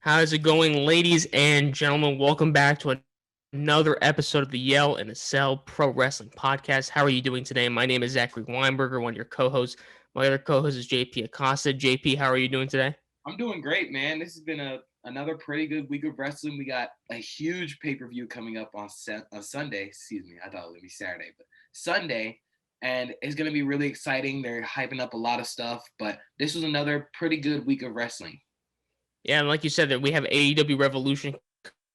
How's it going, ladies and gentlemen? Welcome back to another episode of the Yell in a Cell Pro Wrestling Podcast. How are you doing today? My name is Zachary Weinberger, one of your co-hosts. My other co-host is JP Acosta. JP, how are you doing today? I'm doing great, man. This has been another pretty good week of wrestling. We got a huge pay-per-view coming up on Sunday. Excuse me, I thought it would be Saturday, but Sunday, and it's gonna be really exciting. They're hyping up a lot of stuff, but this was another pretty good week of wrestling. Yeah, and like you said, that we have AEW Revolution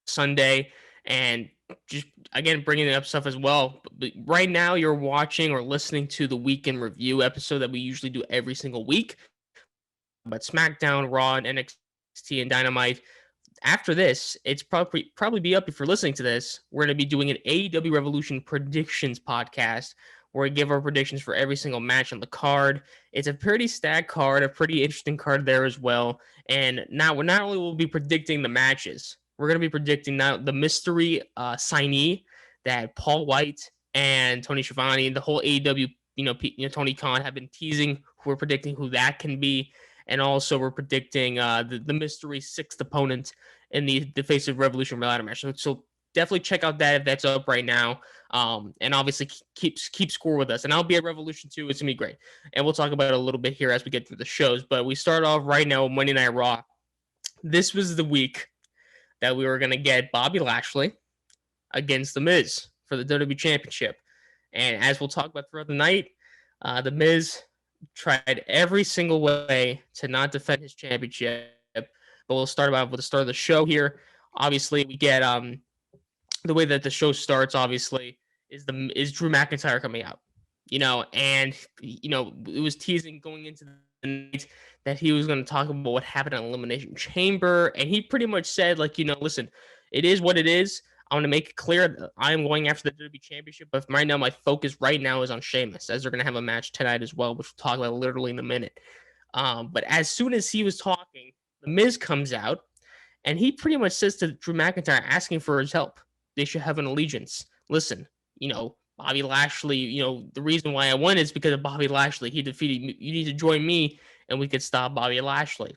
Sunday, and just again bringing up stuff as well. But right now, you're watching or listening to the weekend review episode that we usually do every single week. But SmackDown, Raw, and NXT and Dynamite. After this, it's probably be up if you're listening to this. We're going to be doing an AEW Revolution predictions podcast where we give our predictions for every single match on the card. It's a pretty stacked card, a pretty interesting card there as well. And now we're not only will be predicting the matches, we're going to be predicting now the mystery signee that Paul White and Tony Schiavone and the whole AEW, Tony Khan have been teasing. We're predicting who that can be. And also, we're predicting the mystery sixth opponent in the face of Revolution ladder match. So definitely check out that if that's up right now. And obviously keep score with us. And I'll be at Revolution 2. It's gonna be great. And we'll talk about it a little bit here as we get through the shows. But we start off right now with Monday Night Raw. This was the week that we were gonna get Bobby Lashley against The Miz for the WWE Championship. And as we'll talk about throughout the night, The Miz tried every single way to not defend his championship. But we'll start about with the start of the show here. Obviously, we get the way that the show starts. Obviously, is Drew McIntyre coming out? And it was teasing going into the night that he was going to talk about what happened in Elimination Chamber, and he pretty much said, listen, it is what it is. I want to make it clear that I am going after the WWE Championship, but right now my focus right now is on Sheamus, as they're going to have a match tonight as well, which we'll talk about literally in a minute. But as soon as he was talking, The Miz comes out, and he pretty much says to Drew McIntyre, asking for his help. They should have an allegiance. Listen, Bobby Lashley, the reason why I won is because of Bobby Lashley. He defeated me. You need to join me, and we could stop Bobby Lashley.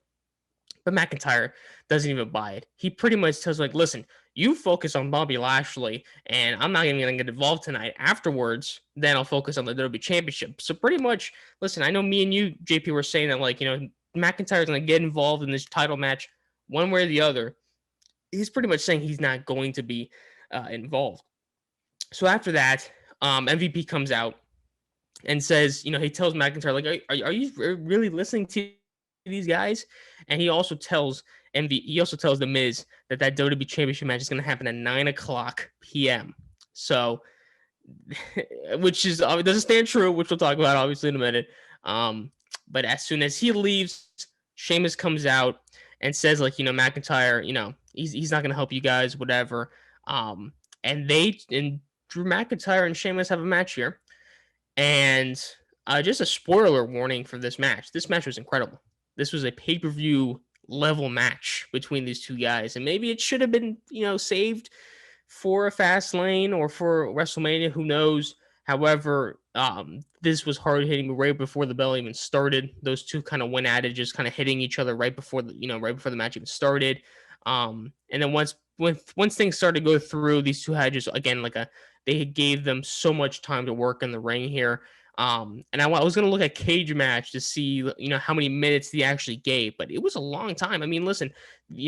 But McIntyre doesn't even buy it. He pretty much tells listen, you focus on Bobby Lashley, and I'm not even going to get involved tonight. Afterwards, then I'll focus on the WWE Championship. So pretty much, listen, I know me and you, JP, were saying that, McIntyre's going to get involved in this title match one way or the other. He's pretty much saying he's not going to be involved. So after that, MVP comes out and says, he tells McIntyre, are you really listening to these guys? And he also tells The Miz that WWE Championship match is going to happen at 9:00 p.m. So, which is doesn't stand true, which we'll talk about obviously in a minute. But as soon as he leaves, Sheamus comes out and says, McIntyre, he's not going to help you guys, whatever. And Drew McIntyre and Sheamus have a match here. And just a spoiler warning for this match. This match was incredible. This was a pay-per-view level match between these two guys. And maybe it should have been, saved for a Fast Lane or for WrestleMania. Who knows? However, this was hard-hitting right before the bell even started. Those two kind of went at it, just kind of hitting each other right before the match even started. And then once things started to go through, these two had just, again, they gave them so much time to work in the ring here. And I was going to look at Cage Match to see, how many minutes they actually gave, but it was a long time. I mean, listen,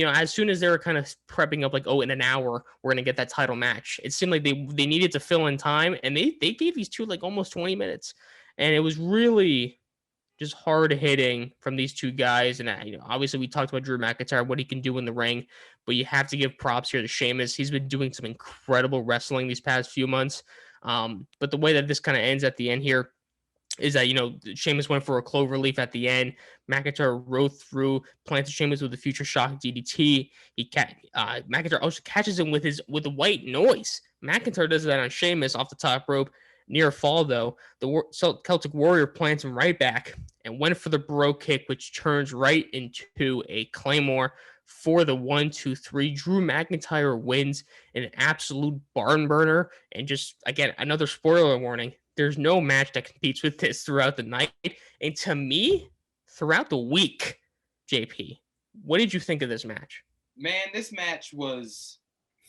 as soon as they were kind of prepping up, in an hour, we're going to get that title match. It seemed like they needed to fill in time, and they gave these two almost 20 minutes, and it was really just hard hitting from these two guys. And obviously we talked about Drew McIntyre, what he can do in the ring, but you have to give props here to Sheamus. He's been doing some incredible wrestling these past few months. But the way that this kind of ends at the end here is that, Sheamus went for a cloverleaf at the end. McIntyre rode through, planted Sheamus with a future shock DDT. McIntyre also catches him with a white noise. McIntyre does that on Sheamus off the top rope. Near fall, though, the Celtic Warrior plants him right back and went for the bro kick, which turns right into a Claymore for the 1-2-3. Drew McIntyre wins in an absolute barn burner. And just, again, another spoiler warning. There's no match that competes with this throughout the night. And to me, throughout the week, JP, what did you think of this match? Man, this match was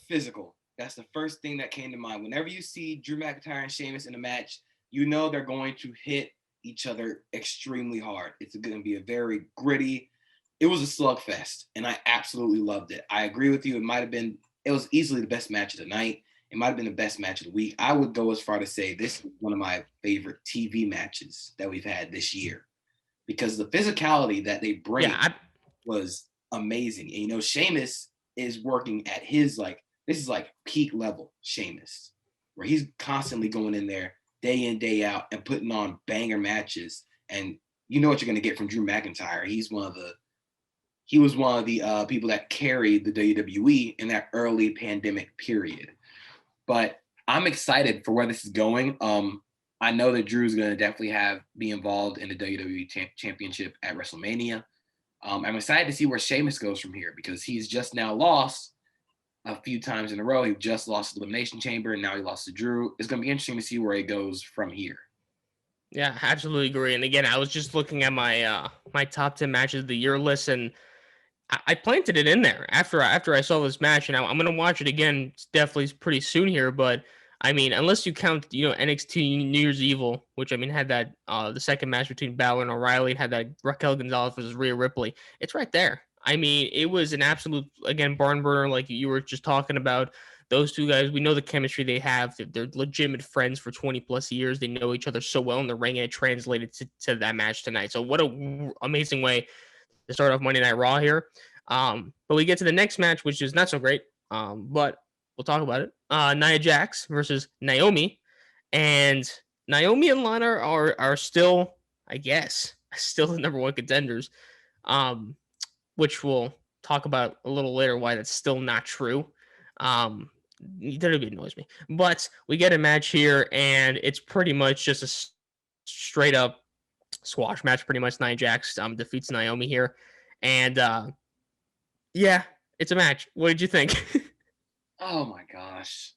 physical. That's the first thing that came to mind. Whenever you see Drew McIntyre and Sheamus in a match, you know they're going to hit each other extremely hard. It's going to be a very gritty. It was a slugfest, and I absolutely loved it. I agree with you. It was easily the best match of the night. It might have been the best match of the week. I would go as far to say this is one of my favorite TV matches that we've had this year because the physicality that they bring was amazing. And you know, Sheamus is working at his this is like peak level Sheamus, where he's constantly going in there day in, day out and putting on banger matches. And you know what you're gonna get from Drew McIntyre. He was one of the people that carried the WWE in that early pandemic period. But I'm excited for where this is going. I know that Drew's going to definitely be involved in the WWE Championship at WrestleMania. I'm excited to see where Sheamus goes from here because he's just now lost a few times in a row. He just lost the Elimination Chamber, and now he lost to Drew. It's going to be interesting to see where he goes from here. Yeah, absolutely agree. And again, I was just looking at my my top 10 matches of the year list, and I planted it in there after I saw this match, and I'm gonna watch it again. It's definitely pretty soon here, but I mean, unless you count, NXT New Year's Evil, which I mean had that the second match between Balor and O'Reilly, and had that Raquel Gonzalez versus Rhea Ripley. It's right there. I mean, it was an absolute again barn burner, like you were just talking about. Those two guys, we know the chemistry they have. They're legitimate friends for 20 plus years. They know each other so well in the ring, and it translated to that match tonight. So what a amazing way to start off Monday Night Raw here. But we get to the next match, which is not so great. But we'll talk about it. Nia Jax versus Naomi, and Naomi and Lana are still, I guess, still the number one contenders. Which we'll talk about a little later why that's still not true. That annoys me. But we get a match here, and it's pretty much just a straight up squash match. Pretty much Nia Jax defeats Naomi here, and yeah, it's a match. What did you think? Oh my gosh.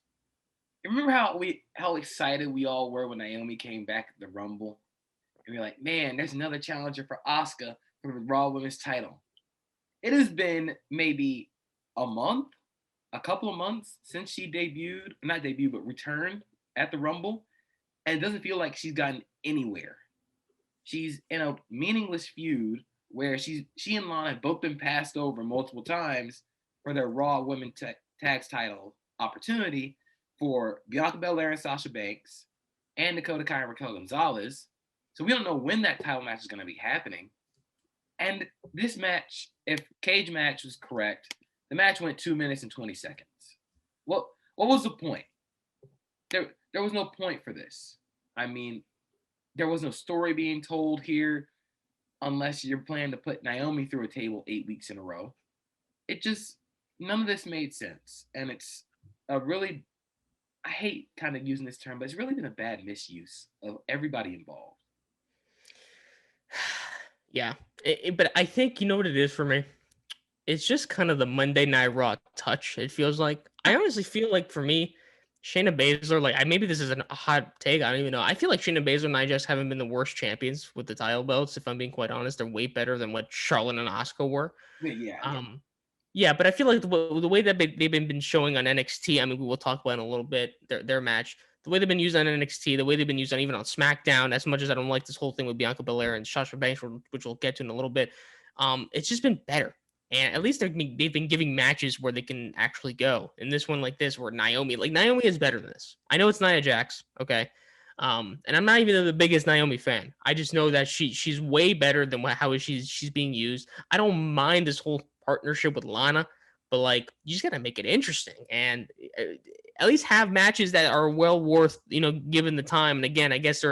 Remember how excited we all were when Naomi came back at the Rumble? And we are like, man, there's another challenger for Asuka for the Raw Women's title. It has been maybe a couple of months since she returned at the Rumble. And it doesn't feel like she's gotten anywhere. She's in a meaningless feud where she and Lana have both been passed over multiple times for their Raw Women Tag title opportunity for Bianca Belair and Sasha Banks and Dakota Kai and Raquel Gonzalez. So we don't know when that title match is going to be happening. And this match, if Cage Match was correct, the match went 2 minutes and 20 seconds. What was the point? There was no point for this. I mean, there was no story being told here unless you're planning to put Naomi through a table 8 weeks in a row. None of this made sense. And it's a really, I hate kind of using this term, but it's really been a bad misuse of everybody involved. Yeah, but I think you know what it is for me. It's just kind of the Monday Night Raw touch. It feels like I honestly feel like for me, Shayna Baszler, like maybe this is a hot take. I don't even know. I feel like Shayna Baszler and I just haven't been the worst champions with the title belts. If I'm being quite honest, they're way better than what Charlotte and Asuka were. Yeah, but I feel like the way that they've been showing on NXT. I mean, we will talk about in a little bit their match. The way they've been used on NXT, the way they've been used on even on SmackDown. As much as I don't like this whole thing with Bianca Belair and Sasha Banks, which we'll get to in a little bit, it's just been better. And at least they've been giving matches where they can actually go. And this one like this, where Naomi is better than this. I know it's Nia Jax, okay, and I'm not even the biggest Naomi fan. I just know that she's way better than how she's being used. I don't mind this whole partnership with Lana, but like you just gotta make it interesting and at least have matches that are well worth given the time. And again, I guess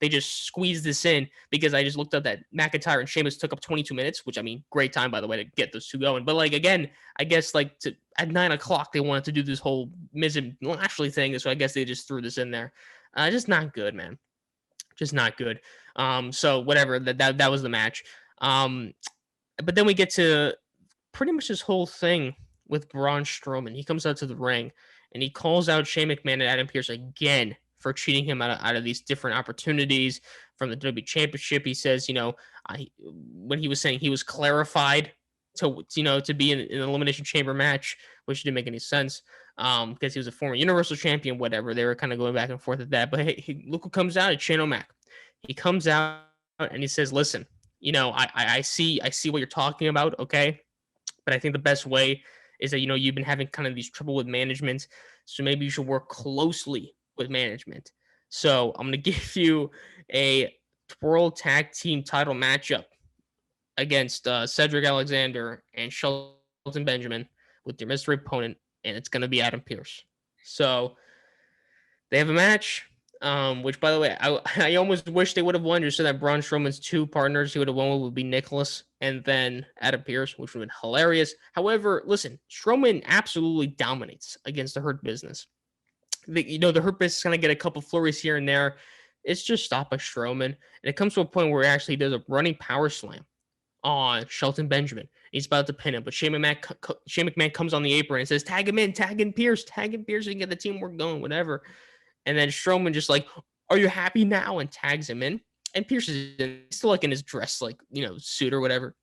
they just squeezed this in because I just looked up that McIntyre and Sheamus took up 22 minutes, which I mean, great time by the way to get those two going. But like again, I guess like at 9 o'clock they wanted to do this whole Miz and Lashley thing, so I guess they just threw this in there. Just not good, man. Just not good. So whatever. That was the match. But then we get to pretty much this whole thing with Braun Strowman. He comes out to the ring and he calls out Shane McMahon and Adam Pearce again for cheating him out of these different opportunities from the WWE Championship. He says, when he was saying he was clarified to be in an elimination chamber match, which didn't make any sense. Because he was a former Universal Champion, whatever. They were kind of going back and forth at that. But hey, look who comes out. It's Shane O'Mac. He comes out and he says, "Listen, I see what you're talking about, okay? But I think the best way is that you've been having kind of these trouble with management, so maybe you should work closely with management. So I'm gonna give you a World Tag Team title matchup against Cedric Alexander and Shelton Benjamin with your mystery opponent, and it's gonna be Adam Pierce. So they have a match. Which, by the way, I almost wish they would have won just so that Braun Strowman's two partners he would have won with would be Nicholas and then Adam Pierce, which would have been hilarious. However, listen, Strowman absolutely dominates against the Hurt Business. The Hurt Business is going to get a couple flurries here and there. It's just stop by Strowman. And it comes to a point where he actually does a running power slam on Shelton Benjamin. He's about to pin him, but Shane McMahon comes on the apron and says, tag him in Pierce, and get the teamwork going, whatever. And then Strowman just like, are you happy now? And tags him in. And Pierce is still like in his dress, like, suit or whatever.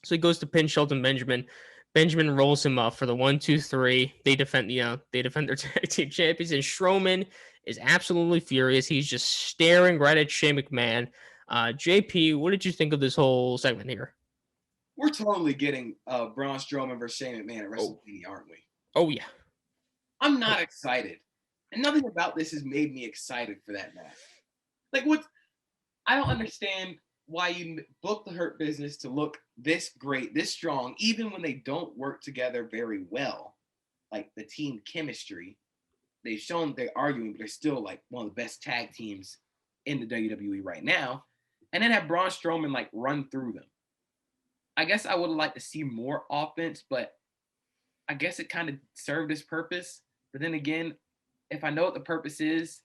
So he goes to pin Shelton Benjamin. Benjamin rolls him up for the 1, 2, 3. They defend their tag team champions. And Strowman is absolutely furious. He's just staring right at Shane McMahon. JP, what did you think of this whole segment here? We're totally getting Braun Strowman versus Shane McMahon at WrestleMania, aren't we? Oh, yeah. I'm not excited. And nothing about this has made me excited for that match. Like, what? I don't understand why you book the Hurt Business to look this great, this strong, even when they don't work together very well. Like the team chemistry, they've shown they're arguing, but they're still like one of the best tag teams in the WWE right now. And then have Braun Strowman like run through them. I guess I would have liked to see more offense, but I guess it kind of served its purpose. But then again, if I know what the purpose is,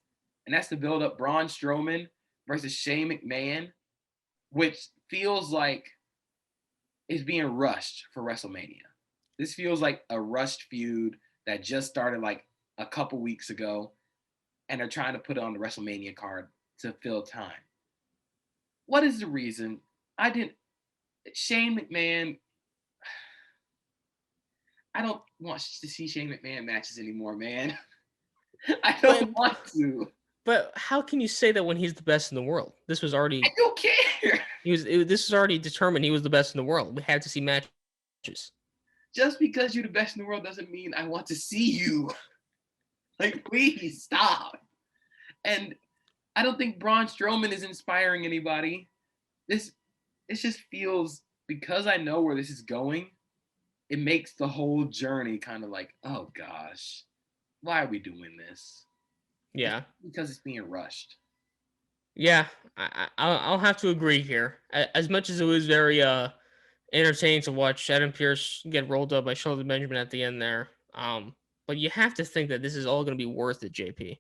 and that's to build up Braun Strowman versus Shane McMahon, which feels like it's being rushed for WrestleMania. This feels like a rushed feud that just started like a couple weeks ago, and they're trying to put it on the WrestleMania card to fill time. What is the reason? Shane McMahon, I don't want to see Shane McMahon matches anymore, man. I don't want to. But how can you say that when he's the best in the world? This was already. I don't care. This was already determined. He was the best in the world. We had to see matches. Just because you're the best in the world doesn't mean I want to see you. Like, please stop. And I don't think Braun Strowman is inspiring anybody. It just feels, because I know where this is going, it makes the whole journey kind of like, oh gosh, why are we doing this? Yeah. Because it's being rushed. Yeah, I'll have to agree here. As much as it was very entertaining to watch Adam Pierce get rolled up by Shelton Benjamin at the end there, but you have to think that this is all going to be worth it, JP,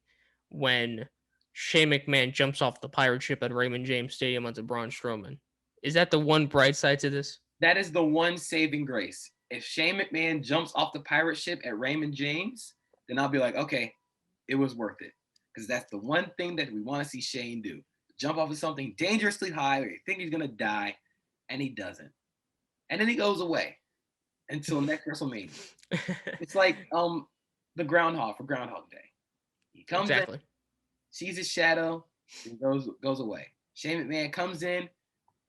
when Shane McMahon jumps off the pirate ship at Raymond James Stadium onto Braun Strowman. Is that the one bright side to this? That is the one saving grace. If Shane McMahon jumps off the pirate ship at Raymond James, then I'll be like, okay, it was worth it. Because that's the one thing that we want to see Shane do. Jump off of something dangerously high, or you think he's going to die, and he doesn't. And then he goes away until next WrestleMania. It's like the groundhog for Groundhog Day. He comes in, sees his shadow, and goes away. Shane McMahon comes in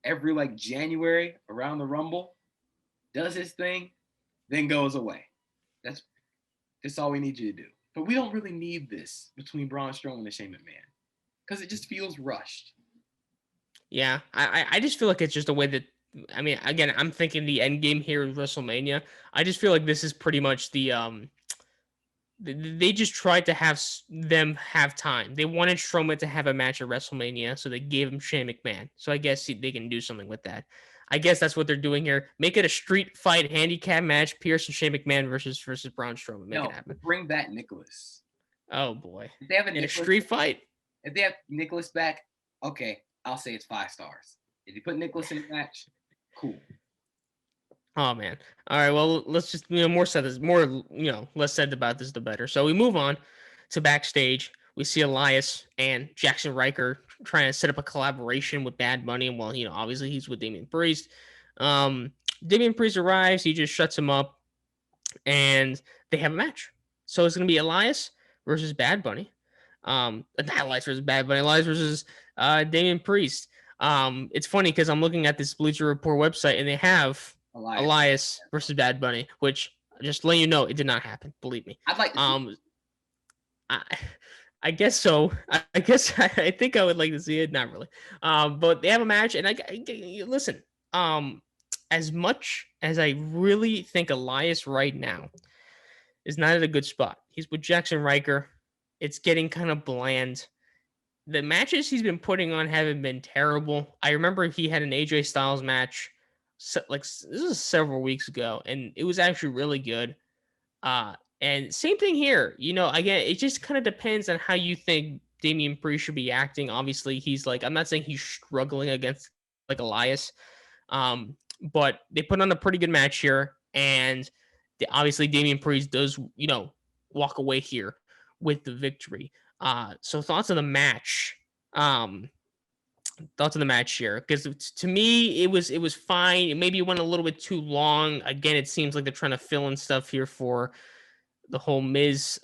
every like January around the Rumble, does his thing, then goes away. That's all we need you to do. But we don't really need this between Braun Strowman and Shane McMahon because it just feels rushed. Yeah, I just feel like it's just a way that, I mean, again, I'm thinking the end game here is WrestleMania. I just feel like this is pretty much the they just tried to have them have time. They wanted Strowman to have a match at WrestleMania, so they gave him Shane McMahon. So I guess they can do something with that. I guess that's what they're doing here. Make it a street fight handicap match. Pierce and Shane McMahon versus Braun Strowman. Make it happen. Bring back Nicholas. Oh boy. If they have a street fight. If they have Nicholas back, okay, I'll say it's 5 stars. If you put Nicholas in the match, cool. Oh man. All right. Well, let's just less said about this, the better. So we move on to backstage. We see Elias and Jackson Riker trying to set up a collaboration with Bad Bunny, and obviously he's with Damian Priest. Damian Priest arrives, he just shuts him up, and they have a match. So it's gonna be Elias versus Bad Bunny. Not Elias versus Bad Bunny, Elias versus Damian Priest. It's funny because I'm looking at this Bleacher Report website and they have Elias versus Bad Bunny, which just letting you know it did not happen. Believe me. I'd like to see I, I guess so. I guess I think I would like to see it. Not really. But they have a match, and listen. As much as I really think Elias right now is not at a good spot, he's with Jackson Riker. It's getting kind of bland. The matches he's been putting on haven't been terrible. I remember he had an AJ Styles match, this was several weeks ago, and it was actually really good. And same thing here. Again, it just kind of depends on how you think Damian Priest should be acting. Obviously, he's like, I'm not saying he's struggling against like Elias, but they put on a pretty good match here, and obviously Damian Priest does, walk away here with the victory. So thoughts on the match? Thoughts on the match here, because to me it was fine. Maybe it went a little bit too long. Again, it seems like they're trying to fill in stuff here for the whole Miz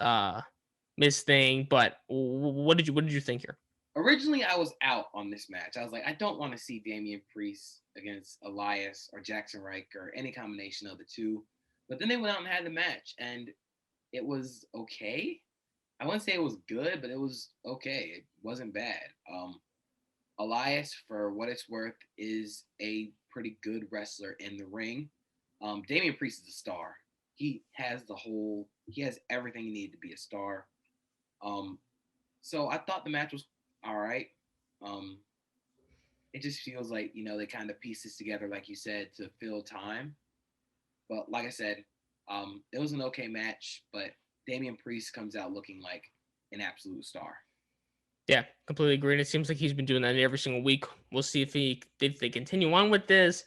thing. But what did you think here? Originally, I was out on this match. I was like, I don't want to see Damian Priest against Elias or Jackson Riker or any combination of the two. But then they went out and had the match, and it was okay. I wouldn't say it was good, but it was okay. It wasn't bad. Elias, for what it's worth, is a pretty good wrestler in the ring. Damian Priest is a star. He has everything he needed to be a star. So I thought the match was all right. It just feels like they kind of pieced this together, like you said, to fill time. But like I said, it was an okay match. But Damian Priest comes out looking like an absolute star. Yeah, completely agree. And it seems like he's been doing that every single week. We'll see if they continue on with this.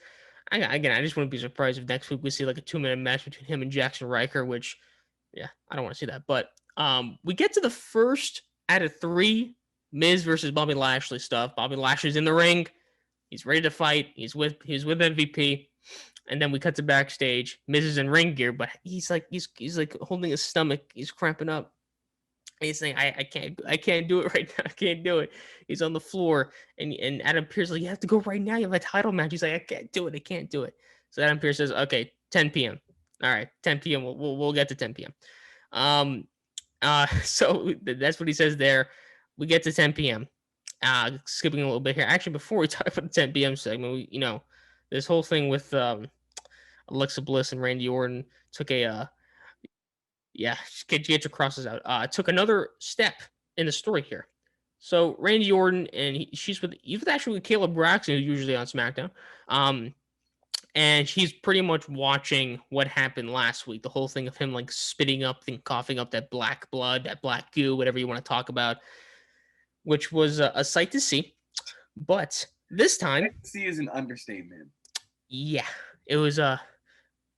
I just wouldn't be surprised if next week we see like a 2-minute match between him and Jackson Riker, which, yeah, I don't want to see that. But we get to the first out of 3 Miz versus Bobby Lashley stuff. Bobby Lashley's in the ring. He's ready to fight. He's with MVP. And then we cut to backstage. Miz is in ring gear, but he's like holding his stomach. He's cramping up. He's saying, I can't do it right now. I can't do it. He's on the floor, and Adam Pearce like, you have to go right now. You have a title match. He's like, I can't do it. I can't do it. So Adam Pearce says, okay, 10 p.m. All right, 10 p.m. We'll get to 10 p.m. So that's what he says there. We get to 10 p.m. Skipping a little bit here. Actually, before we talk about the 10 p.m. segment, this whole thing with Alexa Bliss and Randy Orton took a yeah, get your crosses out. Took another step in the story here. So Randy Orton and he's actually with Caleb Braxton, who's usually on SmackDown. And he's pretty much watching what happened last week. The whole thing of him like spitting up and coughing up that black blood, that black goo, whatever you want to talk about, which was a sight to see. But this time, See is an understatement. Yeah, it was a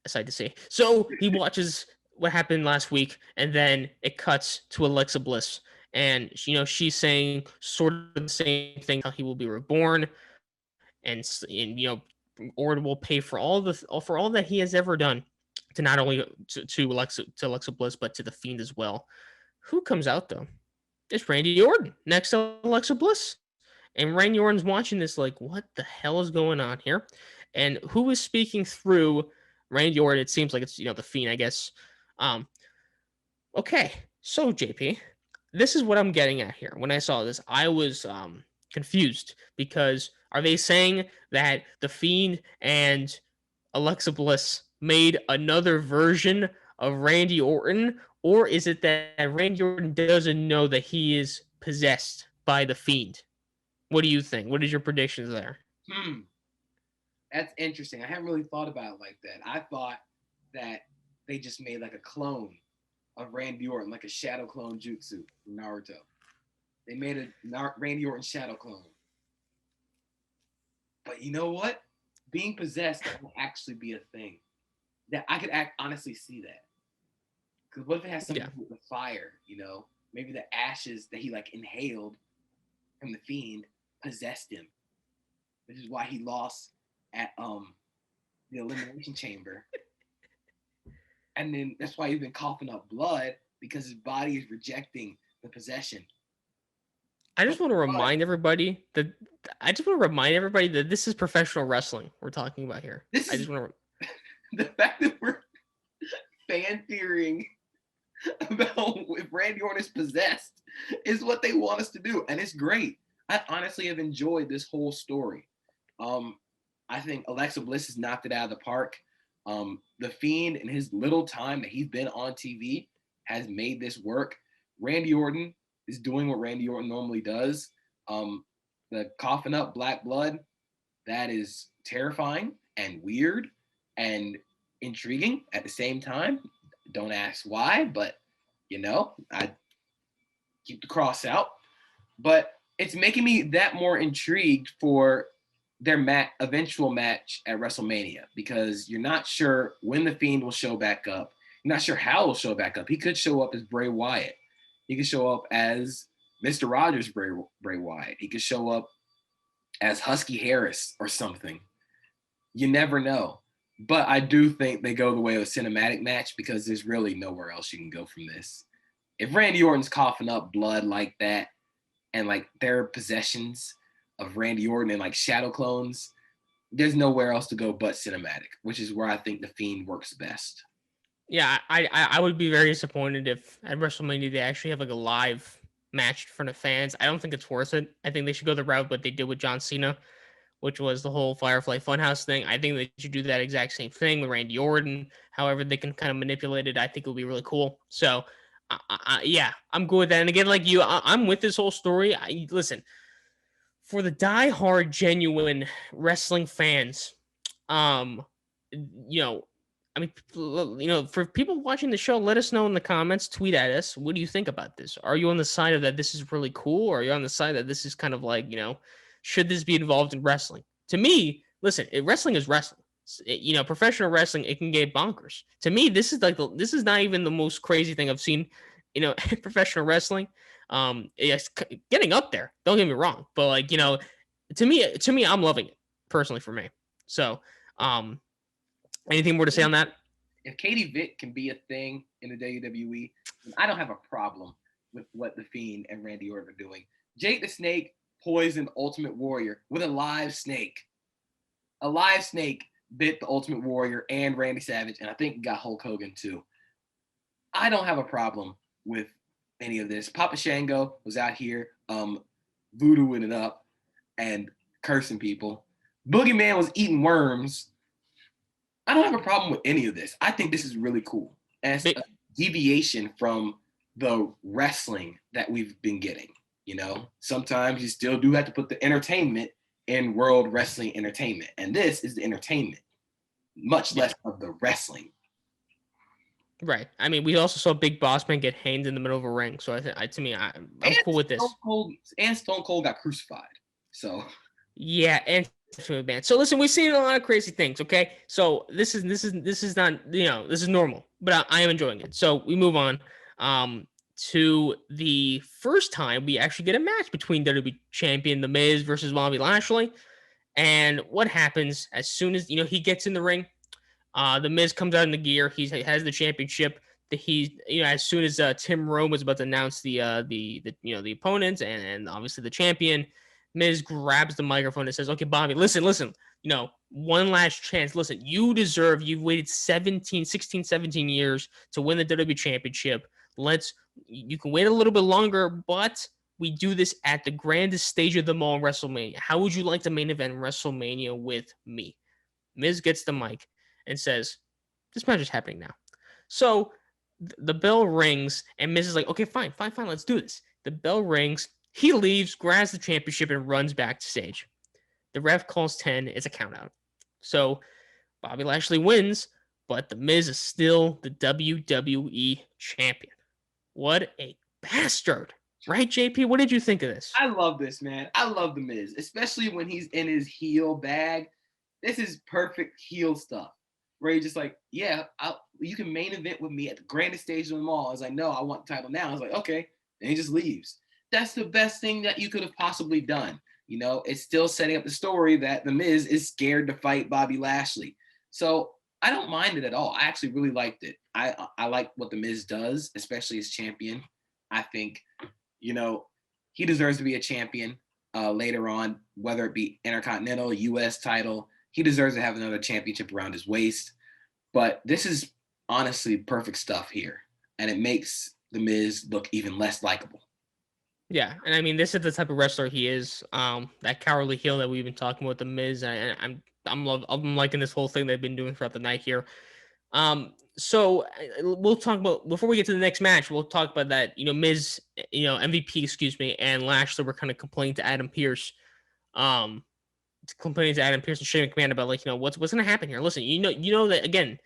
sight to see. So he watches what happened last week, and then it cuts to Alexa Bliss, and she's saying sort of the same thing: how he will be reborn, and Orton will pay for all that he has ever done to not only to Alexa Bliss, but to the Fiend as well. Who comes out though? It's Randy Orton next to Alexa Bliss, and Randy Orton's watching this like, what the hell is going on here? And who is speaking through Randy Orton? It seems like it's the Fiend, I guess. Okay, so JP, this is what I'm getting at here. When I saw this, I was confused because are they saying that the Fiend and Alexa Bliss made another version of Randy Orton, or is it that Randy Orton doesn't know that he is possessed by the Fiend? What do you think? What is your predictions there? That's interesting. I haven't really thought about it like that. I thought that they just made like a clone of Randy Orton, like a shadow clone jutsu from Naruto. They made a Randy Orton shadow clone. But you know what? Being possessed will actually be a thing. That I could honestly see that. Because what if it has something to do with the fire? Maybe the ashes that he like inhaled from the Fiend possessed him, which is why he lost at the Elimination Chamber. And then that's why he's been coughing up blood, because his body is rejecting the possession. I just want to remind everybody that this is professional wrestling we're talking about here. This I is just want to the fact that we're fan theorying about if Randy Orton is possessed is what they want us to do, and it's great. I honestly have enjoyed this whole story. I think Alexa Bliss has knocked it out of the park. The Fiend, in his little time that he's been on TV, has made this work. Randy Orton is doing what Randy Orton normally does. The coughing up black blood, that is terrifying and weird and intriguing at the same time. Don't ask why, but I keep the cross out. But it's making me that more intrigued for their eventual match at WrestleMania, because you're not sure when the Fiend will show back up. You're not sure how he'll show back up. He could show up as Bray Wyatt. He could show up as Mr. Rogers Bray Wyatt. He could show up as Husky Harris or something. You never know. But I do think they go the way of a cinematic match, because there's really nowhere else you can go from this. If Randy Orton's coughing up blood like that, and like their possessions of Randy Orton and like shadow clones, there's nowhere else to go but cinematic, which is where I think the Fiend works best. Yeah, I would be very disappointed if at WrestleMania they actually have like a live match in front of fans. I don't think it's worth it. I think they should go the route what they did with John Cena, which was the whole Firefly Funhouse thing. I think they should do that exact same thing with Randy Orton. However, they can kind of manipulate it. I think it would be really cool. So, yeah, I'm good with that. And again, like you, I'm with this whole story. Listen, for the die-hard, genuine wrestling fans, you know, I mean, for people watching the show, let us know in the comments, tweet at us. What do you think about this? Are you on the side of that this is really cool? Or are you on the side that this is kind of like, should this be involved in wrestling? To me, listen, wrestling is wrestling. Professional wrestling, it can get bonkers. To me, this is not even the most crazy thing I've seen, in professional wrestling. It's getting up there. Don't get me wrong, but like, to me, I'm loving it personally for me. So, anything more to say on that? If Katie Vick can be a thing in the WWE, I don't have a problem with what The Fiend and Randy Orton are doing. Jake the Snake poisoned Ultimate Warrior with a live snake. A live snake bit the Ultimate Warrior and Randy Savage, and I think got Hulk Hogan too. I don't have a problem with any of this. Papa Shango was out here voodooing it up and cursing people. Boogeyman was eating worms. I don't have a problem with any of this. I think this is really cool. And it's a deviation from the wrestling that we've been getting. Sometimes you still do have to put the entertainment in world wrestling entertainment. And this is the entertainment, much less of the wrestling. Right. I mean, we also saw Big Boss Man get hanged in the middle of a ring. So I'm cool with this. Stone Cold got crucified. So yeah, and man. So listen, we've seen a lot of crazy things. Okay, so this is not this is normal, but I am enjoying it. So we move on to the first time we actually get a match between WWE Champion The Miz versus Bobby Lashley. And what happens as soon as he gets in the ring? The Miz comes out in the gear. He has the championship. As soon as Tim Rome was about to announce the opponents and obviously the champion, Miz grabs the microphone and says, "Okay, Bobby, listen, one last chance. Listen, you've waited 16, 17 years to win the WWE Championship. You can wait a little bit longer, but we do this at the grandest stage of them all, WrestleMania. How would you like to main event WrestleMania with me?" Miz gets the mic and says, "This match is happening now." So the bell rings, and Miz is like, "Okay, fine, let's do this." The bell rings. He leaves, grabs the championship, and runs backstage. The ref calls 10. It's a countout. So Bobby Lashley wins, but The Miz is still the WWE champion. What a bastard. Right, JP? What did you think of this? I love this, man. I love The Miz, especially when he's in his heel bag. This is perfect heel stuff, where he's just like, yeah, you can main event with me at the grandest stage of them all. I was like, no, I want the title now. I was like, okay. And he just leaves. That's the best thing that you could have possibly done. It's still setting up the story that The Miz is scared to fight Bobby Lashley. So I don't mind it at all. I actually really liked it. I like what the Miz does, especially as champion. I think, you know, he deserves to be a champion later on, whether it be Intercontinental, U.S. title. He deserves to have another championship around his waist. But this is honestly perfect stuff here, and it makes the Miz look even less likable. Yeah, and I mean, this is the type of wrestler he is. That cowardly heel that we've been talking about, the Miz, and I'm liking this whole thing they've been doing throughout the night here. So we'll talk about before we get to the next match. We'll talk about that. Miz, MVP, excuse me, and Lashley were kind of complaining to Adam Pierce, um, complaining to Adam Pierce and Shane McMahon about what's going to happen here. Listen, that again.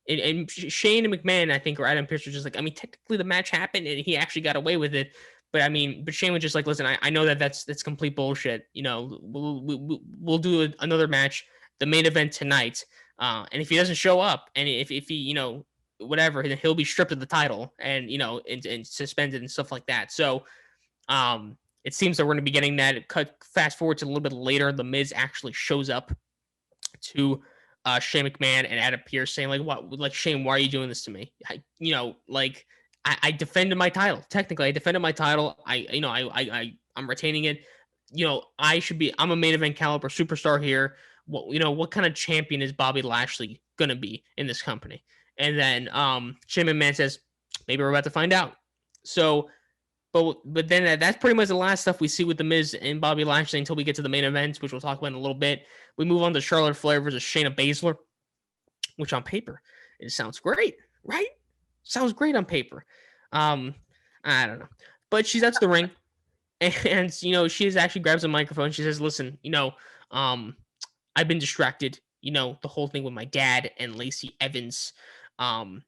And Shane and McMahon, I think, or Adam Pierce were just like, I mean, technically the match happened and he actually got away with it. But I mean, but Shane was just like, listen, I know that's complete bullshit. We'll do another match, the main event tonight. And if he doesn't show up, and if he whatever, then he'll be stripped of the title and and suspended and stuff like that. So it seems that we're gonna be getting that. Cut fast forward to a little bit later, the Miz actually shows up to Shane McMahon and Adam Pierce saying like Shane, why are you doing this to me? I defended my title. Technically, I defended my title. I'm retaining it. I'm a main event caliber superstar here. What kind of champion is Bobby Lashley gonna be in this company? And then Shane McMahon says, maybe we're about to find out. So but then that's pretty much the last stuff we see with the Miz and Bobby Lashley until we get to the main event, which we'll talk about in a little bit. We move on to Charlotte Flair versus Shayna Baszler, which on paper it sounds great, right? Sounds great on paper. I don't know, but she's out to the ring, and she actually grabs a microphone. She says, "Listen, I've been distracted. The whole thing with my dad and Lacey Evans. And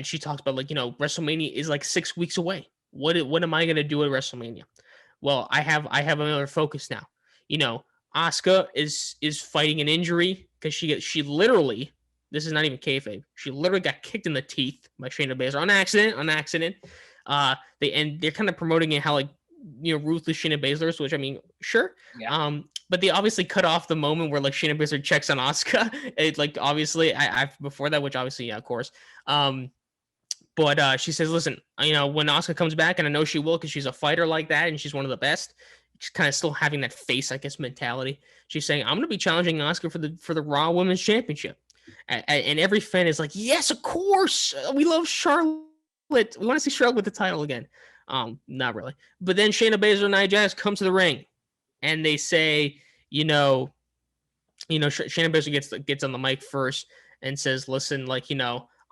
she talks about WrestleMania is like 6 weeks away. What am I gonna do at WrestleMania? Well, I have another focus now. Asuka is fighting an injury because she literally, this is not even kayfabe. She literally got kicked in the teeth by Shayna Baszler on accident. They're kind of promoting it how ruthless Shayna Baszler, which I mean, sure. Yeah. But they obviously cut off the moment where Shayna Baszler checks on Asuka. It obviously I before that, which obviously yeah, of course. But she says, listen, when Asuka comes back, and I know she will because she's a fighter like that and she's one of the best. She's kind of still having that face, I guess, mentality. She's saying, I'm going to be challenging Asuka for the Raw Women's Championship. And every fan is like, yes, of course. We love Charlotte. We want to see Charlotte with the title again. Not really. But then Shayna Baszler and Nia Jax come to the ring, and they say, Shayna Baszler gets on the mic first and says, listen,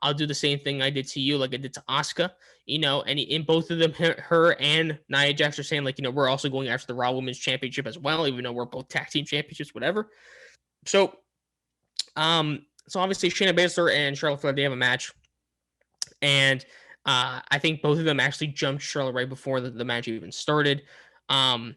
I'll do the same thing I did to you, like I did to Asuka, and in both of them, her and Nia Jax are saying, we're also going after the Raw Women's Championship as well, even though we're both tag team championships, whatever. So obviously Shayna Baszler and Charlotte Flair, they have a match. And I think both of them actually jumped Charlotte right before the match even started. And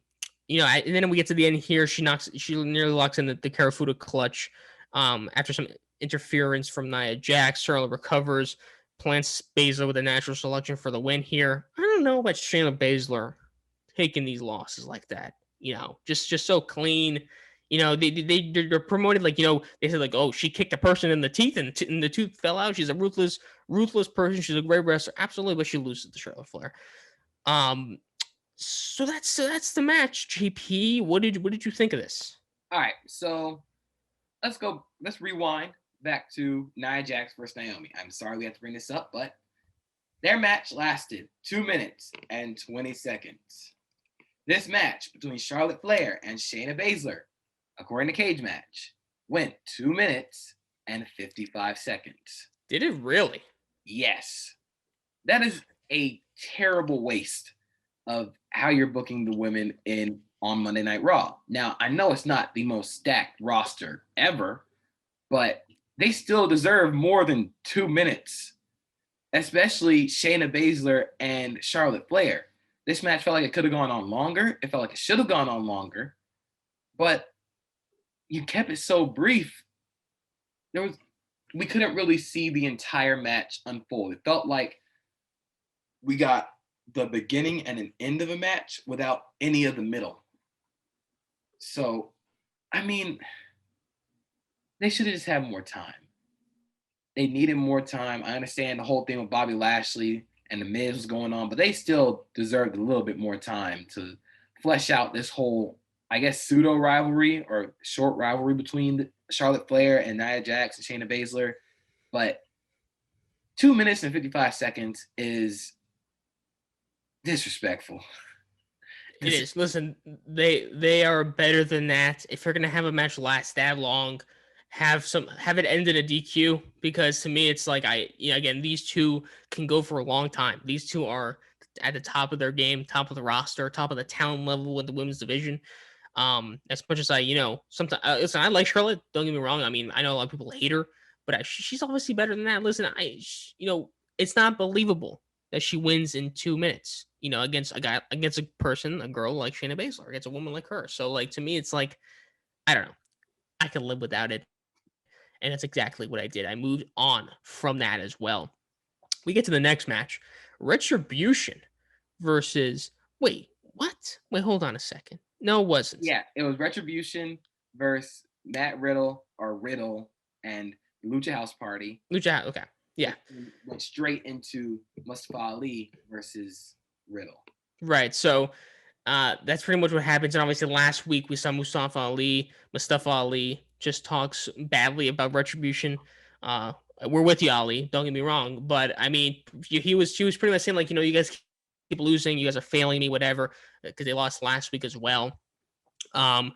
then we get to the end here. She nearly locks in the Karafuda clutch after some interference from Nia Jax. Charlotte recovers, plants Baszler with a natural selection for the win here. I don't know about Shayna Baszler taking these losses like that. Just so clean. They're promoted they said oh, she kicked a person in the teeth and the tooth fell out. She's a ruthless person. She's a great wrestler, absolutely, but she loses to Charlotte Flair. So that's the match. JP, what did you think of this? All right, so let's rewind back to Nia Jax versus Naomi. I'm sorry we have to bring this up, but their match lasted 2 minutes and 20 seconds. This match between Charlotte Flair and Shayna Baszler, according to Cage Match, went 2 minutes and 55 seconds. Did it really? Yes. That is a terrible waste of how you're booking the women on Monday Night Raw. Now, I know it's not the most stacked roster ever, but they still deserve more than 2 minutes, especially Shayna Baszler and Charlotte Flair. This match felt like it could have gone on longer. It felt like it should have gone on longer, but you kept it so brief. We couldn't really see the entire match unfold. It felt like we got the beginning and an end of a match without any of the middle. So, I mean, they should have just had more time. they needed more time. I understand the whole thing with Bobby Lashley and the Miz was going on, but they still deserved a little bit more time to flesh out this whole, I guess, pseudo rivalry or short rivalry between Charlotte Flair and Nia Jax and Shayna Baszler. But 2 minutes and 55 seconds is disrespectful. It is. Listen, they are better than that. If you're gonna have a match last that long, have it end in a DQ, because to me it's like again, these two can go for a long time. These two are at the top of their game, top of the roster, top of the talent level with the women's division. As much as sometimes listen, I like Charlotte. Don't get me wrong. I mean, I know a lot of people hate her, but she's obviously better than that. Listen, it's not believable that she wins in 2 minutes. Against a guy, against a person, a girl like Shayna Baszler, against a woman like her. So, like, to me, it's like, I don't know. I can live without it, and that's exactly what I did. I moved on from that as well. We get to the next match: Retribution versus. Wait, what? Wait, hold on a second. No, it wasn't. Yeah, it was Retribution versus Matt Riddle and Lucha House Party. Lucha, okay. Yeah. Went straight into Mustafa Ali versus Riddle. Right. So that's pretty much what happens. And obviously, last week we saw Mustafa Ali just talks badly about Retribution. We're with you, Ali. Don't get me wrong, but I mean, she was pretty much saying, like, you guys keep losing, you guys are failing me, whatever, because they lost last week as well. And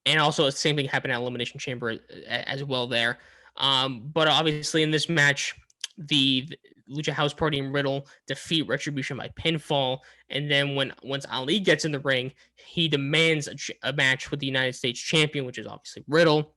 also the same thing happened at Elimination Chamber as well there. But obviously in this match, the Lucha House Party and Riddle defeat Retribution by pinfall. And then once Ali gets in the ring, he demands a match with the United States champion, which is obviously Riddle.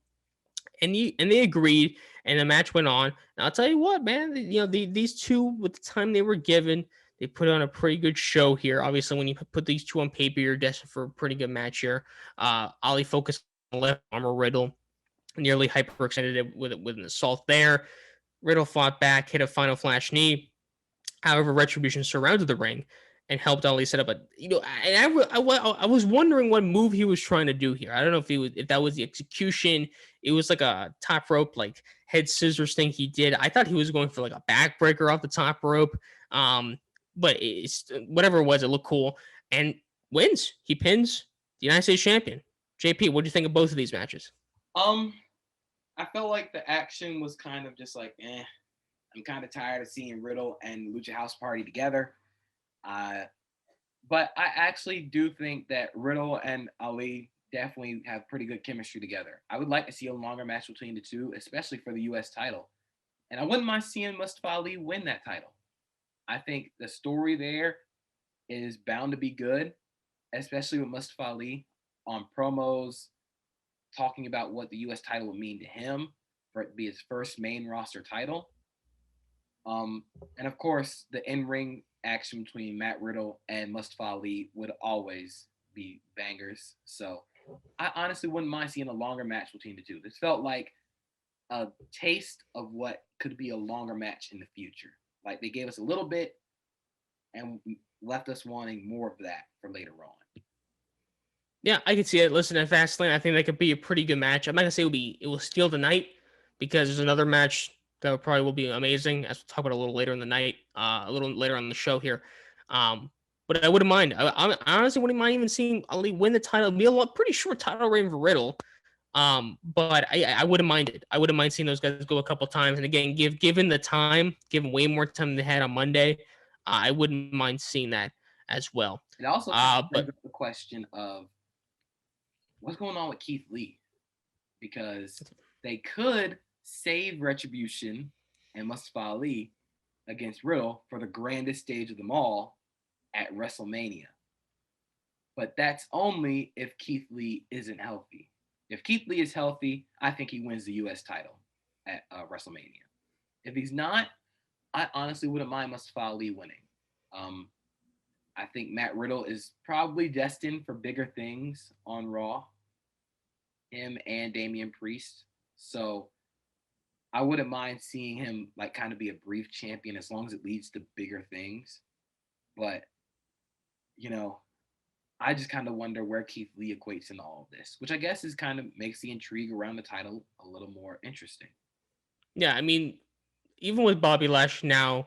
And they agreed, and the match went on. And I'll tell you what, man, these two, with the time they were given, they put on a pretty good show here. Obviously, when you put these two on paper, you're destined for a pretty good match here. Ali focused on left armor Riddle, nearly hyperextended it with an assault there. Riddle fought back, hit a final flash knee. However, Retribution surrounded the ring and helped Ali set up I was wondering what move he was trying to do here. I don't know if that was the execution. It was like a top rope, like head scissors thing he did. I thought he was going for like a backbreaker off the top rope. But it's whatever it was, it looked cool and wins. He pins the United States champion. JP, what do you think of both of these matches? I felt like the action was kind of just like, I'm kind of tired of seeing Riddle and Lucha House Party together. But I actually do think that Riddle and Ali definitely have pretty good chemistry together. I would like to see a longer match between the two, especially for the U.S. title. And I wouldn't mind seeing Mustafa Ali win that title. I think the story there is bound to be good, especially with Mustafa Ali on promos, talking about what the U.S. title would mean to him for it to be his first main roster title. And of course, the in-ring action between Matt Riddle and Mustafa Ali would always be bangers. So I honestly wouldn't mind seeing a longer match between the two. This felt like a taste of what could be a longer match in the future. Like they gave us a little bit and left us wanting more of that for later on. Yeah, I can see it. Listen, at Fastlane, I think that could be a pretty good match. I'm not gonna say it will steal the night, because there's another match that probably will be amazing, as we'll talk about a little later in the night, a little later on the show here. But I wouldn't mind. I honestly wouldn't mind even seeing Ali win the title. It'd be a pretty short title reign for Riddle. But I wouldn't mind it. I wouldn't mind seeing those guys go a couple times. And again, given the time, given way more time than they had on Monday, I wouldn't mind seeing that as well. It also brings up the question of what's going on with Keith Lee, because they could save Retribution and Mustafa Ali against Riddle for the grandest stage of them all at WrestleMania. But that's only if Keith Lee isn't healthy. If Keith Lee is healthy, I think he wins the U.S. title at WrestleMania. If he's not, I honestly wouldn't mind Mustafa Ali winning. I think Matt Riddle is probably destined for bigger things on Raw. Him and Damian Priest. So I wouldn't mind seeing him like kind of be a brief champion as long as it leads to bigger things. But, I just kind of wonder where Keith Lee equates in all of this, which I guess is kind of makes the intrigue around the title a little more interesting. Yeah, I mean, even with Bobby Lashley now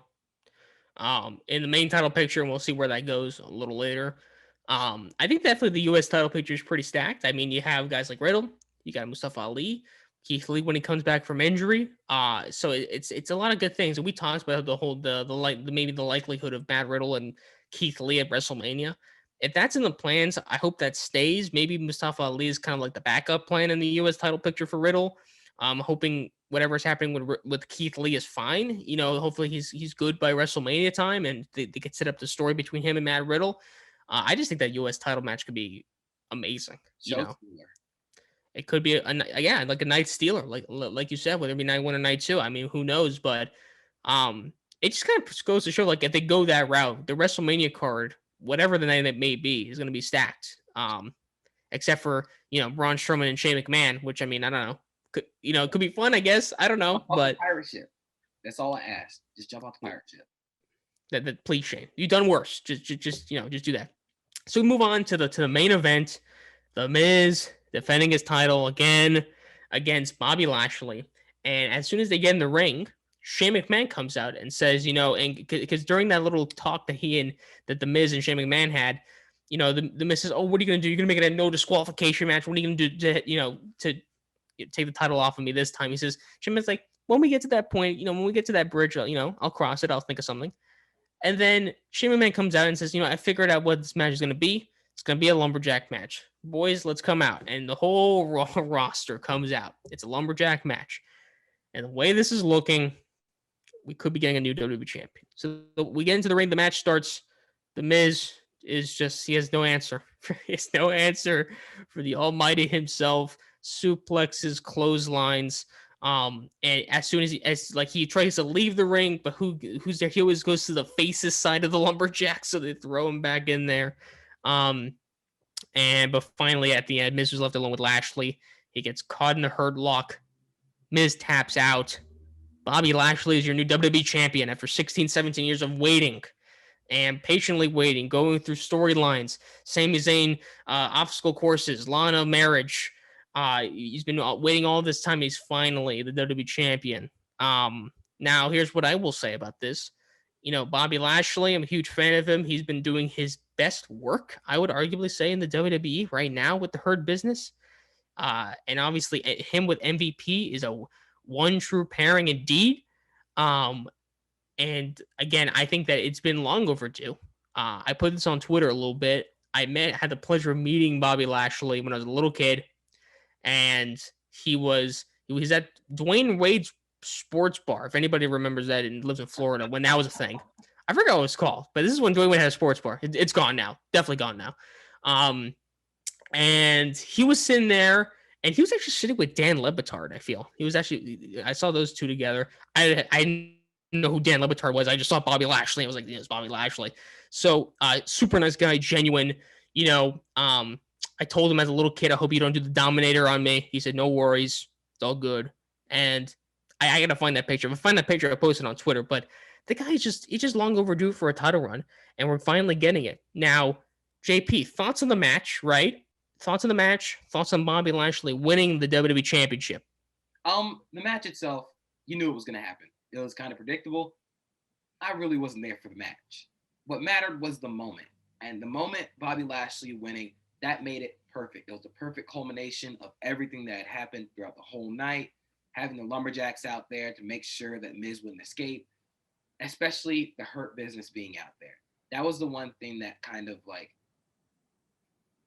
in the main title picture, and we'll see where that goes a little later. I think definitely the U.S. title picture is pretty stacked. I mean, you have guys like Riddle, you got Mustafa Ali, Keith Lee when he comes back from injury. So it's a lot of good things, and we talked about maybe the likelihood of Matt Riddle and Keith Lee at WrestleMania. If that's in the plans, I hope that stays. Maybe Mustafa Ali is kind of like the backup plan in the U.S. title picture for Riddle. I'm hoping whatever's happening with Keith Lee is fine. You know, hopefully he's good by WrestleMania time, and they can set up the story between him and Matt Riddle. I just think that U.S. title match could be amazing. You know, it could be like a night stealer, like you said, whether it be night one or night two. I mean, who knows? But it just kind of goes to show, like, if they go that route, the WrestleMania card, whatever the night it may be, is going to be stacked. Except for Braun Strowman and Shane McMahon, which, I mean, I don't know. It could be fun, I guess. I don't know, but pirate ship. That's all I asked. Just jump off the pirate ship. Please, Shane, you've done worse. Just do that. So we move on to the main event. The Miz defending his title again against Bobby Lashley, and as soon as they get in the ring, Shane McMahon comes out and says, and because during that little talk that the Miz and Shane McMahon had, the Miz says, "Oh, what are you gonna do? You're gonna make it a no disqualification match. What are you gonna do to take the title off of me this time?" He says, Shimmer's like, "When we get to that point, when we get to that bridge, I'll cross it. I'll think of something." And then Shane McMahon comes out and says, "I figured out what this match is going to be. It's going to be a lumberjack match. Boys, let's come out." And the whole roster comes out. It's a lumberjack match. And the way this is looking, we could be getting a new WWE champion. So we get into the ring. The match starts. The Miz he has no answer. He has no answer for the Almighty himself. Suplexes, clotheslines, and as soon as he tries to leave the ring, but who's there? He always goes to the faces side of the lumberjack, so they throw him back in there. But finally at the end, Miz was left alone with Lashley. He gets caught in the hurt lock. Miz taps out. Bobby Lashley is your new WWE champion after 16, 17 years of waiting. And patiently waiting, going through storylines, Sami Zayn, obstacle courses, Lana marriage. He's been waiting all this time. He's finally the WWE champion. Now, here's what I will say about this. Bobby Lashley, I'm a huge fan of him. He's been doing his best work, I would arguably say, in the WWE right now with the Hurt Business. And obviously, him with MVP is a one true pairing indeed. And again, I think that it's been long overdue. I put this on Twitter a little bit. Had the pleasure of meeting Bobby Lashley when I was a little kid, and he was at Dwayne Wade's sports bar. If anybody remembers that and lives in Florida, when that was a thing, I forgot what it was called, but this is when Dwayne Wade had a sports bar. It's gone now, definitely gone now. And he was sitting there, and he was actually sitting with Dan Le Batard. I saw those two together. I know who Dan Le Batard was. I just saw Bobby Lashley. I was like, "It's Bobby Lashley." So, super nice guy, genuine. I told him as a little kid, "I hope you don't do the Dominator on me." He said, "No worries, it's all good." And I gotta find that picture. If I find that picture, I post it on Twitter. But the guy he's just long overdue for a title run, and we're finally getting it now. JP, thoughts on the match? Right? Thoughts on the match? Thoughts on Bobby Lashley winning the WWE Championship? The match itself, you knew it was gonna happen. It was kind of predictable. I really wasn't there for the match. What mattered was the moment. And the moment Bobby Lashley winning, that made it perfect. It was the perfect culmination of everything that had happened throughout the whole night. Having the Lumberjacks out there to make sure that Miz wouldn't escape, especially the Hurt Business being out there. That was the one thing that kind of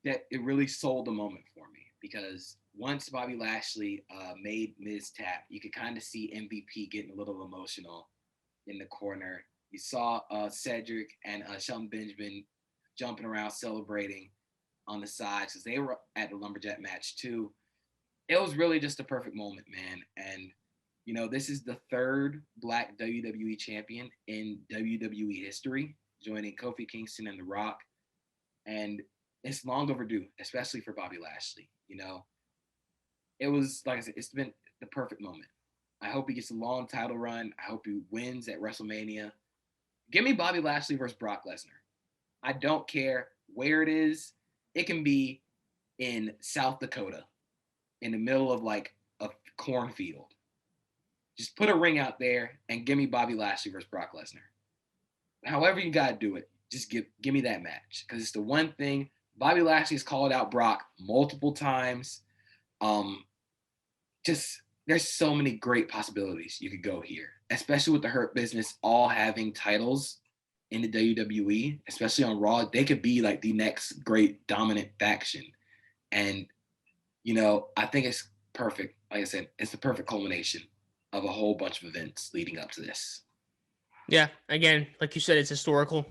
that it really sold the moment for me, because once Bobby Lashley made Miz tap, you could kind of see MVP getting a little emotional in the corner. You saw Cedric and Shelton Benjamin jumping around celebrating on the sides because they were at the Lumberjack match too. It was really just a perfect moment, man. And, this is the third Black WWE champion in WWE history, joining Kofi Kingston and The Rock. And it's long overdue, especially for Bobby Lashley. It was, like I said, it's been the perfect moment. I hope he gets a long title run. I hope he wins at WrestleMania. Give me Bobby Lashley versus Brock Lesnar. I don't care where it is. It can be in South Dakota, in the middle of a cornfield. Just put a ring out there and give me Bobby Lashley versus Brock Lesnar. However you gotta do it, just give me that match because it's the one thing. Bobby Lashley has called out Brock multiple times. Just there's so many great possibilities you could go here, especially with the Hurt Business all having titles in the WWE, especially on Raw. They could be like the next great dominant faction. And, I think it's perfect. Like I said, it's the perfect culmination of a whole bunch of events leading up to this. Yeah, again, like you said, it's historical.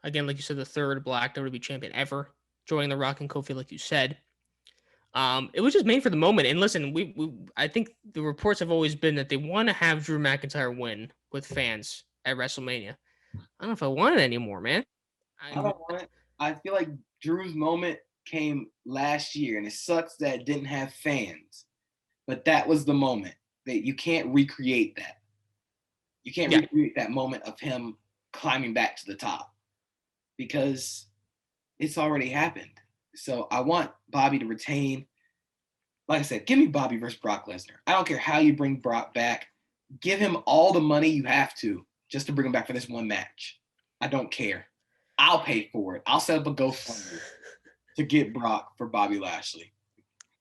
Again, like you said, the third Black WWE champion ever joining the Rock and Kofi, like you said. It was just made for the moment. And listen, I think the reports have always been that they want to have Drew McIntyre win with fans at WrestleMania. I don't know if I want it anymore, man. I don't want it. I feel like Drew's moment came last year, and it sucks that it didn't have fans. But that was the moment. That you can't recreate that. You can't recreate that moment of him climbing back to the top because it's already happened. So I want Bobby to retain. Like I said, give me Bobby versus Brock Lesnar. I don't care how you bring Brock back. Give him all the money you have to just to bring him back for this one match. I don't care. I'll pay for it. I'll set up a GoFundMe to get Brock for Bobby Lashley.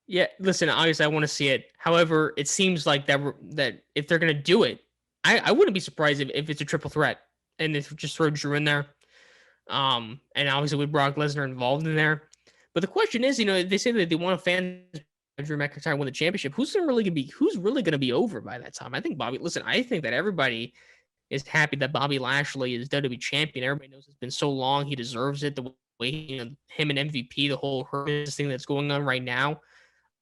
Yeah, listen, obviously I want to see it. However, it seems like that if they're going to do it, I wouldn't be surprised if it's a triple threat and if just throw Drew in there. And obviously with Brock Lesnar involved in there. But the question is, they say that they want fans Drew McIntyre win the championship. Who's really going to be over by that time? I think I think that everybody is happy that Bobby Lashley is WWE champion. Everybody knows it's been so long. He deserves it. The way, him and MVP, the whole thing that's going on right now.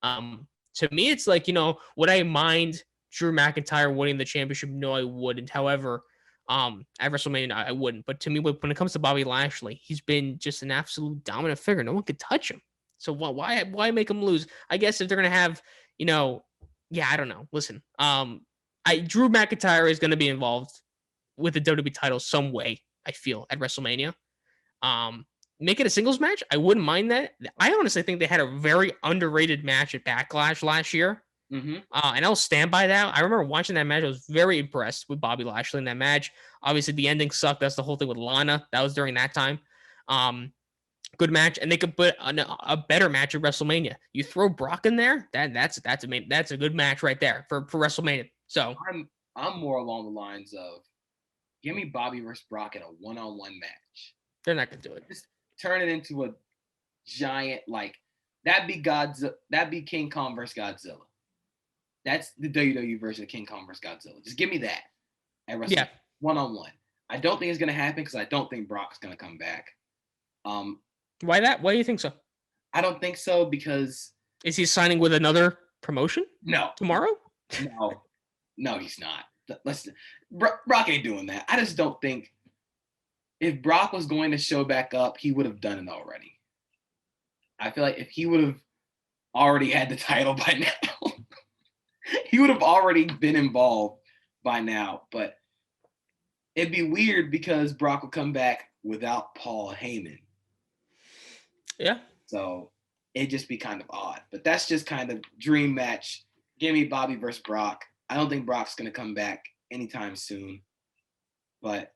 To me, it's like, would I mind Drew McIntyre winning the championship? No, I wouldn't. However, at WrestleMania, I wouldn't. But to me, when it comes to Bobby Lashley, he's been just an absolute dominant figure. No one could touch him. So why make him lose? I guess if they're gonna have, I don't know. Listen, Drew McIntyre is gonna be involved with the WWE title some way. I feel at WrestleMania. Make it a singles match. I wouldn't mind that. I honestly think they had a very underrated match at Backlash last year. Mm-hmm. And I'll stand by that. I remember watching that match. I was very impressed with Bobby Lashley in that match. Obviously, the ending sucked. That's the whole thing with Lana. That was during that time. Good match, and they could put a better match at WrestleMania. You throw Brock in there, that's a good match right there for WrestleMania. So I'm more along the lines of give me Bobby versus Brock in a one-on-one match. They're not gonna do it. Just turn it into a giant that'd be King Kong versus Godzilla. That's the WWE version of King Kong versus Godzilla. Just give me that at WrestleMania one-on-one. I don't think it's gonna happen because I don't think Brock's gonna come back. Why that? Why do you think so? I don't think so because is he signing with another promotion? No. Tomorrow? No, he's not. Listen, Brock ain't doing that. I just don't think if Brock was going to show back up, he would have done it already. I feel like if he would have already had the title by now, he would have already been involved by now. But it'd be weird because Brock would come back without Paul Heyman. Yeah. So it'd just be kind of odd. But that's just kind of dream match. Give me Bobby versus Brock. I don't think Brock's going to come back anytime soon. But,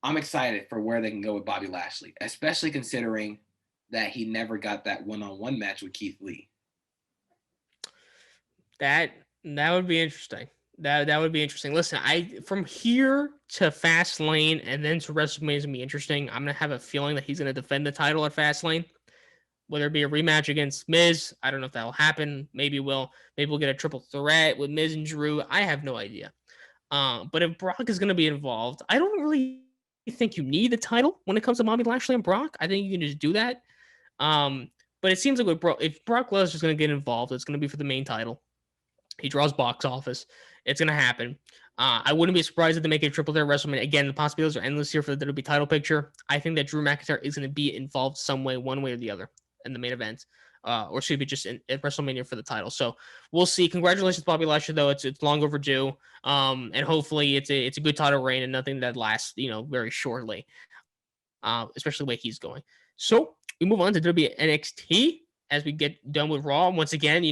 I'm excited for where they can go with Bobby Lashley, especially considering that he never got that one-on-one match with Keith Lee. That would be interesting. That would be interesting. Listen, from here to Fastlane and then to WrestleMania is gonna be interesting. I'm gonna have a feeling that he's gonna defend the title at Fastlane, whether it be a rematch against Miz. I don't know if that'll happen. Maybe we'll get a triple threat with Miz and Drew. I have no idea. But if Brock is gonna be involved, I don't really think you need the title when it comes to Bobby Lashley and Brock. I think you can just do that. But it seems like if Brock Lesnar's gonna get involved, it's gonna be for the main title. He draws box office. It's going to happen. I wouldn't be surprised if they make a triple threat WrestleMania. Again, the possibilities are endless here for the WWE title picture. I think that Drew McIntyre is going to be involved some way, one way or the other, in the main event. Or should be just in WrestleMania for the title. So we'll see. Congratulations, Bobby Lashley, though. It's long overdue. And hopefully it's a good title reign and nothing that lasts, very shortly. Especially the way he's going. So we move on to WWE NXT as we get done with Raw. Once again,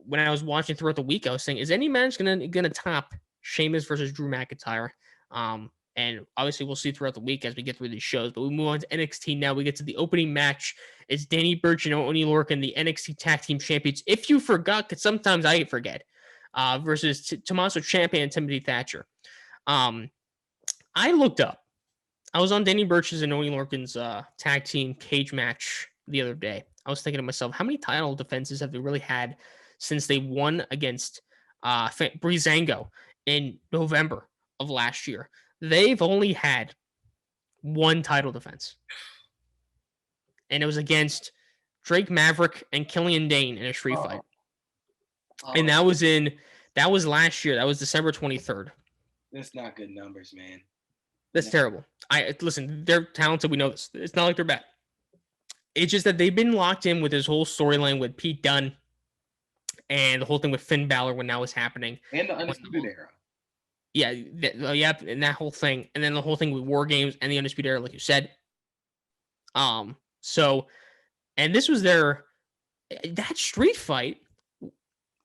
when I was watching throughout the week, I was saying, is any match gonna top Sheamus versus Drew McIntyre? And obviously we'll see throughout the week as we get through these shows. But we move on to NXT now. We get to the opening match. It's Danny Burch and Oney Lorcan, the NXT Tag Team Champions. If you forgot, because sometimes I forget, versus Tommaso Ciampa and Timothy Thatcher. I looked up. I was on Danny Burch's and Oney Lorcan's tag team cage match the other day. I was thinking to myself, how many title defenses have they really had since they won against Breezango in November of last year? They've only had one title defense, and it was against Drake Maverick and Killian Dane in a street fight. And that was last year. That was December 23rd. That's not good numbers, man. That's terrible. Listen, they're talented. We know this. It's not like they're bad. It's just that they've been locked in with this whole storyline with Pete Dunne and the whole thing with Finn Balor when that was happening. And the Undisputed Era. Yeah, and that whole thing. And then the whole thing with War Games and the Undisputed Era, like you said. So, and this was that street fight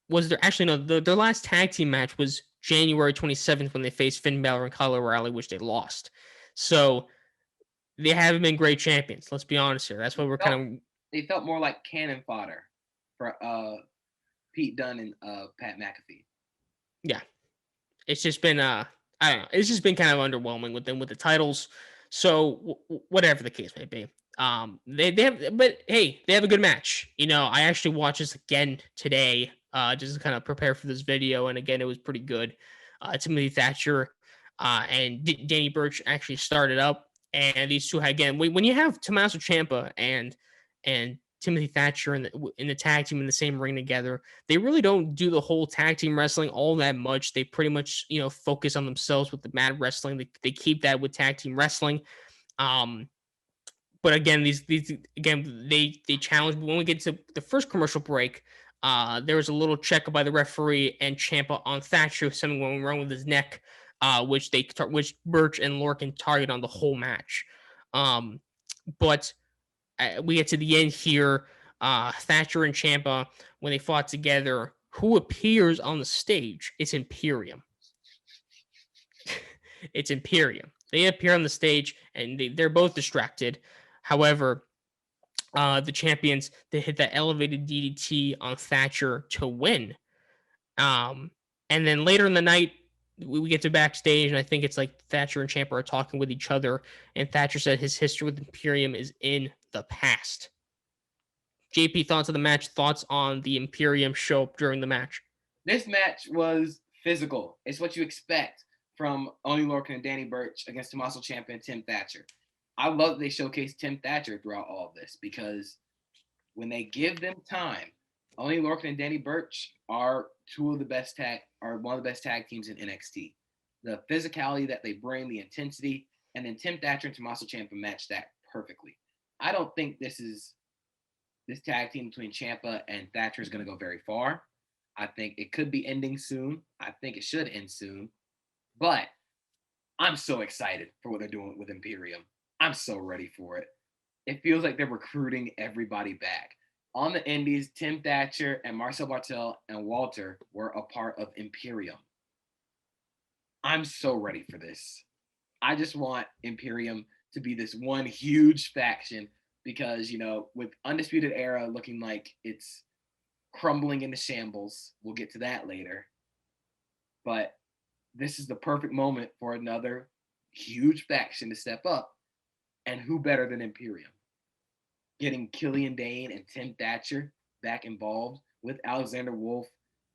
was their last tag team match was January 27th when they faced Finn Balor and Kyle O'Reilly, which they lost. So they haven't been great champions. Let's be honest here. That's what they felt more like cannon fodder for Pete Dunne and Pat McAfee. Yeah. It's just been I don't know. It's just been kind of underwhelming with them with the titles. So whatever the case may be. They have a good match. I actually watched this again today, just to kind of prepare for this video. And again, it was pretty good. Timothy Thatcher and Danny Burch actually started up, and these two again. When you have Tommaso Ciampa and Timothy Thatcher in the tag team in the same ring together, they really don't do the whole tag team wrestling all that much. They pretty much focus on themselves with the mad wrestling. They keep that with tag team wrestling. But again, they challenge. When we get to the first commercial break, there was a little check by the referee and Ciampa on Thatcher, something went wrong with his neck, which Burch and Lorcan target on the whole match. But we get to the end here. Thatcher and Ciampa, when they fought together, who appears on the stage? It's Imperium. It's Imperium. They appear on the stage, and they're both distracted. However, the champions, they hit that elevated DDT on Thatcher to win. And then later in the night, we get to backstage, and I think it's like Thatcher and Ciampa are talking with each other, and Thatcher said his history with Imperium is in the past. JP, thoughts on the match? Thoughts on the Imperium show up during the match? This match was physical. It's what you expect from Oney Lorcan and Danny Burch against Tommaso Ciampa and Tim Thatcher. I love that they showcase Tim Thatcher throughout all of this, because when they give them time, Oney Lorcan and Danny Burch are one of the best tag teams in NXT. The physicality that they bring, the intensity, and then Tim Thatcher and Tommaso Ciampa match that perfectly. I don't think this tag team between Ciampa and Thatcher is going to go very far. I think it could be ending soon. I think it should end soon. But I'm so excited for what they're doing with Imperium. I'm so ready for it. It feels like they're recruiting everybody back. On the Indies, Tim Thatcher and Marcel Bartel and Walter were a part of Imperium. I'm so ready for this. I just want Imperium to be this one huge faction, because, with Undisputed Era looking like it's crumbling into shambles, we'll get to that later. But this is the perfect moment for another huge faction to step up. And who better than Imperium? Getting Killian Dane and Tim Thatcher back involved with Alexander Wolf.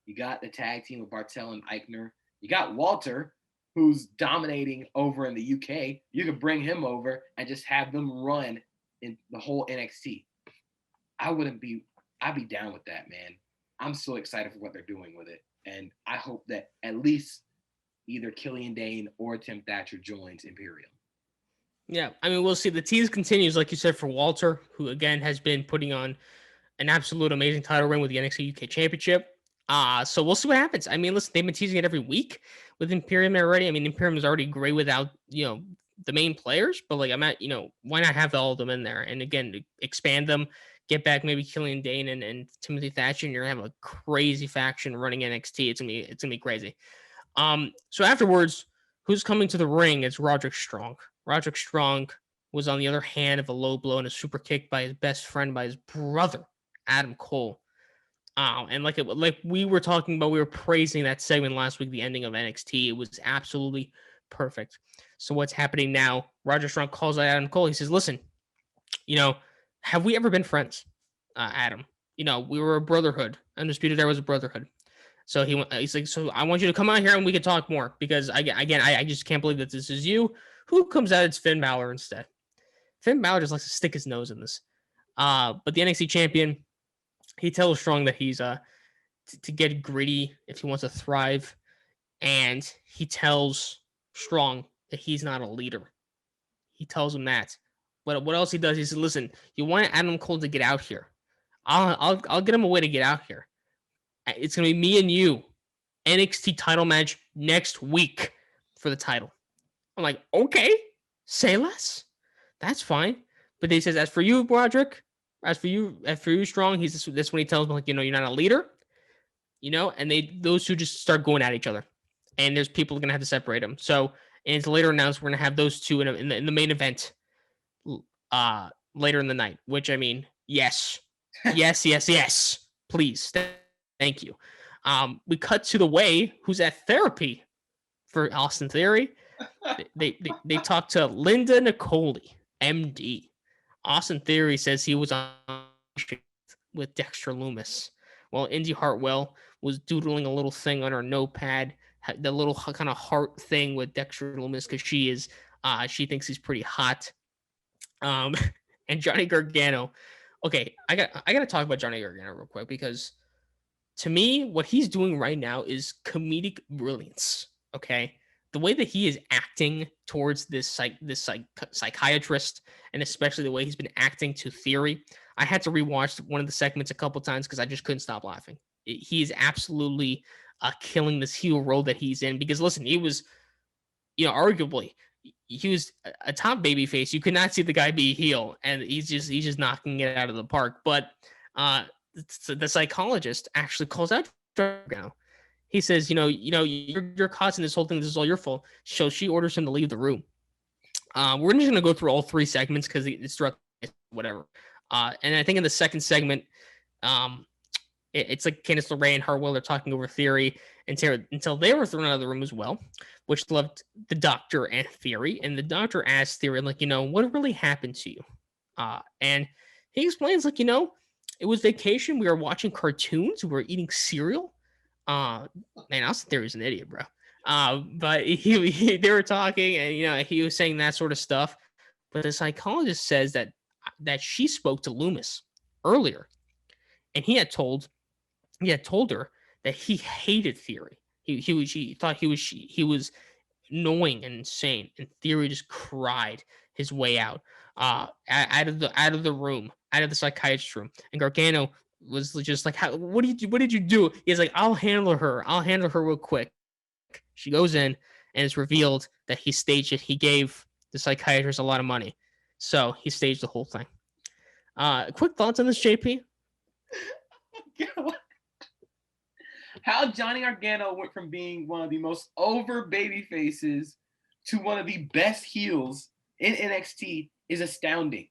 You got the tag team with Bartel and Eichner. You got Walter, who's dominating over in the UK. You could bring him over and just have them run in the whole NXT. I'd be down with that, man. I'm so excited for what they're doing with it. And I hope that at least either Killian Dane or Tim Thatcher joins Imperium. Yeah, I mean, we'll see. The tease continues, like you said, for Walter, who, again, has been putting on an absolute amazing title reign with the NXT UK Championship. So we'll see what happens. I mean, listen, they've been teasing it every week with Imperium already. I mean, Imperium is already great without, the main players, but, like, why not have all of them in there? And, again, expand them, get back maybe Killian Dane and Timothy Thatcher, and you're gonna have a crazy faction running NXT. It's gonna be crazy. So afterwards, who's coming to the ring? It's Roderick Strong. Roderick Strong was on the other hand of a low blow and a super kick by his best friend, by his brother, Adam Cole. And like we were talking about, we were praising that segment last week, the ending of NXT. It was absolutely perfect. So what's happening now? Roger Strong calls out Adam Cole. He says, "Listen, have we ever been friends, Adam? We were a brotherhood. Undisputed Era was a brotherhood." So he's like, "So I want you to come out here and we can talk more because I just can't believe that this is you." Who comes out? It's Finn Balor instead. Finn Balor just likes to stick his nose in this. But the NXT champion, he tells Strong that he's to get gritty if he wants to thrive, and he tells Strong that he's not a leader. He tells him that. What else he does? He says, "Listen, you want Adam Cole to get out here. I'll get him a way to get out here. It's gonna be me and you, NXT title match next week for the title." I'm like, okay, say less. That's fine. But he says, as for you, Broderick, as for you, Strong, that's when he tells him, like, you're not a leader, and those two just start going at each other. And there's people gonna have to separate them. So, and it's later announced we're gonna have those two in the main event later in the night, which I mean, yes. Please. Thank you. We cut to the Way, who's at therapy for Austin Theory. They talk to Linda Nicoli, MD. Austin Theory says he was on with Dexter Loomis, while Indy Hartwell was doodling a little thing on her notepad, the little kind of heart thing with Dexter Loomis because she thinks he's pretty hot. And Johnny Gargano. Okay, I got to talk about Johnny Gargano real quick because to me, what he's doing right now is comedic brilliance. Okay, the way that he is acting towards this psychiatrist, and especially the way he's been acting to Theory, I had to rewatch one of the segments a couple times because I just couldn't stop laughing. He is absolutely killing this heel role that he's in. Because listen, he was, arguably, he was a top baby face. You could not see the guy be a heel, and he's just knocking it out of the park. But the psychologist actually calls out Gargano. He says, you're causing this whole thing. This is all your fault. So she orders him to leave the room. We're just gonna go through all three segments because it's throughout whatever. And I think in the second segment, it's like Candice LeRae and Hartwell are talking over Theory until they were thrown out of the room as well, which left the Doctor and Theory. And the Doctor asks Theory, like, what really happened to you? And he explains, like, it was vacation. We were watching cartoons. We were eating cereal. Man, Austin Theory's an idiot, bro. But they were talking, and he was saying that sort of stuff. But the psychologist says that she spoke to Loomis earlier, and he had told her that he hated Theory. He thought he was annoying and insane, and Theory just cried his way out out of the room, out of the psychiatrist room. And Gargano was just like, what did you do? He's like, I'll handle her real quick. She goes in, and it's revealed that he staged it. He gave the psychiatrist a lot of money, so he staged the whole thing. Quick thoughts on this, JP? How Johnny Gargano went from being one of the most over baby faces to one of the best heels in NXT is astounding.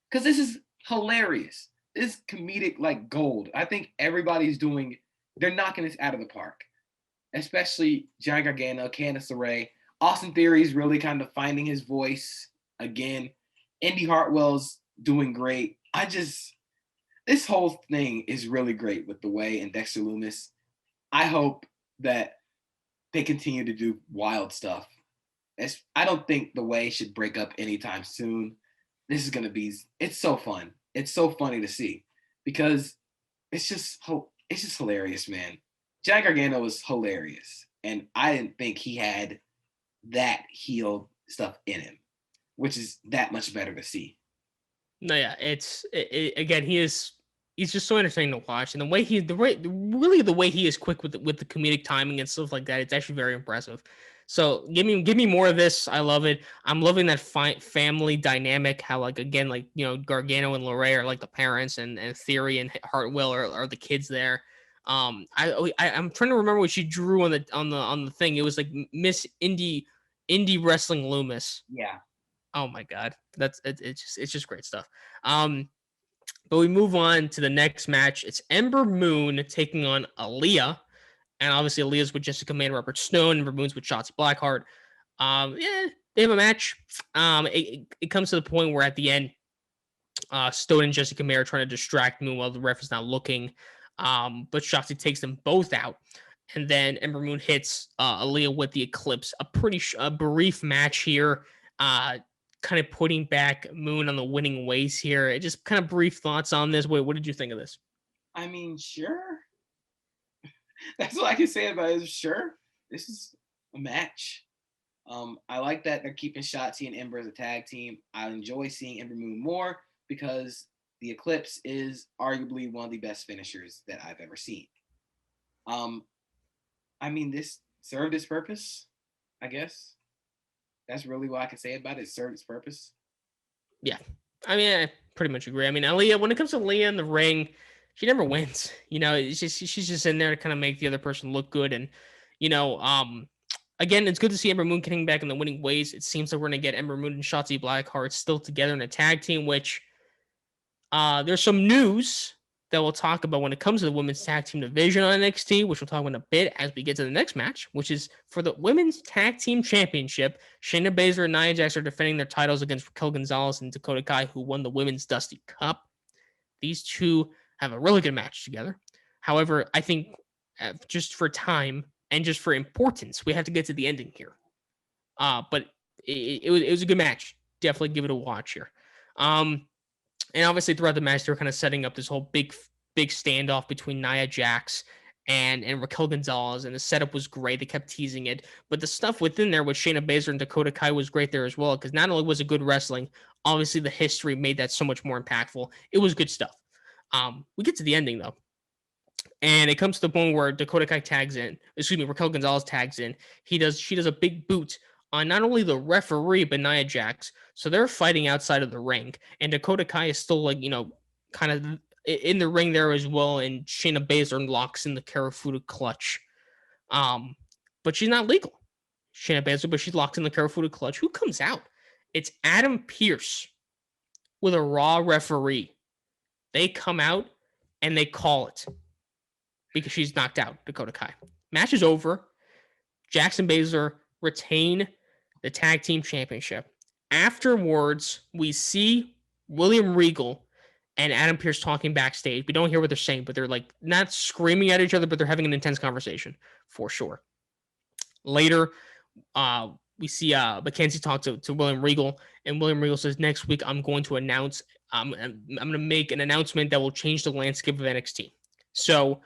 Because this is hilarious. This comedic like gold. I think they're knocking this out of the park. Especially Johnny Gargano, Candice LeRae. Austin Theory is really kind of finding his voice again. Indy Hartwell's doing great. This whole thing is really great with The Way and Dexter Loomis. I hope that they continue to do wild stuff. I don't think The Way should break up anytime soon. This is going to be, it's so fun. It's so funny to see because it's just hilarious, man. Johnny Gargano was hilarious. And I didn't think he had that heel stuff in him, which is that much better to see. No, yeah, again, he's just so entertaining to watch, and the way he is quick with the comedic timing and stuff like that, it's actually very impressive. So give me more of this. I love it. I'm loving that family dynamic. How like again like Gargano and Lorray are like the parents, and Theory and Hartwell are the kids there. I'm trying to remember what she drew on the thing. It was like Miss Indie Wrestling Loomis. Yeah. Oh my god, it's just great stuff. But we move on to the next match. It's Ember Moon taking on Aaliyah. And obviously Aaliyah's with Jessica May and Robert Stone, and Ramoon's with Shotzi Blackheart. Yeah, they have a match. It comes to the point where at the end, Stone and Jessica May are trying to distract Moon while the ref is not looking. But Shotzi takes them both out. And then Ember Moon hits Aaliyah with the Eclipse. A brief match here. Kind of putting back Moon on the winning ways here. Just kind of brief thoughts on this. What did you think of this? I mean, sure. That's all I can say about it. Is sure, this is a match. I like that they're keeping Shotzi and Ember as a tag team. I enjoy seeing Ember Moon more because the Eclipse is arguably one of the best finishers that I've ever seen. I mean, this served its purpose, I guess. That's really what I can say about it. It served its purpose. Yeah. I mean, I pretty much agree. I mean, Aaliyah, when it comes to Aaliyah in the ring, she never wins. She's just in there to kind of make the other person look good. And, again, it's good to see Ember Moon getting back in the winning ways. It seems like we're going to get Ember Moon and Shotzi Blackheart still together in a tag team, which there's some news that we'll talk about when it comes to the women's tag team division on NXT, which we'll talk about in a bit as we get to the next match, which is for the women's tag team championship. Shayna Baszler and Nia Jax are defending their titles against Raquel Gonzalez and Dakota Kai, who won the women's Dusty Cup. These two have a really good match together. However, I think just for time and just for importance, we have to get to the ending here. But it was a good match. Definitely give it a watch here. And obviously throughout the match, they were kind of setting up this whole big standoff between Nia Jax and Raquel Gonzalez, and the setup was great. They kept teasing it, but the stuff within there with Shayna Baszler and Dakota Kai was great there as well, because not only was it good wrestling, obviously the history made that so much more impactful. It was good stuff. We get to the ending though, and it comes to the point where Raquel Gonzalez tags in. She does a big boot on not only the referee but Nia Jax. So they're fighting outside of the ring, and Dakota Kai is still kind of in the ring there as well, and Shayna Baszler locks in the Karafuda clutch. But she's not legal, Shayna Baszler, but she's locked in the Karafuda clutch. Who comes out? It's Adam Pearce with a Raw referee. They come out and they call it because she's knocked out, Dakota Kai. Match is over. Jackson Baszler retain the tag team championship. Afterwards, we see William Regal and Adam Pearce talking backstage. We don't hear what they're saying, but they're like not screaming at each other, but they're having an intense conversation for sure. Later, we see Mackenzie talk to William Regal, and William Regal says, next week I'm going to announce, I'm going to make an announcement that will change the landscape of NXT. So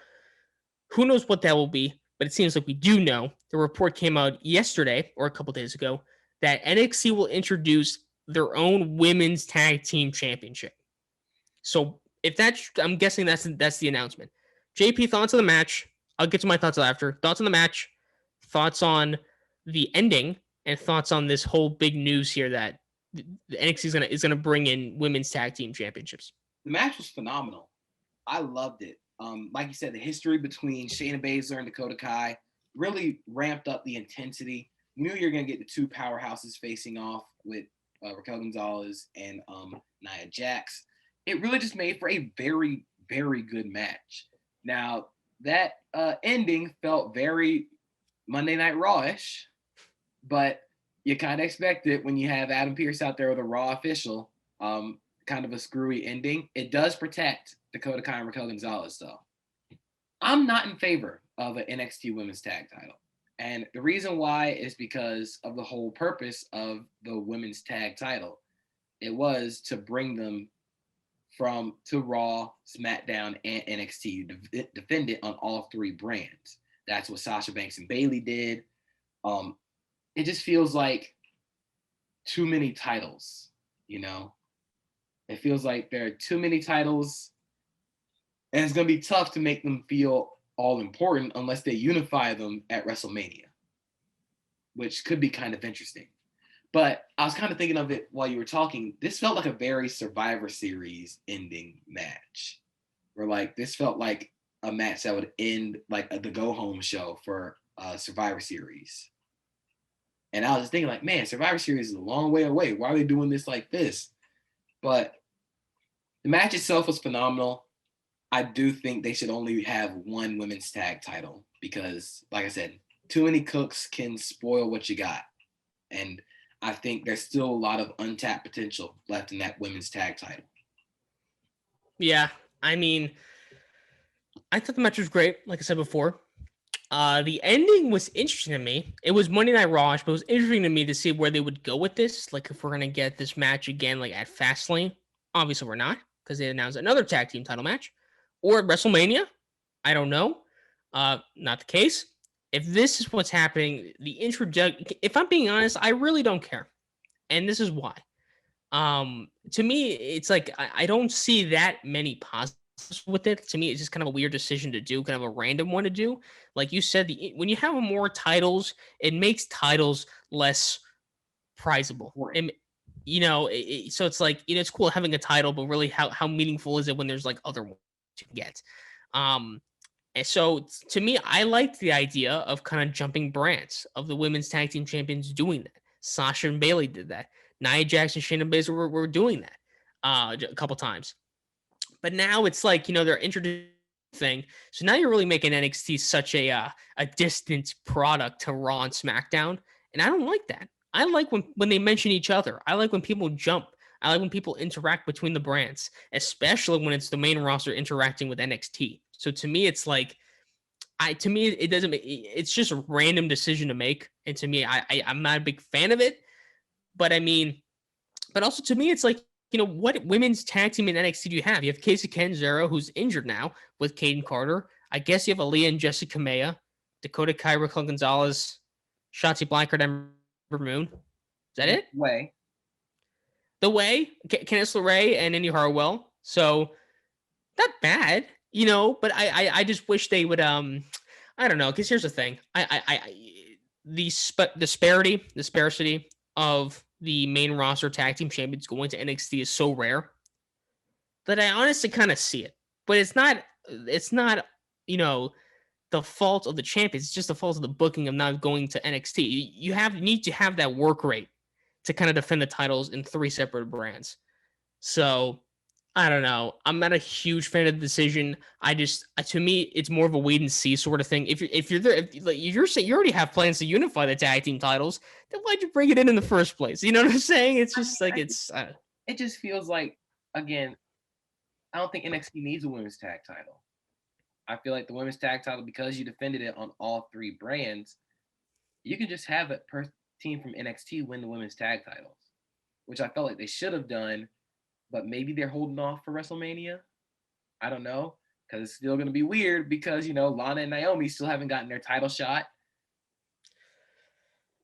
who knows what that will be, but it seems like we do know. The report came out yesterday or a couple days ago that NXT will introduce their own women's tag team championship. So if that's, I'm guessing that's the announcement. JP, thoughts on the match? I'll get to my thoughts after. Thoughts on the match, thoughts on the ending, and thoughts on this whole big news here that the NXT is gonna bring in women's tag team championships. The match was phenomenal. I loved it. Like you said, the history between Shayna Baszler and Dakota Kai really ramped up the intensity. You knew you're going to get the two powerhouses facing off with Raquel Gonzalez and Nia Jax. It really just made for a very, very good match. Now, that ending felt very Monday Night Raw-ish, but you kind of expect it when you have Adam Pearce out there with a Raw official, kind of a screwy ending. It does protect Dakota Kai and Raquel Gonzalez, though. I'm not in favor of an NXT Women's Tag title. And the reason why is because of the whole purpose of the Women's Tag title. It was to bring them to Raw, SmackDown, and NXT, defend it on all three brands. That's what Sasha Banks and Bayley did. It just feels like too many titles, you know? It feels like there are too many titles, and it's going to be tough to make them feel all important unless they unify them at WrestleMania. which could be kind of interesting. But I was kind of thinking of it while you were talking. This felt like a very Survivor Series ending match, where like this felt like a match that would end like the go home show for Survivor Series. And I was just thinking like, man, Survivor Series is a long way away. Why are they doing this like this? But the match itself was phenomenal. I do think they should only have one women's tag title because, like I said, too many cooks can spoil what you got. And I think there's still a lot of untapped potential left in that women's tag title. Yeah, I mean, I thought the match was great, like I said before. The ending was interesting to me. It was Monday Night Raw, but it was interesting to me to see where they would go with this. Like, if we're gonna get this match again, like at Fastlane, obviously we're not because they announced another tag team title match, or at WrestleMania. I don't know. Not the case. If this is what's happening, the introduction. If I'm being honest, I really don't care, and this is why. To me, it's like I don't see that many positives with it. To me, it's just kind of a weird decision to do, kind of a random one to do. Like you said, when you have more titles, it makes titles less prizable. And so it's like it's cool having a title, but really, how meaningful is it when there's like other ones to get? And so to me, I liked the idea of kind of jumping brands of the women's tag team champions doing that. Sasha and Bailey did that. Nia Jax and Shayna Baszler were doing that a couple times. But now it's like, they're introducing thing. So now you're really making NXT such a distant product to Raw and SmackDown. And I don't like that. I like when they mention each other. I like when people jump. I like when people interact between the brands, especially when it's the main roster interacting with NXT. So to me, it's like, it doesn't make, it's just a random decision to make. And to me, I'm not a big fan of it. But I mean, but also to me, it's like, what women's tag team in NXT do you have? You have Casey Catanzaro, who's injured now with Caden Carter. I guess you have Aaliyah and Jessica Maya, Dakota Kai, Raquel Gonzalez, Shotzi Blackheart, Ember Moon. Is that it? The Way, Candice LeRae, and Indy Hartwell. So not bad, but I just wish they would, I don't know, because here's the thing. The disparity of the main roster tag team champions going to NXT is so rare that I honestly kind of see it. But it's not, the fault of the champions. It's just the fault of the booking of not going to NXT. You need to have that work rate to kind of defend the titles in 3 separate brands. So I don't know. I'm not a huge fan of the decision. To me, it's more of a wait and see sort of thing. If you're there, if you're saying you already have plans to unify the tag team titles, then why'd you bring it in the first place? You know what I'm saying? It's just like it just feels like, again, I don't think NXT needs a women's tag title. I feel like the women's tag title, because you defended it on all 3 brands, you can just have a team from NXT win the women's tag titles, which I felt like they should have done. But maybe they're holding off for WrestleMania. I don't know, because it's still going to be weird because, Lana and Naomi still haven't gotten their title shot.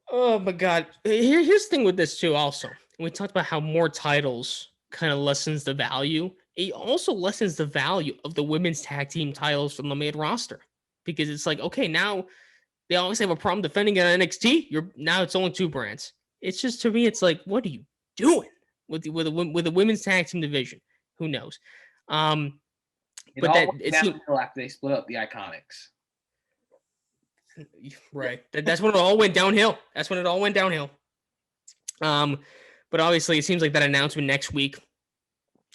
Oh, my God. Here's the thing with this, too, also. We talked about how more titles kind of lessens the value. It also lessens the value of the women's tag team titles from the main roster. Because it's like, okay, now they always have a problem defending it on NXT. Now it's only 2 brands. It's just, to me, it's like, what are you doing with the women's tag team division? Who knows? But that it's after they split up the Iconics. Right. That's when it all went downhill. But obviously, it seems like that announcement next week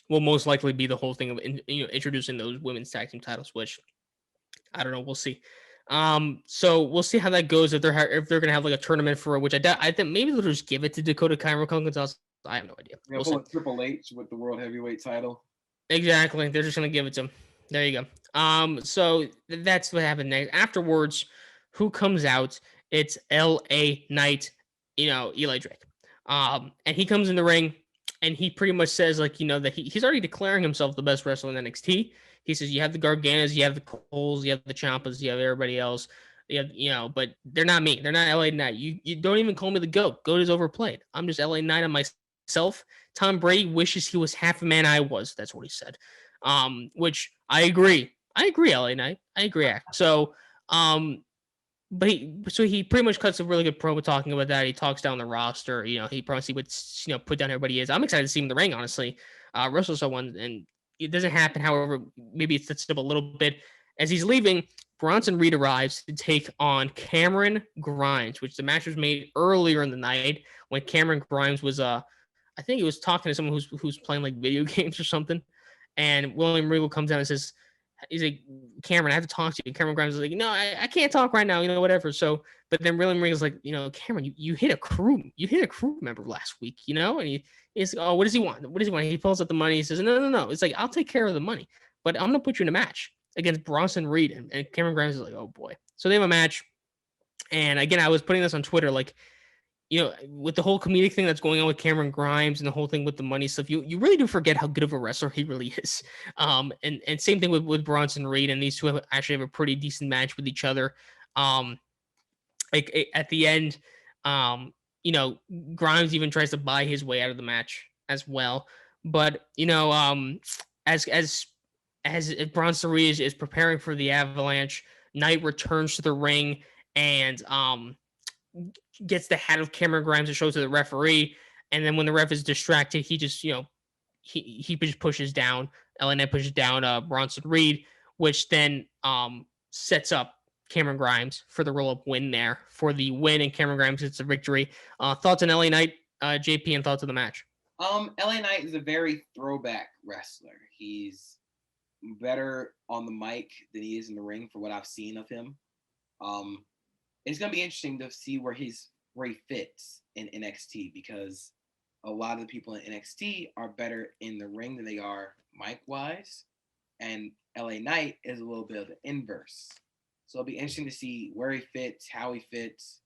will most likely be the whole thing of introducing those women's tag team titles, which I don't know. We'll see. So we'll see how that goes. If they're gonna have like a tournament for it, which I think maybe they'll just give it to Dakota Kai and Raquel Gonzalez. I have no idea. We'll Triple H with the World Heavyweight title. Exactly. They're just gonna give it to him. There you go. So that's what happened next. Afterwards, who comes out? It's LA Knight, Eli Drake. And he comes in the ring and he pretty much says that he's already declaring himself the best wrestler in NXT. He says you have the Garganas, you have the Coles, you have the Ciampas, you have everybody else. But they're not me. They're not LA Knight. You don't even call me the GOAT. GOAT is overplayed. I'm just LA Knight on myself. Tom Brady wishes he was half a man I was. That's what he said. Which I agree. LA Knight. I agree. So, but he pretty much cuts a really good promo talking about that. He talks down the roster. He promised he would put down everybody he is. I'm excited to see him in the ring, honestly. Wrestle someone, and it doesn't happen. However, maybe it sets up a little bit. As he's leaving, Bronson Reed arrives to take on Cameron Grimes, which the match was made earlier in the night when Cameron Grimes was I think he was talking to someone who's playing like video games or something. And William Regal comes down and says, he's like, Cameron, I have to talk to you. And Cameron Grimes is like, no, I can't talk right now, whatever. So, but then William Regal's like, Cameron, you hit a crew member last week, and he's like, oh, what does he want? What does he want? He pulls out the money. He says, no. It's like, I'll take care of the money, but I'm going to put you in a match against Bronson Reed. And Cameron Grimes is like, oh boy. So they have a match. And again, I was putting this on Twitter, like, with the whole comedic thing that's going on with Cameron Grimes and the whole thing with the money stuff, you really do forget how good of a wrestler he really is. And same thing with Bronson Reed, and these two actually have a pretty decent match with each other. Like at the end, Grimes even tries to buy his way out of the match as well. But as Bronson Reed is preparing for the Avalanche, Knight returns to the ring and gets the hat of Cameron Grimes and shows to the referee. And then when the ref is distracted, he just, he just pushes down, LA Knight pushes down Bronson Reed, which then sets up Cameron Grimes for the roll-up win there for the win, and Cameron Grimes gets the victory. Thoughts on LA Knight, JP, and thoughts on the match? LA Knight is a very throwback wrestler. He's better on the mic than he is in the ring for what I've seen of him. It's going to be interesting to see where he fits in NXT, because a lot of the people in NXT are better in the ring than they are mic-wise, and LA Knight is a little bit of the inverse. So it'll be interesting to see where he fits, how he fits,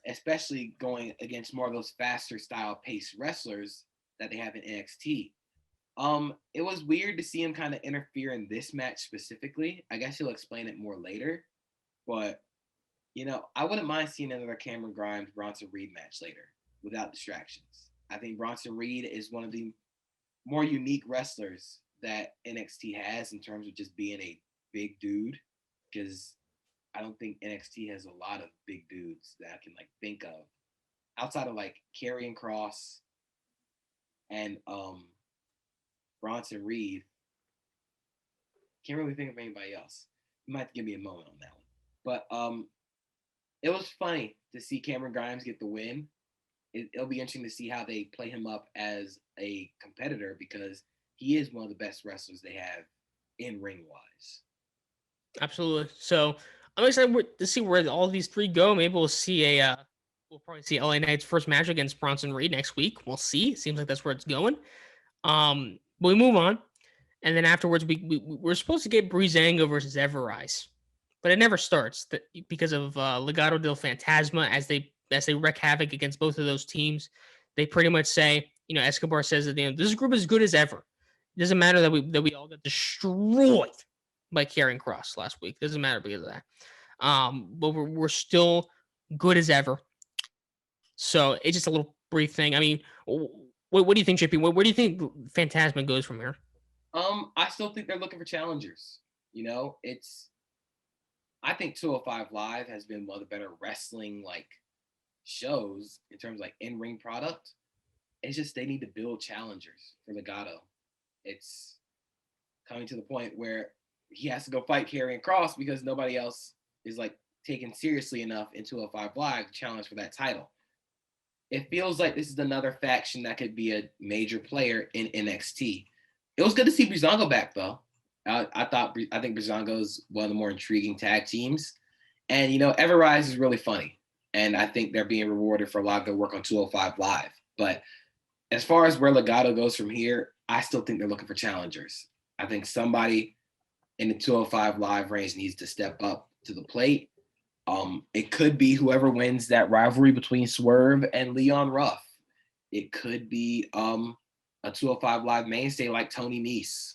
especially going against more of those faster style paced wrestlers that they have in NXT. It was weird to see him kind of interfere in this match specifically. I guess he'll explain it more later, but I wouldn't mind seeing another Cameron Grimes Bronson Reed match later without distractions. I think Bronson Reed is one of the more unique wrestlers that NXT has in terms of just being a big dude, because I don't think NXT has a lot of big dudes that I can think of outside of Karrion Kross and Bronson Reed. Can't really think of anybody else. You might have to give me a moment on that one. But it was funny to see Cameron Grimes get the win. It'll be interesting to see how they play him up as a competitor, because he is one of the best wrestlers they have in ring wise. Absolutely. So I'm excited to see where all these three go. Maybe we'll see we'll probably see LA Knight's first match against Bronson Reed next week. We'll see. It seems like that's where it's going. But we move on, and then afterwards we're supposed to get Breezango versus Everrise, but it never starts because of Legado del Fantasma as they wreak havoc against both of those teams. They pretty much say, Escobar says that this group is as good as ever. It doesn't matter that we all got destroyed by Karrion Kross last week. It doesn't matter because of that. But we're still good as ever. So it's just a little brief thing. I mean, what do you think, JP? Where do you think Fantasma goes from here? I still think they're looking for challengers. I think 205 Live has been one of the better wrestling shows in terms of in-ring product. It's just they need to build challengers for Legado. It's coming to the point where he has to go fight Karrion Kross because nobody else is taken seriously enough in 205 Live to challenge for that title. It feels like this is another faction that could be a major player in NXT. It was good to see Breezango back though. I think Breezango is one of the more intriguing tag teams, and Everrise is really funny, and I think they're being rewarded for a lot of their work on 205 Live. But as far as where Legado goes from here, I still think they're looking for challengers. I think somebody in the 205 Live range needs to step up to the plate. It could be whoever wins that rivalry between Swerve and Leon Ruff. It could be a 205 Live mainstay like Tony Nese.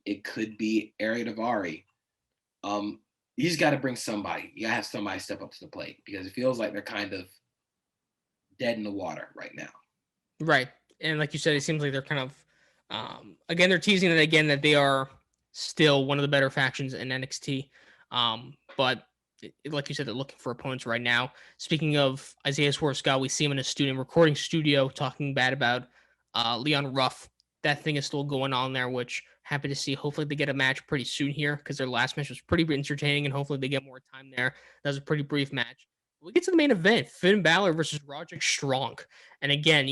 It could be Ari Daivari. You just got to bring somebody. You got to have somebody step up to the plate, because it feels like they're kind of dead in the water right now. Right. And like you said, it seems like they're kind of, again, they're teasing it again that they are still one of the better factions in NXT. But like you said, they're looking for opponents right now. Speaking of Isaiah Swerve Scott, we see him in a recording studio talking bad about Leon Ruff. That thing is still going on there, which happy to see. Hopefully they get a match pretty soon here because their last match was pretty entertaining, and hopefully they get more time there. That was a pretty brief match. We get to the main event: Finn Balor versus Roderick Strong. And again,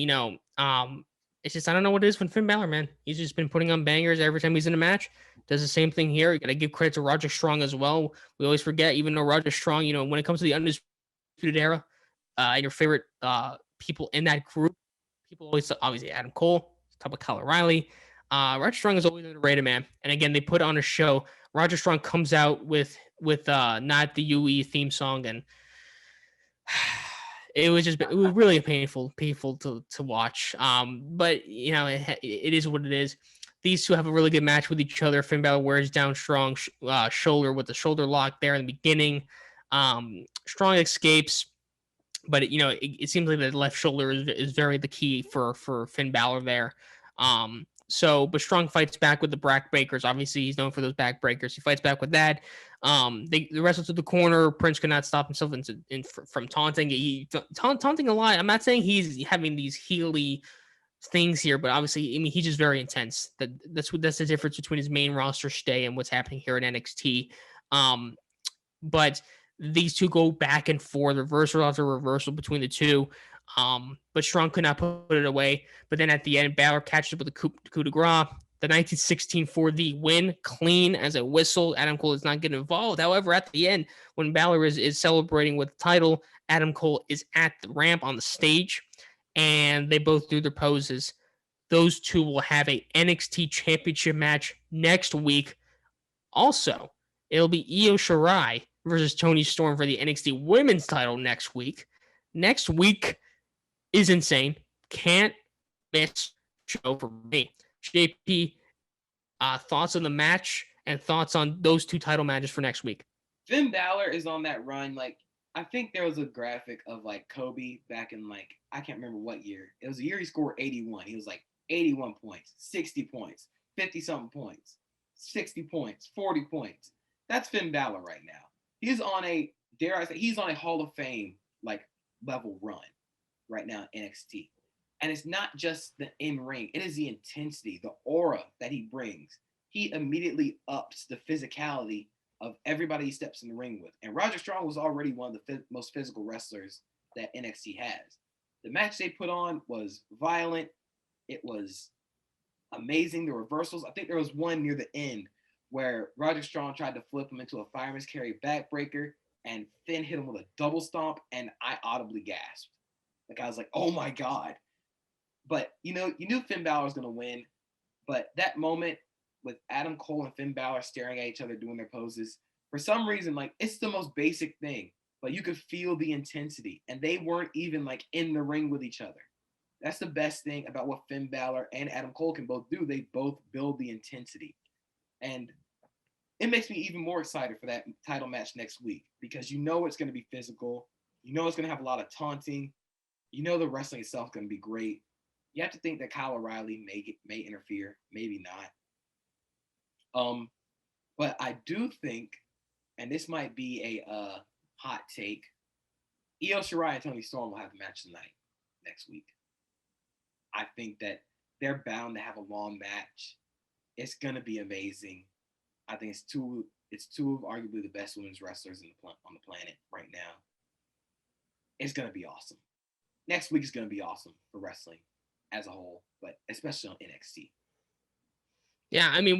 it's just I don't know what it is with Finn Balor, man. He's just been putting on bangers every time he's in a match. Does the same thing here. You got to give credit to Roderick Strong as well. We always forget, even though Roderick Strong, when it comes to the Undisputed Era, and your favorite people in that group, people always obviously Adam Cole, top of Kyle O'Reilly. Roderick Strong is always underrated, man. And again, they put on a show. Roderick Strong comes out with not the UE theme song, and it was really painful to watch. But it is what it is. These two have a really good match with each other. Finn Balor wears down Strong shoulder with the shoulder lock there in the beginning. Strong escapes, but it seems like the left shoulder is very the key for Finn Balor there. But Strong fights back with the backbreakers. Obviously, he's known for those backbreakers. He fights back with that. They wrestle to the corner. Prince could not stop himself from taunting. Taunting a lot. I'm not saying he's having these heely things here, but obviously, I mean, he's just very intense. That's the difference between his main roster stay and what's happening here in NXT. But these two go back and forth, reversal after reversal between the two. But Strong could not put it away. But then at the end, Balor catches up with the coup de grace. The 1916 for the win, clean as a whistle. Adam Cole is not getting involved. However, at the end, when Balor is celebrating with the title, Adam Cole is at the ramp on the stage, and they both do their poses. Those two will have a NXT Championship match next week. Also, it'll be Io Shirai versus Toni Storm for the NXT Women's title next week. Next week is insane. Can't miss show for me. JP, thoughts on the match and thoughts on those two title matches for next week? Finn Balor is on that run. Like, I think there was a graphic of like Kobe back in I can't remember what year. It was a year he scored 81. He was like 81 points, 60 points, 50 something points, 60 points, 40 points. That's Finn Balor right now. He's on he's on a Hall of Fame level run right now in NXT. And it's not just the in-ring. It is the intensity, the aura that he brings. He immediately ups the physicality of everybody he steps in the ring with. And Roderick Strong was already one of the most physical wrestlers that NXT has. The match they put on was violent. It was amazing. The reversals. I think there was one near the end where Roderick Strong tried to flip him into a fireman's carry backbreaker, and Finn hit him with a double stomp, and I audibly gasped. I was like, oh my God. But, you knew Finn Balor was going to win. But that moment with Adam Cole and Finn Balor staring at each other doing their poses, for some reason, it's the most basic thing. But you could feel the intensity. And they weren't even, in the ring with each other. That's the best thing about what Finn Balor and Adam Cole can both do. They both build the intensity. And it makes me even more excited for that title match next week. Because it's going to be physical. It's going to have a lot of taunting. The wrestling itself is going to be great. You have to think that Kyle O'Reilly may interfere, maybe not. But I do think, and this might be a hot take, Io Shirai and Toni Storm will have a match tonight, next week. I think that they're bound to have a long match. It's gonna be amazing. I think it's two of arguably the best women's wrestlers on the planet right now. It's gonna be awesome. Next week is gonna be awesome for wrestling as a whole, but especially on NXT. Yeah, I mean,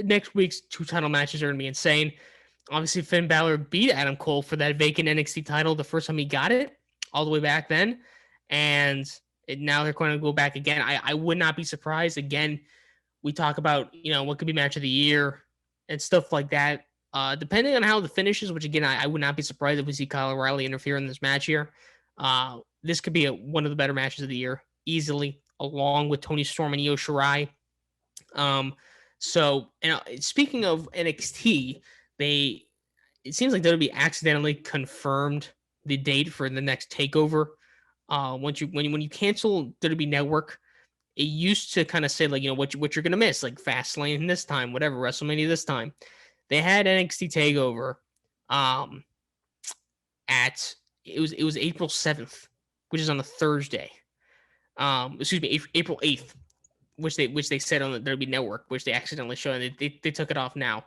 next week's two title matches are going to be insane. Obviously, Finn Balor beat Adam Cole for that vacant NXT title the first time he got it, all the way back then. And now they're going to go back again. I would not be surprised. Again, we talk about, what could be match of the year and stuff like that. Depending on how the finishes, which again, I would not be surprised if we see Kyle O'Reilly interfere in this match here. This could be one of the better matches of the year, easily, along with Toni Storm and Io Shirai. Speaking of NXT, it seems like WWE accidentally confirmed the date for the next takeover. When you cancel WWE Network, it used to kind of say what you're gonna miss, like Fastlane this time, whatever, WrestleMania this time. they had NXT Takeover, um, at it was April 7th, which is on a Thursday. Excuse me, April 8th, which they said on the WWE Network, which they accidentally showed, and they took it off now.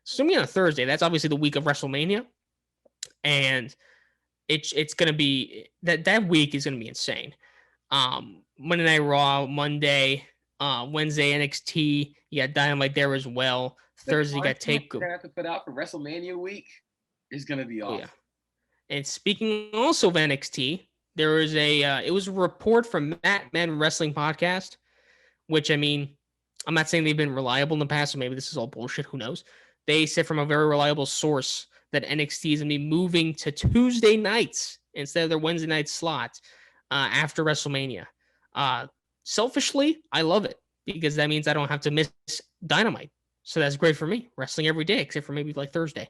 So me on a Thursday, that's obviously the week of WrestleMania, and it's gonna be that week is gonna be insane. Monday Night Raw, Monday, Wednesday NXT, you got Dynamite there as well. The Thursday you got content Take. they're gonna have to put out for WrestleMania week is gonna be Oh awesome. yeah. And speaking also of NXT, there was it was a report from Matt Men Wrestling Podcast, which I mean, I'm not saying they've been reliable in the past, so maybe this is all bullshit. Who knows? They said from a very reliable source that NXT is going to be moving to Tuesday nights instead of their Wednesday night slot after WrestleMania. Selfishly, I love it because that means I don't have to miss Dynamite. So that's great for me. Wrestling every day, except for maybe like Thursday.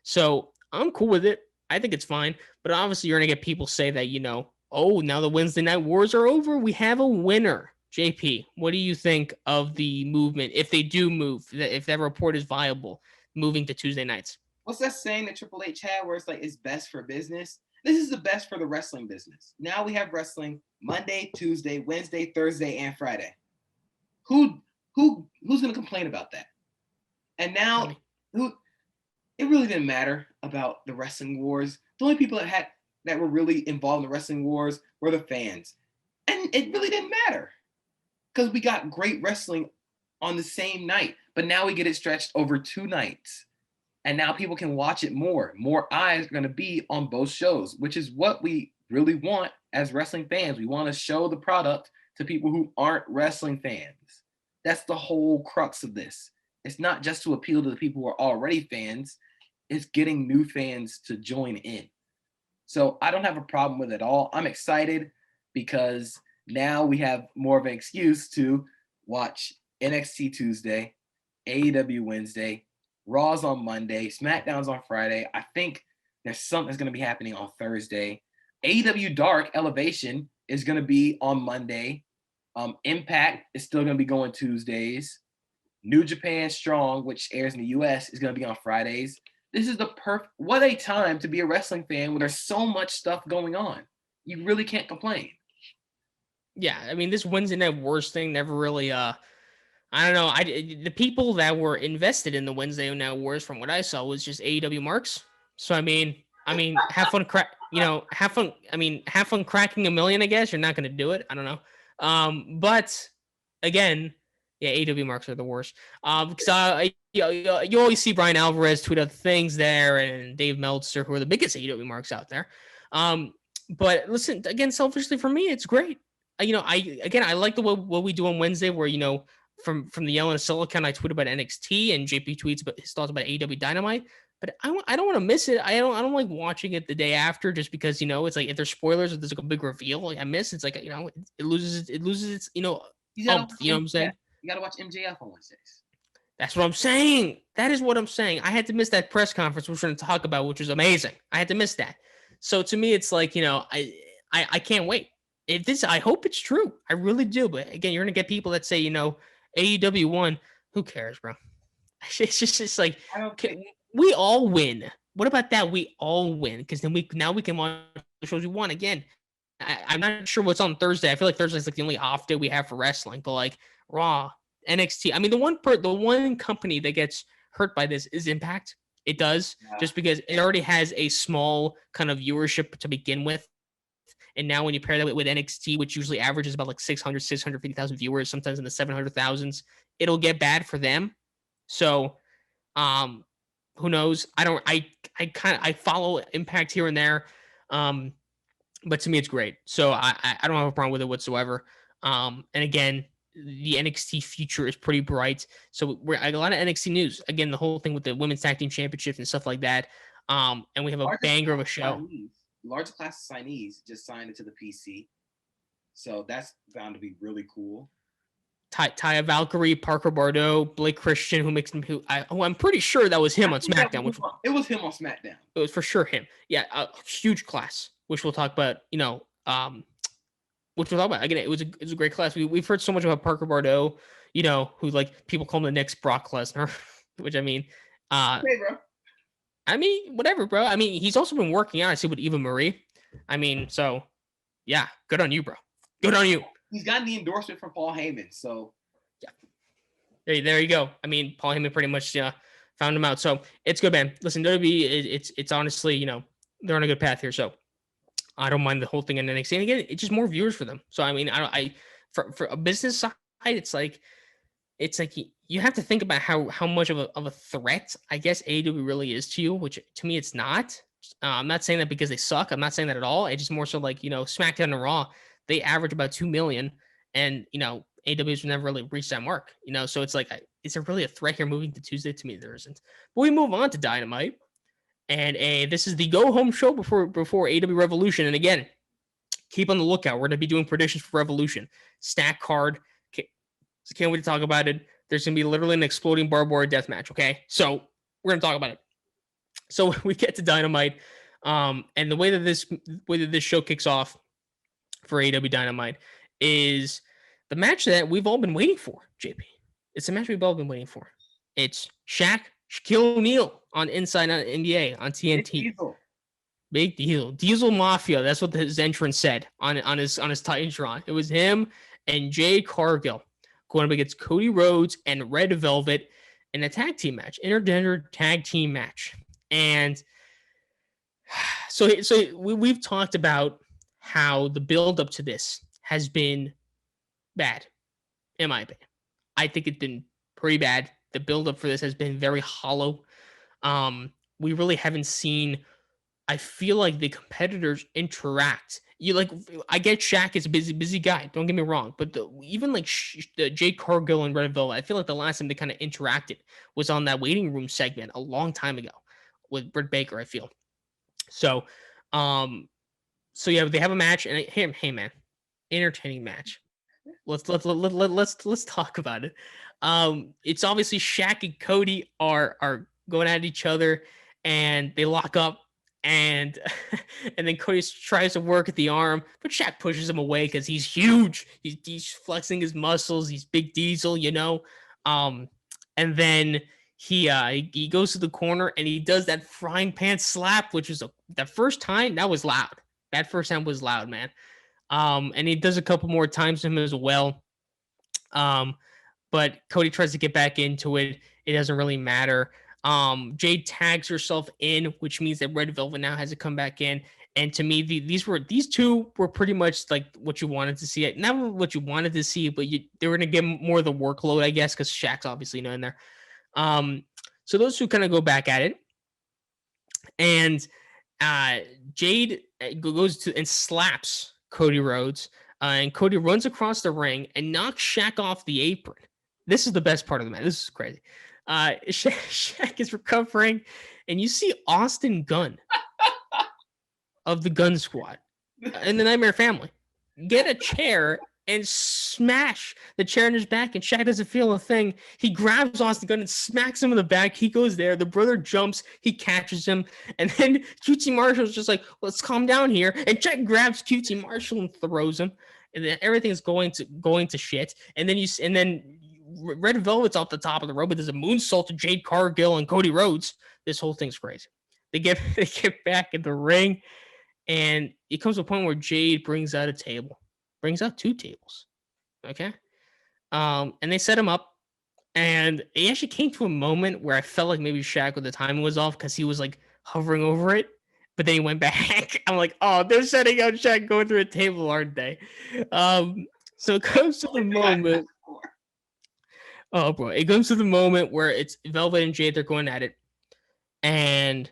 So I'm cool with it. I think it's fine. But obviously, you're going to get people say that, oh, now the Wednesday night wars are over. We have a winner. JP, what do you think of the movement if they do move, if that report is viable, moving to Tuesday nights? What's that saying that Triple H had where it's like it's best for business? This is the best for the wrestling business. Now we have wrestling Monday, Tuesday, Wednesday, Thursday, and Friday. Who's gonna complain about that? And now it really didn't matter about the wrestling wars. The only people that were really involved in the wrestling wars were the fans. And it really didn't matter. Because we got great wrestling on the same night, but now we get it stretched over 2 nights. And now people can watch it more. More eyes are going to be on both shows, which is what we really want as wrestling fans. We want to show the product to people who aren't wrestling fans. That's the whole crux of this. It's not just to appeal to the people who are already fans. It's getting new fans to join in. So I don't have a problem with it at all. I'm excited because now we have more of an excuse to watch NXT Tuesday, AEW Wednesday, Raw's on Monday, SmackDown's on Friday. I think there's something that's going to be happening on Thursday. AEW Dark Elevation is going to be on Monday. Impact is still going to be going Tuesdays. New Japan Strong, which airs in the US, is going to be on Fridays. This is the what a time to be a wrestling fan when there's so much stuff going on. You really can't complain. Yeah, I mean, this Wednesday Night Wars thing never really, I don't know. The people that were invested in the Wednesday Night Wars, from what I saw, was just AEW marks. So have fun, have fun. Have fun cracking $1 million. I guess you're not going to do it. I don't know. But again, yeah, AEW marks are the worst. Because you always see Brian Alvarez tweet out things there, and Dave Meltzer, who are the biggest AEW marks out there. But listen, again, selfishly for me, it's great. I like the way what we do on Wednesday, where from the Yell and Silla account, I tweet about NXT and JP tweets about his thoughts about AEW Dynamite. But I don't want to miss it. I don't like watching it the day after, just because it's like if there's spoilers, if there's like a big reveal, like I miss. It's like it loses its you know what I'm saying? You gotta watch MJF on Wednesdays. That's what I'm saying. That is what I'm saying. I had to miss that press conference, which we're going to talk about, which was amazing. I had to miss that. So to me, it's like I can't wait. I hope it's true. I really do. But again, you're gonna get people that say, AEW won. Who cares, bro? It's just like we all win. What about that? We all win because then we can watch the shows we want. Again, I'm not sure what's on Thursday. I feel like Thursday is like the only off day we have for wrestling. But like Raw, NXT. I mean, the one company that gets hurt by this is Impact. It does, just because it already has a small kind of viewership to begin with. And now when you pair that with NXT, which usually averages about like 650,000 viewers, sometimes in the 700,000s, it'll get bad for them. So, who knows? I follow Impact here and there. But to me, it's great. So I don't have a problem with it whatsoever. And again, the NXT future is pretty bright. So I got a lot of NXT news. Again, the whole thing with the Women's Tag Team Championship and stuff like that. And we have a banger of a show. Large class of signees just signed into the PC. So that's bound to be really cool. Taya Valkyrie, Parker Bordeaux, Blake Christian, I'm pretty sure that was him on SmackDown. It was him on SmackDown. It was for sure him. Yeah, a huge class, which we'll talk about, which we'll talk about. Again, it was a great class. We've heard so much about Parker Bordeaux, who like people call him the next Brock Lesnar, which I mean, Hey, bro. I mean, whatever, bro. I mean, he's also been working out. I see with Eva Marie. I mean, so yeah, good on you, bro. Good on you. He's gotten the endorsement from Paul Heyman, so yeah. There you go. I mean, Paul Heyman pretty much found him out. So it's good, man. Listen, WWE, it's honestly, they're on a good path here. So I don't mind the whole thing in NXT. And again, it's just more viewers for them. So I mean, for a business side, it's like you have to think about how much of a threat I guess AEW really is to you, which to me it's not. I'm not saying that because they suck. I'm not saying that at all. It's just more so like SmackDown and Raw, they average about 2 million, and AEW's never really reached that mark. So it's like, is there really a threat here moving to Tuesday? To me, there isn't. But we move on to Dynamite, and this is the go home show before AEW Revolution. And again, keep on the lookout. We're going to be doing predictions for Revolution. Stack card. Can't wait to talk about it. There's going to be literally an exploding barbed wire death match. Okay. So we're going to talk about it. So we get to Dynamite. And the way that this show kicks off for AEW Dynamite is the match that we've all been waiting for, JP. It's the match we've all been waiting for. It's Shaquille O'Neal on Inside on NBA on TNT. Big deal. Diesel Mafia. That's what his entrance said on his Titantron. It was him and Jade Cargill going up against Cody Rhodes and Red Velvet in a tag team match, intergender tag team match. And so we've talked about how the build up to this has been bad, in my opinion. I think it's been pretty bad. The build up for this has been very hollow. We really haven't seen, I feel like, the competitors interact. I get Shaq is a busy guy. Don't get me wrong, but even like Jade Cargill and Red Velvet, I feel like the last time they kind of interacted was on that waiting room segment a long time ago with Britt Baker. I feel so. So yeah, they have a match, and hey man, entertaining match. Let's talk about it. It's obviously Shaq and Cody are going at each other, and they lock up. And and then Cody tries to work at the arm, but Shaq pushes him away because he's huge. He's flexing his muscles. He's Big Diesel, And then he goes to the corner and he does that frying pan slap, which was that first time that was loud. That first time was loud, man. And he does a couple more times to him as well. But Cody tries to get back into it. It doesn't really matter. Jade tags herself in, which means that Red Velvet now has to come back in. And to me, these two were pretty much like what you wanted to see. Not what you wanted to see, but they were going to get more of the workload, I guess, because Shaq's obviously not in there. So those two kind of go back at it. And Jade goes to and slaps Cody Rhodes. And Cody runs across the ring and knocks Shaq off the apron. This is the best part of the match. This is crazy. Shaq is recovering, and you see Austin Gunn of the Gun Squad and the Nightmare Family get a chair and smash the chair in his back, and Shaq doesn't feel a thing. He grabs Austin Gunn and smacks him in the back. He goes there. The brother jumps. He catches him, and then QT Marshall's just like, let's calm down here. And Shaq grabs QT Marshall and throws him, and then everything is going to shit. And then Red Velvet's off the top of the rope, but there's a moonsault to Jade Cargill and Cody Rhodes. This whole thing's crazy. They get back in the ring, and it comes to a point where Jade brings out two tables. Okay. And they set him up, and it actually came to a moment where I felt like maybe Shaq with the timing was off because he was like hovering over it, but then he went back. I'm like, oh, they're setting out Shaq going through a table, aren't they? So it comes to the moment. Oh, bro. It comes to the moment where it's Velvet and Jade, they're going at it. And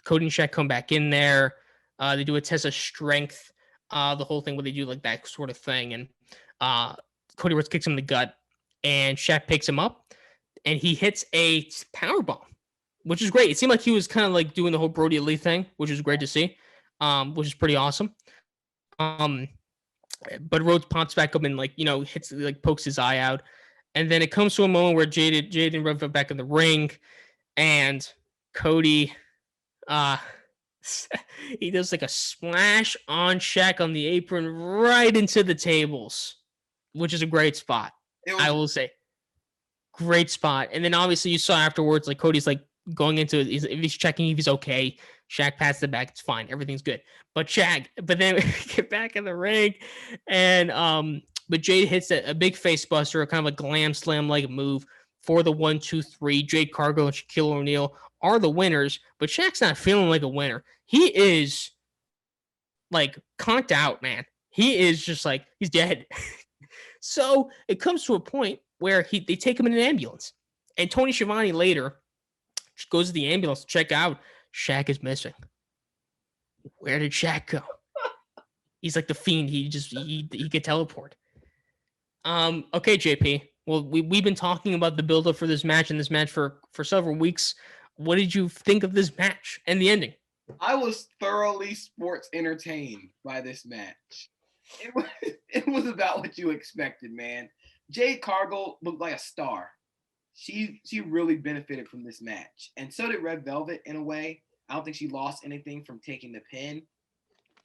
Cody and Shaq come back in there. They do a test of strength. The whole thing where they do like that sort of thing. And Cody Rhodes kicks him in the gut. And Shaq picks him up. And he hits a powerbomb, which is great. It seemed like he was kind of like doing the whole Brody Lee thing, which is great to see. Which is pretty awesome. But Rhodes pops back up and hits, pokes his eye out. And then it comes to a moment where Jade and Rev are back in the ring, and Cody, he does like a splash on Shaq on the apron right into the tables, which is a great spot. I will say, great spot. And then obviously you saw afterwards, like Cody's like going into it, if he's checking if he's okay. Shaq pats the back, it's fine, everything's good. But then get back in the ring, and but Jade hits a big face buster, kind of a glam slam like move for the 1-2-3. Jade Cargill and Shaquille O'Neal are the winners, but Shaq's not feeling like a winner. He is like conked out, man. He is just like he's dead. So it comes to a point where they take him in an ambulance, and Tony Schiavone later goes to the ambulance to check out. Shaq is missing. Where did Shaq go? He's like the Fiend. He could teleport. Okay, JP. Well, we've been talking about the build up for this match and this match for several weeks. What did you think of this match and the ending? I was thoroughly sports entertained by this match. It was about what you expected, man. Jade Cargill looked like a star. She really benefited from this match, and so did Red Velvet in a way. I don't think she lost anything from taking the pin.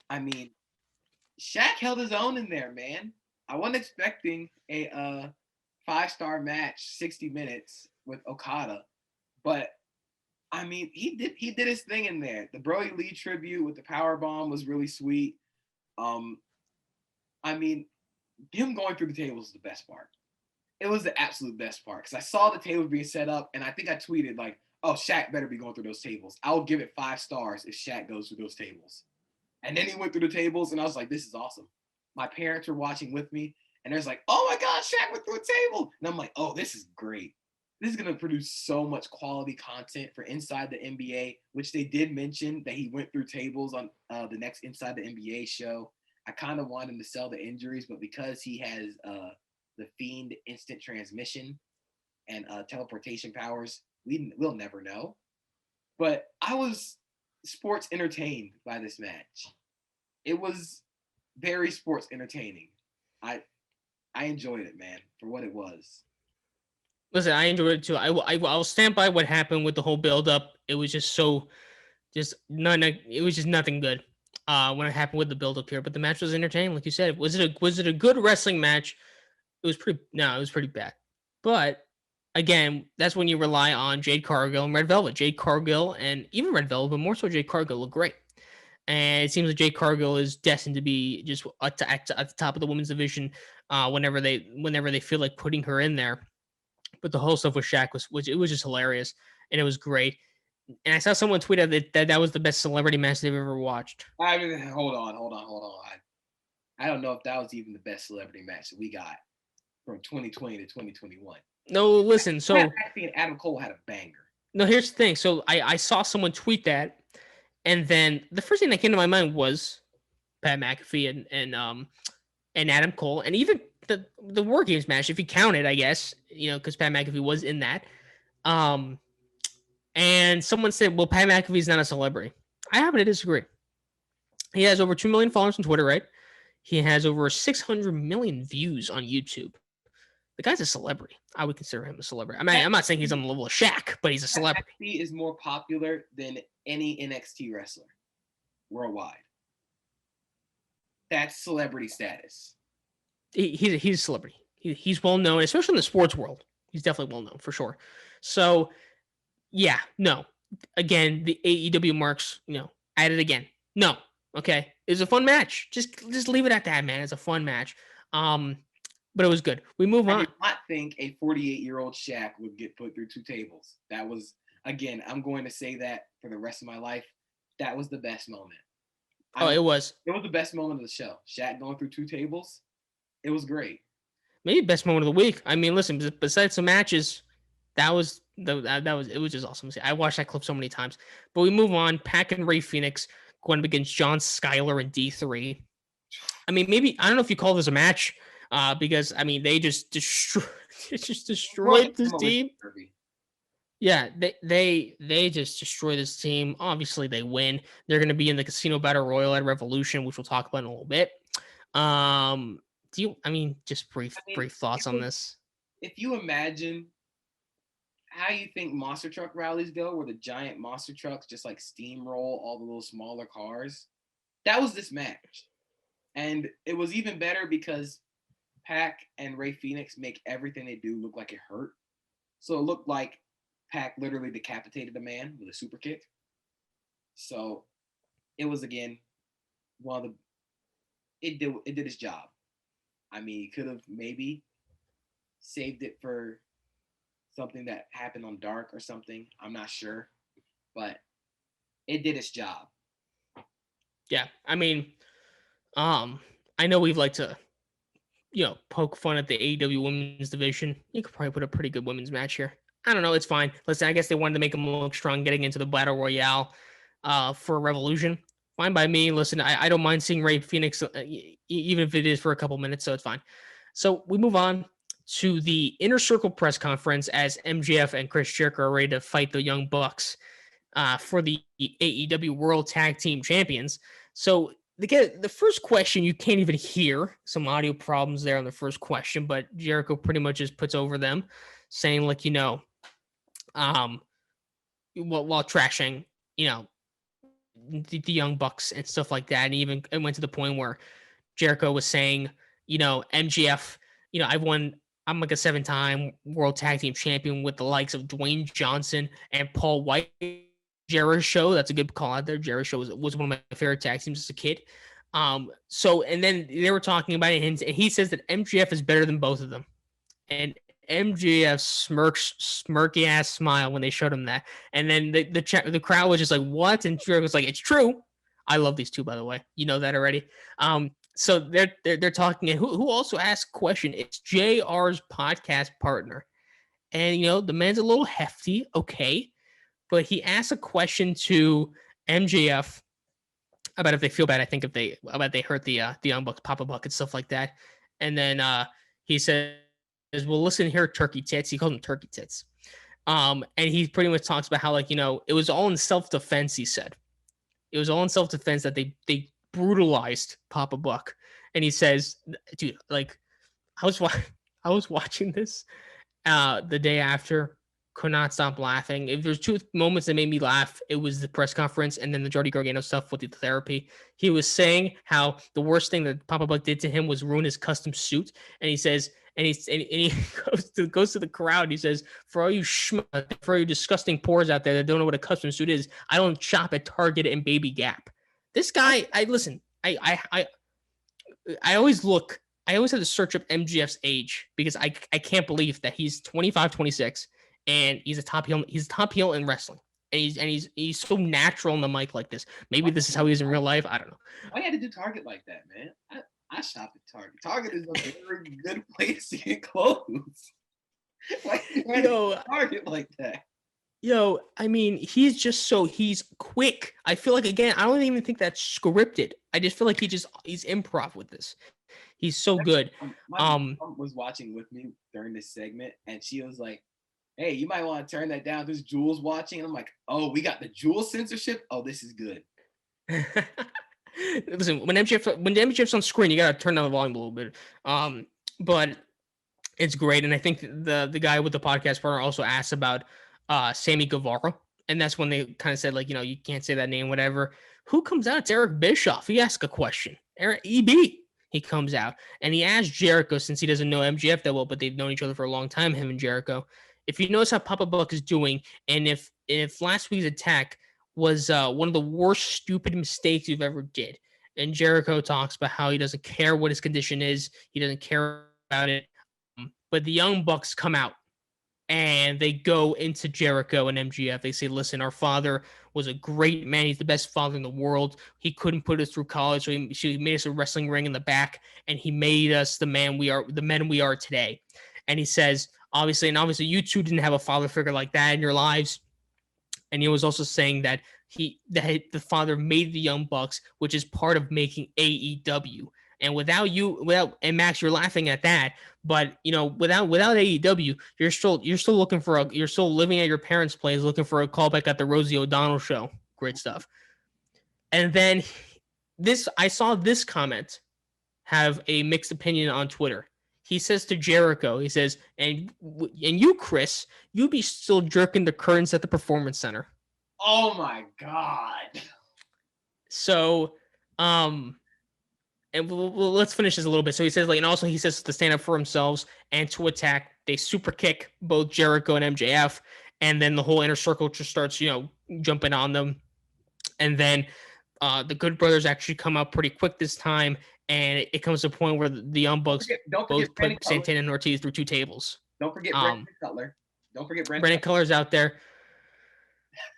I mean, Shaq held his own in there, man. I wasn't expecting a 5-star match, 60 minutes with Okada, but I mean, he did his thing in there. The Brody Lee tribute with the power bomb was really sweet. I mean, him going through the tables is the best part. It was the absolute best part because I saw the tables being set up, and I think I tweeted like, "Oh, Shaq better be going through those tables. I'll give it 5 stars if Shaq goes through those tables." And then he went through the tables, and I was like, "This is awesome." My parents were watching with me, and there's like, "Oh my God, Shaq went through a table," and I'm like, "Oh, this is great. This is going to produce so much quality content for Inside the NBA," which they did mention that he went through tables on the next Inside the NBA show. I kind of want him to sell the injuries, but because he has the Fiend instant transmission and teleportation powers, we'll never know. But I was sports entertained by this match. It was very sports entertaining. I enjoyed it, man, for what it was. Listen, I enjoyed it too. I'll stand by what happened with the whole build up. It was just it was just nothing good. When it happened with the build up here, but the match was entertaining, like you said. Was it a good wrestling match? It was pretty bad. But again, that's when you rely on Jade Cargill and Red Velvet. Jade Cargill and even Red Velvet, but more so Jade Cargill look great. And it seems like Jade Cargill is destined to be just at the top of the women's division whenever they feel like putting her in there. But the whole stuff with Shaq it was just hilarious and it was great. And I saw someone tweet out that was the best celebrity match they've ever watched. I mean, hold on. I don't know if that was even the best celebrity match that we got from 2020 to 2021. No, listen. So and Adam Cole had a banger. No, here's the thing. So I saw someone tweet that, and then the first thing that came to my mind was Pat McAfee and Adam Cole, and even the War Games match, if you count it, I guess, because Pat McAfee was in that. And someone said, well, Pat McAfee's not a celebrity. I happen to disagree. He has over 2 million followers on Twitter, right? He has over 600 million views on YouTube. The guy's a celebrity. I would consider him a celebrity. I mean, I'm not saying he's on the level of Shaq, but he's a celebrity. He is more popular than any NXT wrestler worldwide. That's celebrity status. He's a celebrity. He's well known, especially in the sports world. He's definitely well known for sure. So, yeah, no. Again, the AEW marks, at it again. No. Okay. It was a fun match. Just leave it at that, man. It's a fun match. But it was good. We move on. I did not think a 48-year-old Shaq would get put through 2 tables. That was, again, I'm going to say that for the rest of my life. That was the best moment. It was. It was the best moment of the show. Shaq going through 2 tables. It was great. Maybe best moment of the week. I mean, listen, besides some matches, it was just awesome to see. I watched that clip so many times. But we move on. Pac and Ray Phoenix going up against John Skyler and D3. I mean, maybe I don't know if you call this a match. Because I mean they just destroyed this team. Yeah, they just destroy this team. Obviously they win. They're gonna be in the Casino Battle Royal at Revolution, which we'll talk about in a little bit. Just brief thoughts on this? If you imagine how you think monster truck rallies go, where the giant monster trucks just like steamroll all the little smaller cars, that was this match. And it was even better because Pac and Ray Phoenix make everything they do look like it hurt. So it looked like Pac literally decapitated a man with a super kick. So it was again one of the it did its job. I mean, he could have maybe saved it for something that happened on Dark or something. I'm not sure, but it did its job. Yeah, I mean, I know we've liked to, poke fun at the AEW women's division. You could probably put a pretty good women's match here. I don't know. It's fine. Listen, I guess they wanted to make them look strong getting into the battle royale for Revolution. Fine by me. Listen, I don't mind seeing Ray Phoenix, even if it is for a couple minutes, so it's fine. So we move on to the Inner Circle press conference as MJF and Chris Jericho are ready to fight the Young Bucks for the AEW World Tag Team Champions. So the first question you can't even hear, some audio problems there on the first question, but Jericho pretty much just puts over them, saying like, while trashing, the Young Bucks and stuff like that, and even it went to the point where Jericho was saying, MGF, I'm like a 7-time World Tag Team Champion with the likes of Dwayne Johnson and Paul White. Jericho, that's a good call out there. Jericho was one of my favorite tag teams as a kid. So, and then they were talking about it, and he says that MGF is better than both of them. And MGF smirky ass smile when they showed him that. And then the crowd was just like, what? And Jericho was like, it's true. I love these two, by the way. You know that already. So they're talking, and who also asked a question. It's JR's podcast partner. And, the man's a little hefty, okay. But he asked a question to MJF about if they feel bad. I think if they hurt the Young Bucks, Papa Buck, and stuff like that. And then he says, "Well, listen here, Turkey Tits." He calls them Turkey Tits. And he pretty much talks about how, it was all in self-defense. He said it was all in self-defense that they brutalized Papa Buck. And he says, dude, I was watching this the day after. Could not stop laughing. If there's two moments that made me laugh, it was the press conference and then the Jordy Gargano stuff with the therapy. He was saying how the worst thing that Papa Buck did to him was ruin his custom suit. And he says, and he goes to the crowd. He says, for all you disgusting pores out there that don't know what a custom suit is, I don't shop at Target and Baby Gap. This guy, I always have to search up MGF's age because I can't believe that he's 25, 26. And he's a top heel. He's a top heel in wrestling, and he's so natural on the mic like this. Maybe this is how he is in real life. I don't know. Why you had to do Target like that, man? I shop at Target. Target is a very good place to get clothes. Why you had to do Target like that? I mean, he's quick. I feel like, again, I don't even think that's scripted. I just feel like he's improv with this. He's so good. My mom was watching with me during this segment, and she was like, hey, you might want to turn that down. There's Jules watching. And I'm like, oh, we got the Jules censorship? Oh, this is good. Listen, when MJF's on screen, you got to turn down the volume a little bit. But it's great. And I think the guy with the podcast partner also asked about Sammy Guevara. And that's when they kind of said, you can't say that name, whatever. Who comes out? It's Eric Bischoff. He asked a question. Eric EB. He comes out. And he asked Jericho, since he doesn't know MJF that well, but they've known each other for a long time, him and Jericho, if you notice how Papa Buck is doing, and if last week's attack was one of the worst stupid mistakes you've ever did. And Jericho talks about how he doesn't care what his condition is. He doesn't care about it. But the Young Bucks come out and they go into Jericho and MGF. They say, listen, our father was a great man. He's the best father in the world. He couldn't put us through college. So he made us a wrestling ring in the back, and he made us the men we are today. And he says, obviously you two didn't have a father figure like that in your lives. And he was also saying that the father made the Young Bucks, which is part of making AEW. And without Max, you're laughing at that, but without AEW, you're still living at your parents' place, looking for a callback at the Rosie O'Donnell show. Great stuff. And then I saw this comment have a mixed opinion on Twitter. He says to Jericho, he says, and you, Chris, you be still jerking the curtains at the Performance Center. Oh my God. So, and let's finish this a little bit. So he says, and also he says to stand up for themselves and to attack. They super kick both Jericho and MJF. and then the whole inner circle just starts, jumping on them. And then the Good Brothers actually come out pretty quick this time, and it comes to a point where the Young Bucks Don't forget both Brandon put Cutler. Santana and Ortiz through 2 tables. Don't forget Brandon Cutler. Don't forget Brandon Cutler's out there.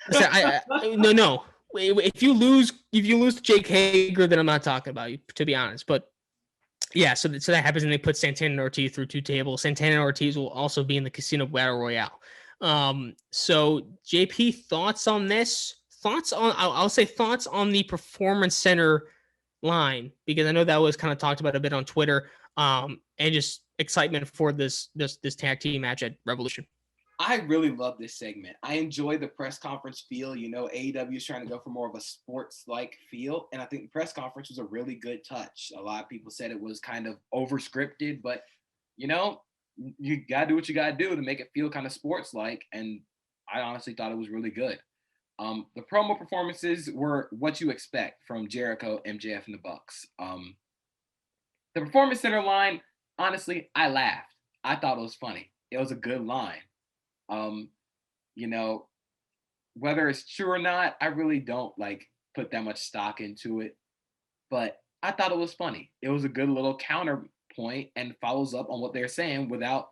Listen, no. If you lose to Jake Hager, then I'm not talking about you, to be honest. But yeah, so that happens, and they put Santana and Ortiz through 2 tables. Santana and Ortiz will also be in the Casino Battle Royale. So JP, thoughts on this? I'll say thoughts on the Performance Center line, because I know that was kind of talked about a bit on Twitter. And just excitement for this tag team match at Revolution. I really love this segment. I enjoy the press conference feel. AEW is trying to go for more of a sports-like feel, and I think the press conference was a really good touch. A lot of people said it was kind of over-scripted, but, you got to do what you got to do to make it feel kind of sports-like, and I honestly thought it was really good. The promo performances were what you expect from Jericho, MJF, and the Bucks. The Performance Center line, honestly, I laughed. I thought it was funny. It was a good line. Whether it's true or not, I really don't put that much stock into it, but I thought it was funny. It was a good little counterpoint and follows up on what they're saying. Without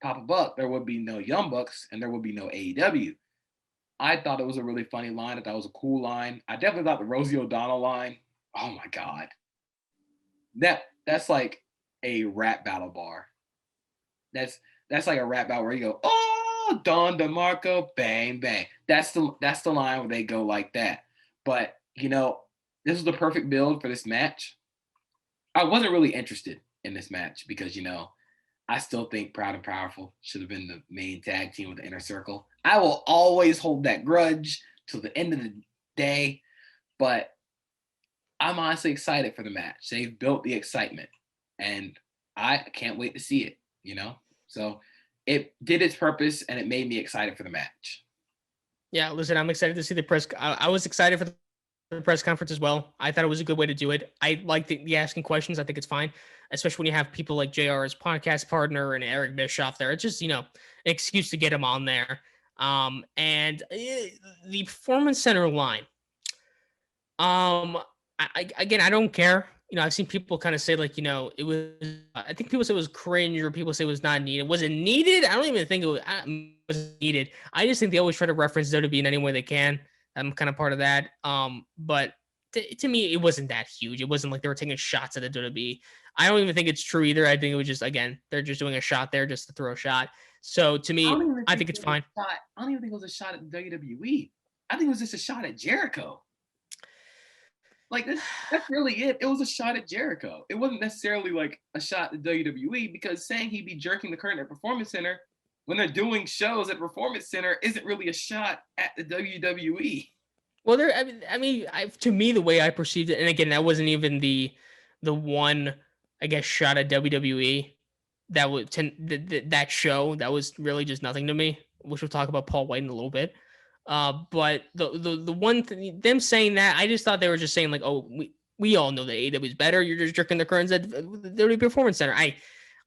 Papa Buck, there would be no Young Bucks and there would be no AEW. I thought it was a really funny line. I thought it was a cool line. I definitely thought the Rosie O'Donnell line, oh my God, that's like a rap battle bar. That's like a rap battle where you go, oh, Don DeMarco, bang, bang. That's the line where they go like that. But, this was the perfect build for this match. I wasn't really interested in this match because, I still think Proud and Powerful should have been the main tag team with the Inner Circle. I will always hold that grudge till the end of the day, but I'm honestly excited for the match. They've built the excitement, and I can't wait to see it, So it did its purpose, and it made me excited for the match. Yeah, listen, I'm excited to see the press. I was excited for the press conference as well. I thought it was a good way to do it. I like the asking questions. I think it's fine, especially when you have people like JR as podcast partner and Eric Bischoff there. It's just, an excuse to get him on there. And the Performance Center line. Again, I don't care. I've seen people kind of say it was. I think people say it was cringe, or people say it was not needed. Was it needed? I don't even think it was needed. I just think they always try to reference WWE in any way they can. I'm kind of part of that. But to me, it wasn't that huge. It wasn't like they were taking shots at the WWE. I don't even think it's true either. I think it was just, again, they're just doing a shot there just to throw a shot. So to me, I think it's fine. I don't even think it was a shot at WWE. I think it was just a shot at Jericho. That's really it. It was a shot at Jericho. It wasn't necessarily like a shot at WWE, because saying he'd be jerking the curtain at Performance Center when they're doing shows at Performance Center isn't really a shot at the WWE. Well, to me, the way I perceived it, and again, that wasn't even the one, I guess, shot at WWE. That was that show. That was really just nothing to me. Which we'll talk about Paul White in a little bit. But the one thing, them saying that, I just thought they were just saying oh, we all know that AEW is better. You're just jerking the curtains at the WWE Performance Center. I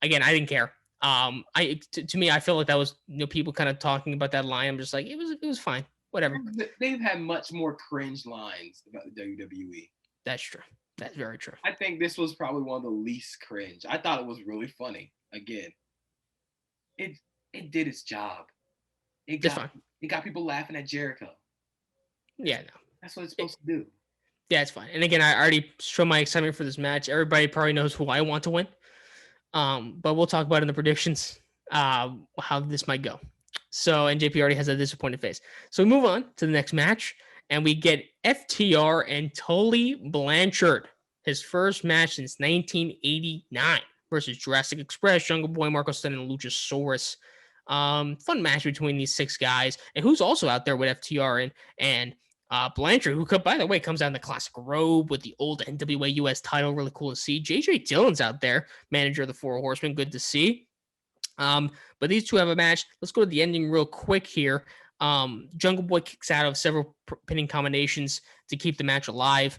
didn't care. To me, I feel like that was people kind of talking about that line. I'm just like, it was fine, whatever. They've had much more cringe lines about the WWE. That's true. That's very true. I think this was probably one of the least cringe. I thought it was really funny. Again, it did its job. It got people laughing at Jericho. Yeah, no. That's what it's supposed to do. Yeah, it's fine. And again, I already showed my excitement for this match. Everybody probably knows who I want to win. But we'll talk about in the predictions how this might go. So, and JP already has a disappointed face. So we move on to the next match, and we get FTR and Tully Blanchard, his first match since 1989, versus Jurassic Express, Jungle Boy, Marco Stunt, and Luchasaurus. Fun match between these 6 guys, and who's also out there with FTR and Blanchard, who, by the way, comes out in the classic robe with the old NWA US title. Really cool to see. JJ Dillon's out there, manager of the 4 Horsemen. Good to see. But these two have a match. Let's go to the ending real quick here. Jungle Boy kicks out of several pinning combinations to keep the match alive.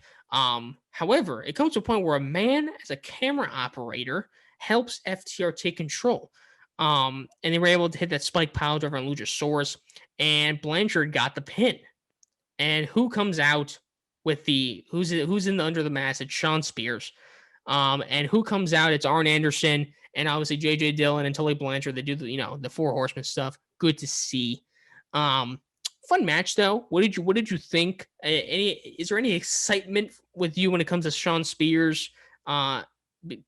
However, it comes to a point where a man as a camera operator helps FTR take control. And they were able to hit that spike pile driver on Luchasaurus. and Blanchard got the pin. And who comes out with who's in the under the mask? It's Sean Spears. And who comes out? It's Arn Anderson and obviously JJ Dillon and Tully Blanchard. They do the Four Horsemen stuff. Good to see. Fun match though. What did you think? Is there any excitement with you when it comes to Sean Spears? To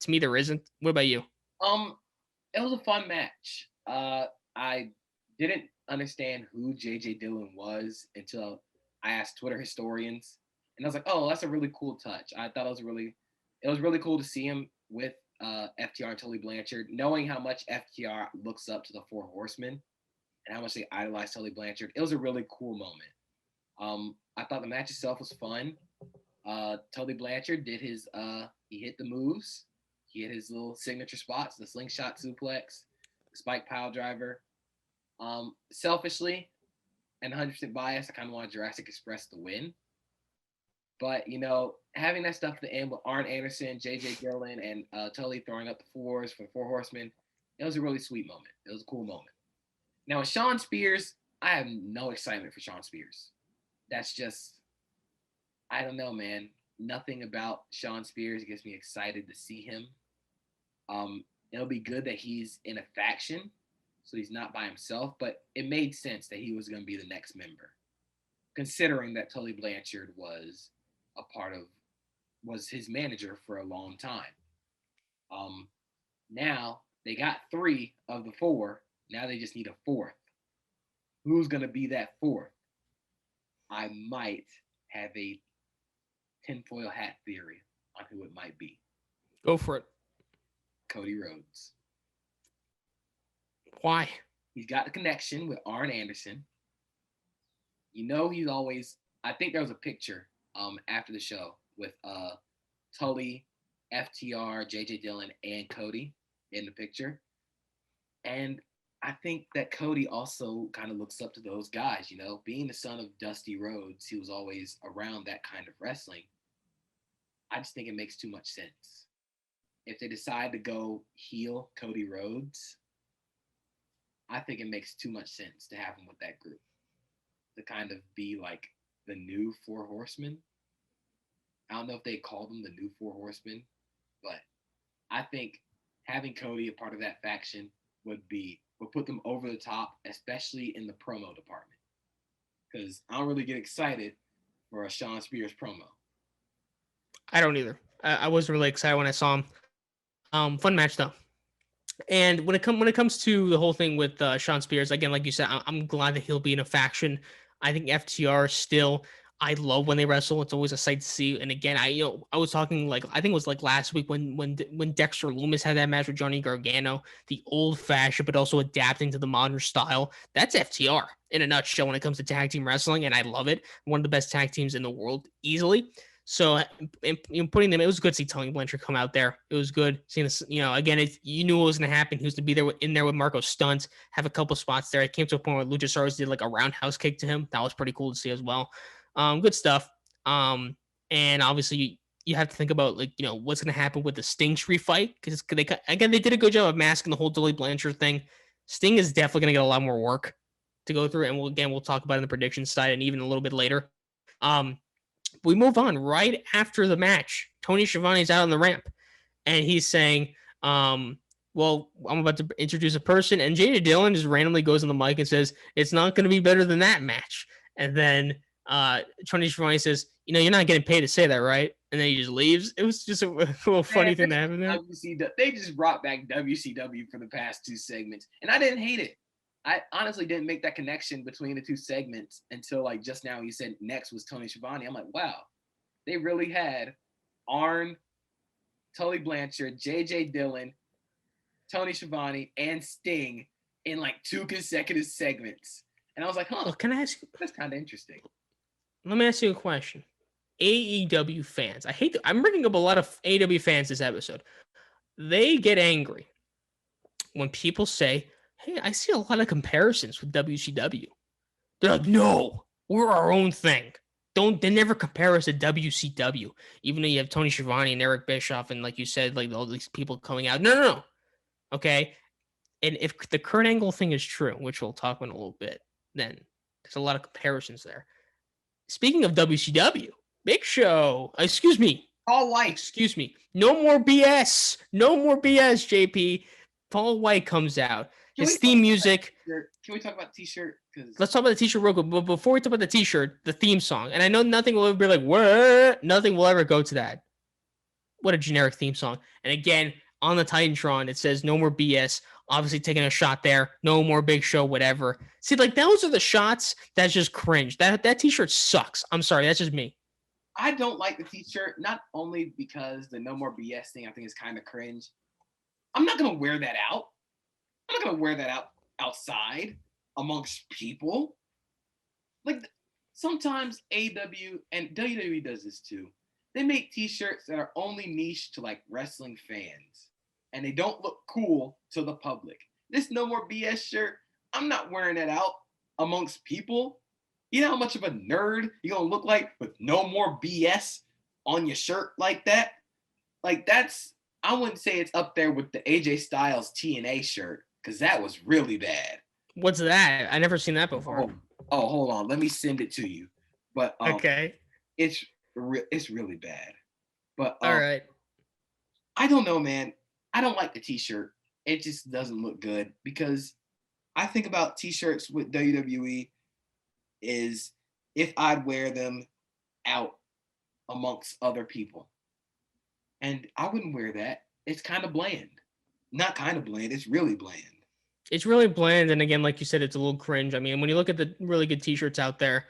me, there isn't. What about you? It was a fun match. I didn't understand who JJ Dillon was until I asked Twitter historians, and I was like, "Oh, that's a really cool touch." I thought it was really cool to see him with FTR and Tully Blanchard, knowing how much FTR looks up to the Four Horsemen and how much they idolize Tully Blanchard. It was a really cool moment. I thought the match itself was fun. Tully Blanchard did he hit the moves. He hit his little signature spots, the slingshot suplex, the spike pile driver. Selfishly and 100% biased, I kind of wanted Jurassic Express to win. But, having that stuff at the end with Arn Anderson, JJ Dillon, and Tully throwing up the fours for the Four Horsemen, it was a really sweet moment. It was a cool moment. Now, with Sean Spears, I have no excitement for Sean Spears. That's just, I don't know, man. Nothing about Sean Spears gets me excited to see him. It'll be good that he's in a faction, so he's not by himself, but it made sense that he was going to be the next member, considering that Tully Blanchard was his manager for a long time. Now they got 3 of the 4. Now they just need a 4th. Who's going to be that 4th? I might have a tinfoil hat theory on who it might be. Go for it. Cody Rhodes. Why? He's got the connection with Arn Anderson. He's always, I think there was a picture after the show with Tully, FTR, JJ Dillon, and Cody in the picture. And I think that Cody also kind of looks up to those guys, being the son of Dusty Rhodes, he was always around that kind of wrestling. I just think it makes too much sense. If they decide to go heel Cody Rhodes, I think it makes too much sense to have him with that group, to kind of be like the new Four Horsemen. I don't know if they call them the new Four Horsemen, but I think having Cody a part of that faction would put them over the top, especially in the promo department. Because I don't really get excited for a Sean Spears promo. I don't either. I wasn't really excited when I saw him. Fun match though. And when it comes to the whole thing with Sean Spears, again, like you said, I'm glad that he'll be in a faction. I think FTR still, I love when they wrestle. It's always a sight to see. And again, I was talking I think it was like last week when Dexter Lumis had that match with Johnny Gargano, the old fashioned but also adapting to the modern style. That's FTR in a nutshell when it comes to tag team wrestling, and I love it. One of the best tag teams in the world, easily. So putting them, it was good to see Tully Blanchard come out there. It was good seeing this. Again, you knew what was going to happen. He was to be there in there with Marco Stunt, have a couple spots there. It came to a point where Luchasaurus did like a roundhouse kick to him. That was pretty cool to see as well. Good stuff. And obviously you have to think about what's going to happen with the Sting Street fight, because they did a good job of masking the whole Tully Blanchard thing. Sting is definitely going to get a lot more work to go through, and we'll talk about it in the prediction side and even a little bit later. We move on right after the match. Tony Schiavone's out on the ramp, and he's saying, well, I'm about to introduce a person, and JJ Dillon just randomly goes on the mic and says, it's not going to be better than that match. And then Tony Schiavone says, you're not getting paid to say that, right? And then he just leaves. It was just a little funny thing that happened there. They just brought back WCW for the past 2 segments, and I didn't hate it. I honestly didn't make that connection between the 2 segments until just now you said next was Tony Schiavone. I'm like, wow, they really had Arn, Tully Blanchard, JJ Dillon, Tony Schiavone, and Sting in 2 consecutive segments. And I was like, huh, can I ask you? That's kind of interesting. Let me ask you a question. AEW fans, I'm bringing up a lot of AEW fans this episode. They get angry when people say, hey, I see a lot of comparisons with WCW. They're like, no, we're our own thing. They never compare us to WCW, even though you have Tony Schiavone and Eric Bischoff and, like you said, all these people coming out. No. Okay. And if the Kurt Angle thing is true, which we'll talk about in a little bit, then There's a lot of comparisons there. Speaking of WCW, Big Show, excuse me, All white. excuse me, no more BS, no more BS, JP. Paul White comes out. His theme music. Can we talk about the t-shirt? Let's talk about the t-shirt real quick. But before we talk about the t-shirt, the theme song, and I know nothing will ever be like, what? Nothing will ever go to that. What a generic theme song. And again, on the Titantron, it says no more BS. Obviously taking a shot there. No more Big Show, whatever. See, like those are the shots that's just cringe. That t-shirt sucks. I'm sorry, that's just me. I don't like the t-shirt, not only because the no more BS thing I think is kind of cringe. I'm not gonna wear that out. I'm not gonna wear that out outside amongst people. Like sometimes AEW and WWE does this too. They make t-shirts that are only niche to like wrestling fans, and they don't look cool to the public. This no more BS shirt, I'm not wearing that out amongst people. You know how much of a nerd you're gonna look like with no more BS on your shirt like that? Like that's, I wouldn't say it's up there with the AJ Styles TNA shirt, because that was really bad. What's that? I never seen that before. Oh, hold on. Let me send it to you. But okay. It's really bad. But all right. I don't know, man. I don't like the t-shirt. It just doesn't look good, because I think about t-shirts with WWE is if I'd wear them out amongst other people. And I wouldn't wear that. It's kind of bland. Not kind of bland. It's really bland. It's really bland. And again, like you said, it's a little cringe. I mean, when you look at the really good t-shirts out there,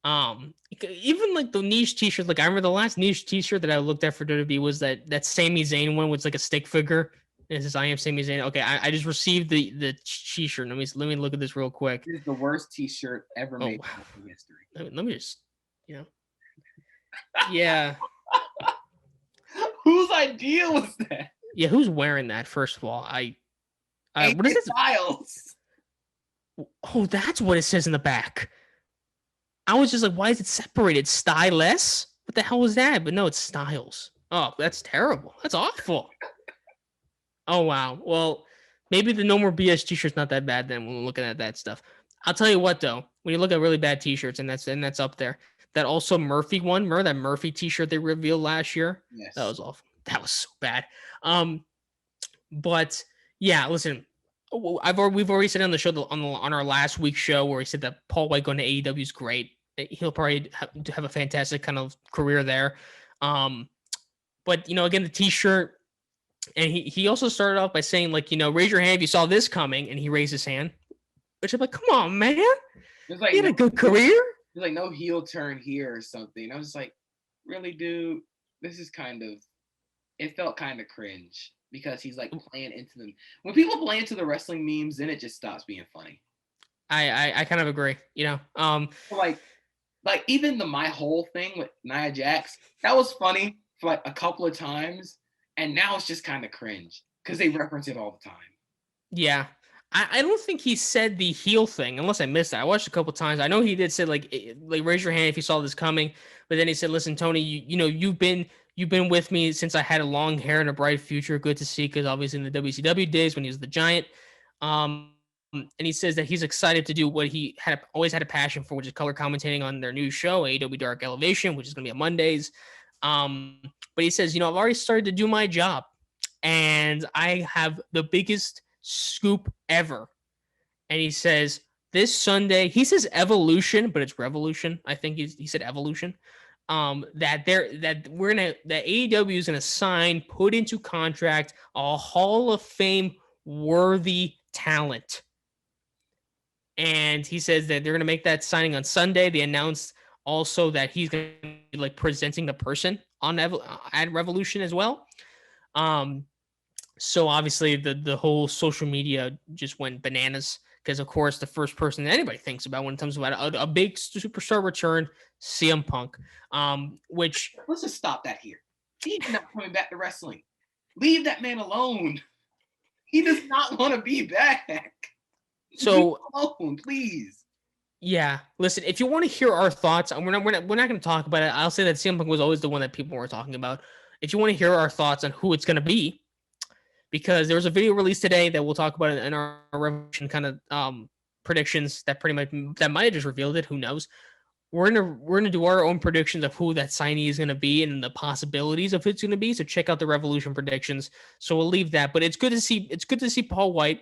even like the niche t-shirt, like I remember the last niche t-shirt that I looked at for WWE was that Sami Zayn one with like a stick figure. It says, I am Sami Zayn. Okay, I just received the t-shirt. Let me look at this real quick. It is the worst t-shirt ever made in history. Let me just, yeah. Whose idea was that? Yeah, who's wearing that? First of all, what is it? Styles. Oh, that's what it says in the back. I was just like, why is it separated? Styleless? What the hell was that? But no, it's Styles. Oh, that's terrible. That's awful. Oh, wow. Well, maybe the No More BS t-shirt's not that bad then when we're looking at that stuff. I'll tell you what, though. When you look at really bad t-shirts, and that's up there, that also Murphy one, remember that Murphy t-shirt they revealed last year? Yes. That was awful. That was so bad. But, yeah, listen, we've already said on the show, on our last week's show, where he said that Paul White going to AEW is great. He'll probably have a fantastic kind of career there. But, again, the t-shirt, and he also started off by saying, like, raise your hand if you saw this coming, and he raised his hand. Which I'm like, come on, man. Like, he had a good career. There's like no heel turn here or something. I was like, really, dude? This is it felt kind of cringe, because he's like playing into them. When people play into the wrestling memes, then it just stops being funny. I kind of agree, Like even the My Whole thing with Nia Jax, that was funny for like a couple of times, and now it's just kind of cringe because they reference it all the time. Yeah. I don't think he said the heel thing, unless I missed it. I watched a couple times. I know he did say like raise your hand if you saw this coming, but then he said, "Listen, Tony, you've been with me since I had a long hair and a bright future. Good to see, because obviously in the WCW days when he was the Giant." And he says that he's excited to do what he always had a passion for, which is color commentating on their new show, AEW Dark Elevation, which is going to be on Mondays. But he says, I've already started to do my job, and I have the biggest scoop ever. And he says this Sunday, he says evolution, but it's revolution. I think he said evolution. That AEW is gonna put into contract a Hall of Fame worthy talent. And he says that they're gonna make that signing on Sunday. They announced also that he's gonna be like presenting the person on at Revolution as well. So obviously the whole social media just went bananas, because of course the first person that anybody thinks about when it comes about a big superstar return, CM Punk, which let's just stop that here. He's not coming back to wrestling. Leave that man alone. He does not want to be back. So leave him alone, please. Yeah, listen, if you want to hear our thoughts, we're not going to talk about it. I'll say that CM Punk was always the one that people were talking about. If you want to hear our thoughts on who it's going to be, because there was a video released today that we'll talk about in our Revolution kind of predictions that might have just revealed it. Who knows? We're gonna do our own predictions of who that signee is gonna be and the possibilities of it's gonna be. So check out the Revolution predictions. So we'll leave that. But it's good to see Paul White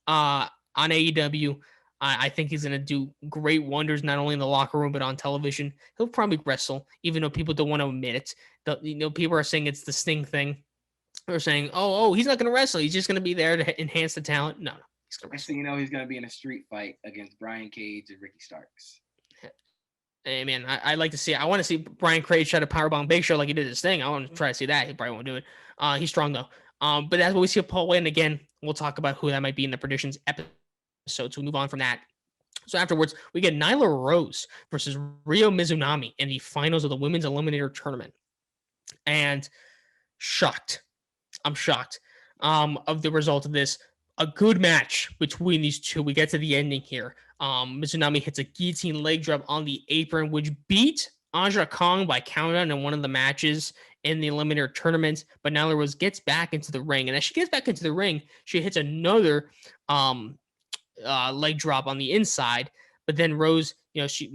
on AEW. I think he's gonna do great wonders not only in the locker room but on television. He'll probably wrestle, even though people don't want to admit it. People are saying it's the Sting thing. They're saying, oh, he's not gonna wrestle. He's just gonna be there to enhance the talent. No, he's gonna Next wrestle. thing you know, he's gonna be in a street fight against Brian Cage and Ricky Starks. Hey man, I like to see. I want to see Brian Cage try to powerbomb Big Show like he did his thing. I want to try to see that. He probably won't do it. He's strong though. But that's what we see with Paul White. And again, we'll talk about who that might be in the predictions episode. So we move on from that. So afterwards, we get Nyla Rose versus Ryo Mizunami in the finals of the Women's Eliminator Tournament. And I'm shocked of the result of this. A good match between these two. We get to the ending here. Mizunami hits a guillotine leg drop on the apron, which beat Aja Kong by countout in one of the matches in the Eliminator tournament. But Nyla Rose gets back into the ring. And as she gets back into the ring, she hits another leg drop on the inside. But then Rose, she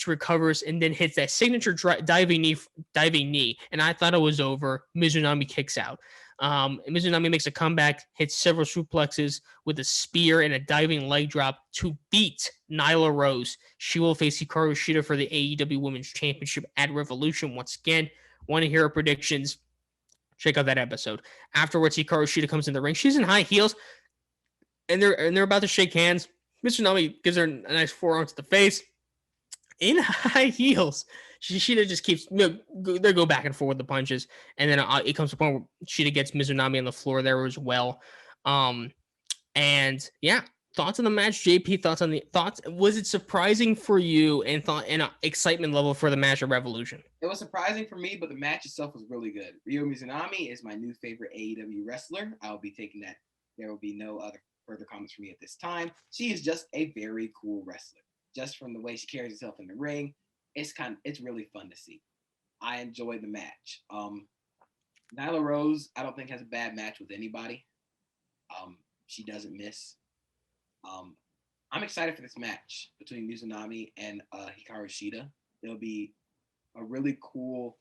recovers and then hits that signature diving knee. And I thought it was over. Mizunami kicks out. Mizunami makes a comeback, hits several suplexes with a spear and a diving leg drop to beat Nyla Rose. She will face Hikaru Shida for the AEW Women's Championship at Revolution. Once again, want to hear her predictions? Check out that episode. Afterwards, Hikaru Shida comes in the ring. She's in high heels, and they're about to shake hands. Mizunami gives her a nice forearm to the face. In high heels, Shida just keeps they go back and forth with the punches, and then it comes to a point where Shida gets Mizunami on the floor there as well. And yeah, thoughts on the match, JP? Thoughts? Was it surprising for you and excitement level for the match at Revolution? It was surprising for me, but the match itself was really good. Ryo Mizunami is my new favorite AEW wrestler. I'll be taking that. There will be no other further comments from me at this time. She is just a very cool wrestler. Just from the way she carries herself in the ring, it's really fun to see. I enjoyed the match. Nyla Rose, I don't think has a bad match with anybody. She doesn't miss. I'm excited for this match between Mizunami and Hikaru Shida. It'll be a really cool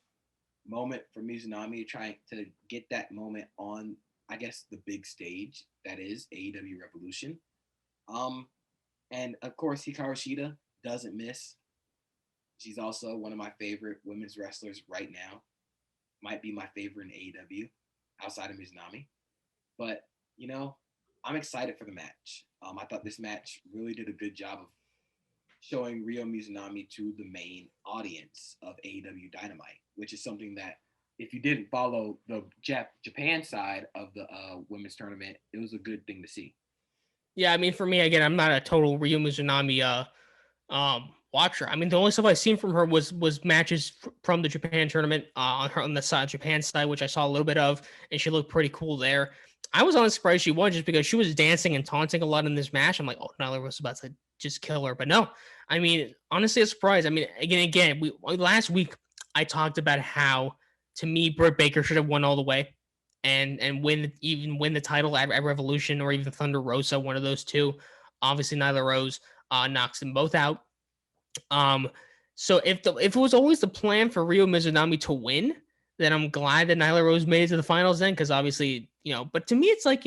moment for Mizunami trying to get that moment on, I guess, the big stage that is AEW Revolution. And of course, Hikaru Shida doesn't miss. She's also one of my favorite women's wrestlers right now. Might be my favorite in AEW outside of Mizunami. But, I'm excited for the match. I thought this match really did a good job of showing Ryo Mizunami to the main audience of AEW Dynamite, which is something that if you didn't follow the Japan side of the women's tournament, it was a good thing to see. Yeah, I mean, for me, again, I'm not a total Ryo Mizunami watcher. I mean, the only stuff I've seen from her was matches from the Japan tournament on the side Japan side, which I saw a little bit of, and she looked pretty cool there. I was honestly surprised she won just because she was dancing and taunting a lot in this match. I'm like, oh, Nyla was about to just kill her, but no. I mean, honestly, a surprise. I mean, again, last week I talked about how, to me, Britt Baker should have won all the way and win the title at Revolution or even Thunder Rosa, one of those two. Obviously, Nyla Rose knocks them both out. So if it was always the plan for Ryo Mizunami to win, then I'm glad that Nyla Rose made it to the finals then, because obviously, but to me, it's like,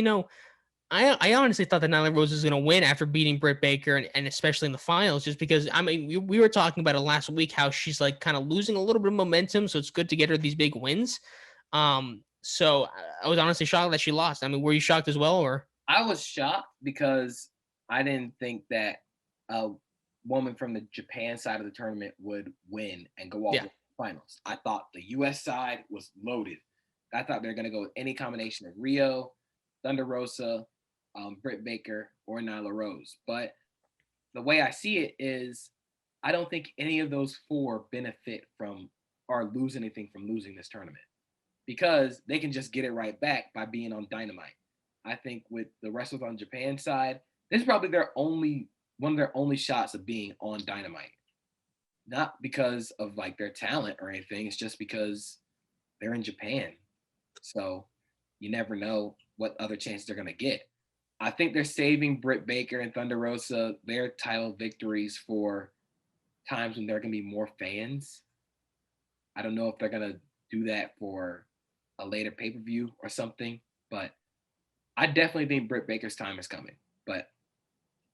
I honestly thought that Nyla Rose was going to win after beating Britt Baker and especially in the finals, just because, I mean, we were talking about it last week, how she's like kind of losing a little bit of momentum. So it's good to get her these big wins. So I was honestly shocked that she lost. I mean, were you shocked as well, or? I was shocked because I didn't think that a woman from the Japan side of the tournament would win and go all the finals. I thought the U.S. side was loaded. I thought they were going to go with any combination of Ryo, Thunder Rosa, Britt Baker, or Nyla Rose. But the way I see it is I don't think any of those four benefit from or lose anything from losing this tournament, because they can just get it right back by being on Dynamite. I think with the wrestlers on Japan side, this is probably one of their only shots of being on Dynamite. Not because of like their talent or anything. It's just because they're in Japan. So you never know what other chance they're going to get. I think they're saving Britt Baker and Thunder Rosa their title victories for times when there are going to be more fans. I don't know if they're going to do that for a later pay-per-view or something, but I definitely think Britt Baker's time is coming. But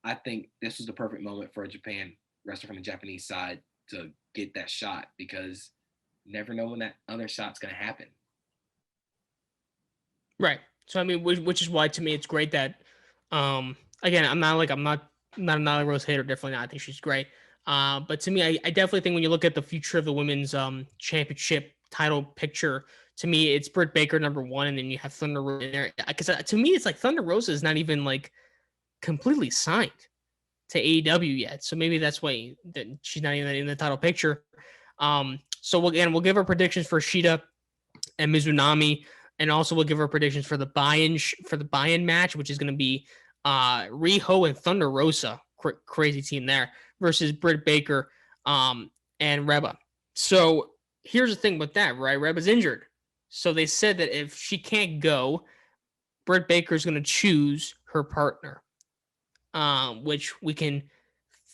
I think this was the perfect moment for a Japan wrestler from the Japanese side to get that shot, because you never know when that other shot's going to happen. Right. So I mean, which is why to me it's great that, again, I'm not a Nyla Rose hater, definitely not. I think she's great. But to me, I definitely think when you look at the future of the women's championship title picture, to me it's Britt Baker number one, and then you have Thunder Rosa in there. Because to me, it's like Thunder Rosa is not even like completely signed to AEW yet, so maybe that's why that she's not even in the title picture. So we'll give our predictions for Shida and Mizunami, and also we'll give our predictions for the buy-in match, which is going to be Riho and Thunder Rosa, crazy team there, versus Britt Baker and Reba. So here's the thing with that, right? Reba's injured, so they said that if she can't go, Britt Baker's going to choose her partner, which we can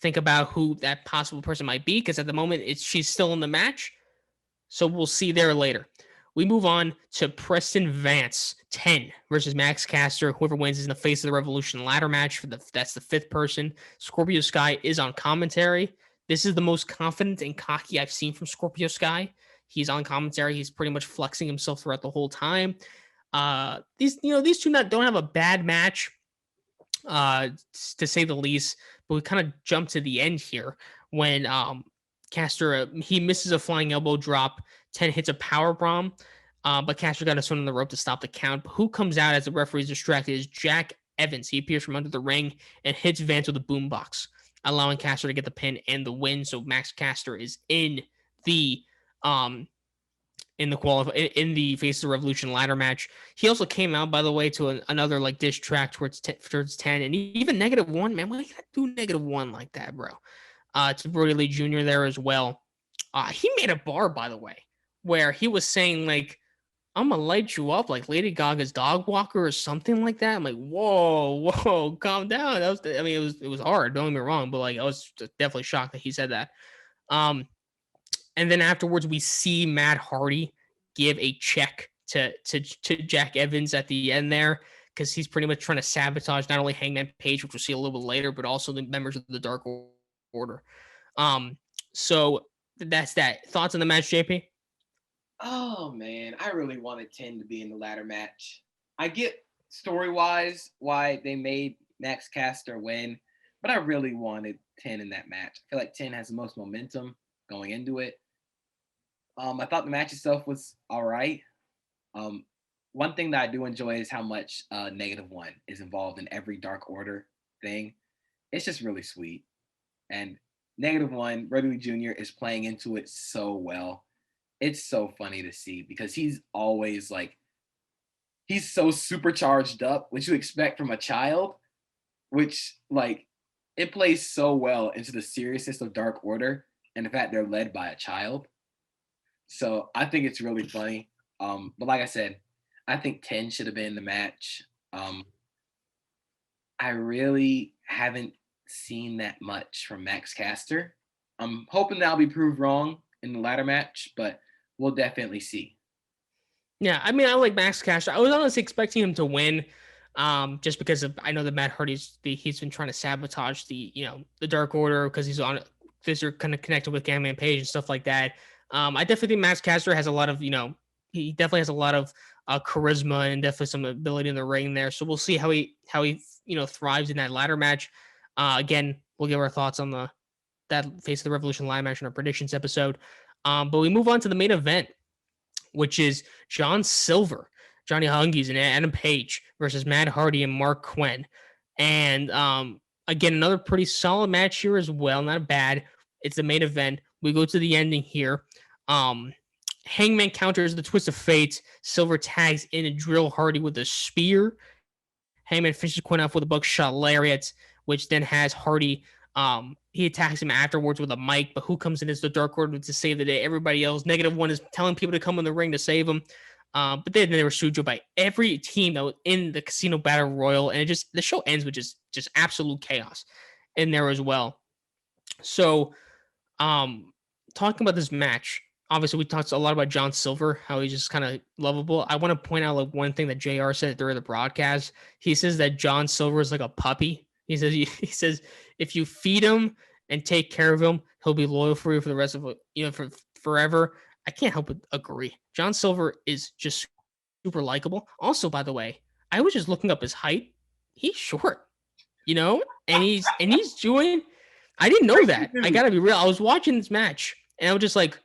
think about who that possible person might be, because at the moment she's still in the match. So we'll see there later. We move on to Preston Vance 10 versus Max Caster. Whoever wins is in the Face of the Revolution ladder match. That's the fifth person. Scorpio Sky is on commentary. This is the most confident and cocky I've seen from Scorpio Sky. He's on commentary. He's pretty much flexing himself throughout the whole time. These two don't have a bad match, to say the least. But we kind of jump to the end here when Caster, he misses a flying elbow drop. 10 hits a power bomb, but Caster got a swing on the rope to stop the count. But who comes out as the referee is distracted is Jack Evans. He appears from under the ring and hits Vance with a boombox, allowing Caster to get the pin and the win. So Max Caster is in the in the Face of the Revolution ladder match. He also came out, by the way, to another like diss track towards 10, and even -1. Man, why you gotta do -1 like that, bro? To Brody Lee Jr. there as well. He made a bar, by the way, where he was saying like, "I'm gonna light you up like Lady Gaga's dog walker" or something like that. I'm like, whoa, calm down. That was, I mean, it was hard. Don't get me wrong, but like, I was definitely shocked that he said that. And then afterwards, we see Matt Hardy give a check to Jack Evans at the end there, because he's pretty much trying to sabotage not only Hangman Page, which we'll see a little bit later, but also the members of the Dark Order. So that's that. Thoughts on the match, JP? Oh man, I really wanted 10 to be in the ladder match. I get story-wise why they made Max Caster win, but I really wanted 10 in that match. I feel like 10 has the most momentum going into it. I thought the match itself was all right. One thing that I do enjoy is how much -1 is involved in every Dark Order thing. It's just really sweet. And -1, Brody Lee Jr. is playing into it so well. It's so funny to see, because he's always like, he's so supercharged up, which you expect from a child, which like it plays so well into the seriousness of Dark Order and the fact they're led by a child. So I think it's really funny. But like I said, I think 10 should have been in the match. I really haven't seen that much from Max Caster. I'm hoping that I'll be proved wrong in the ladder match, but we'll definitely see. Yeah, I mean, I like Max Caster. I was honestly expecting him to win, just because I know that Matt Hardy's he's been trying to sabotage the Dark Order, because they're kind of connected with Hangman Page and stuff like that. I definitely think Max Caster has a lot of he definitely has a lot of charisma and definitely some ability in the ring there. So we'll see how he thrives in that ladder match. Again, we'll give our thoughts on that Face of the Revolution ladder match in our predictions episode. But we move on to the main event, which is John Silver, Johnny Hungies, and Adam Page versus Matt Hardy and Mark Quinn. And again, another pretty solid match here as well. Not bad. It's the main event. We go to the ending here. Hangman counters the twist of fate. Silver tags in and drill Hardy with a spear. Hangman finishes Quinn off with a buckshot lariat, which then has Hardy. He attacks him afterwards with a mic, but who comes in as the Dark Order to save the day? Everybody else. -1 is telling people to come in the ring to save him. But then they were sued by every team that was in the Casino Battle Royal, and the show ends with just absolute chaos in there as well. So, um, talking about this match, obviously we talked a lot about John Silver, how he's just kind of lovable. I want to point out like one thing that JR said during the broadcast. He says that John Silver is like a puppy. He says if you feed him and take care of him, he'll be loyal for you for the rest of for forever. I can't help but agree. John Silver is just super likable. Also, by the way, I was just looking up his height. He's short, and he's doing. I didn't know that. I gotta be real. I was watching this match, and I was just like,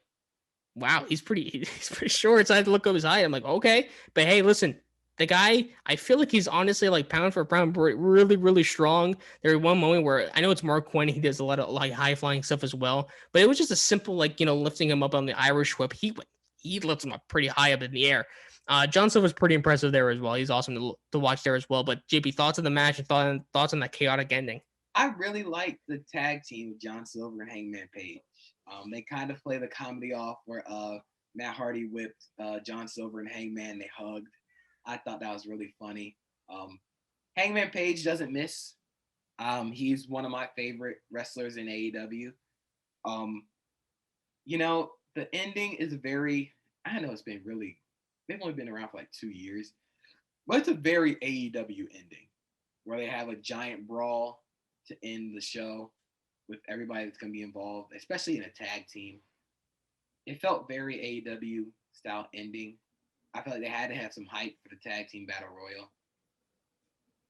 "Wow, he's pretty short." So I had to look up his height. I'm like, "Okay," but hey, listen, the guy. I feel like he's honestly like pound for pound, really, really strong. There was one moment where I know it's Mark Quinn. He does a lot of like high flying stuff as well, but it was just a simple like lifting him up on the Irish whip. He lifts him up pretty high up in the air. John Silver's pretty impressive there as well. He's awesome to watch there as well. But JP, thoughts on the match and thoughts on that chaotic ending? I really like the tag team with John Silver and Hangman Page. They kind of play the comedy off where Matt Hardy whipped John Silver and Hangman. They hugged. I thought that was really funny. Hangman Page doesn't miss. He's one of my favorite wrestlers in AEW. The ending is very. I know it's been really. They've only been around for like 2 years, but it's a very AEW ending where they have a giant brawl to end the show with everybody that's going to be involved, especially in a tag team. It felt very AEW style ending. I felt like they had to have some hype for the tag team battle royal.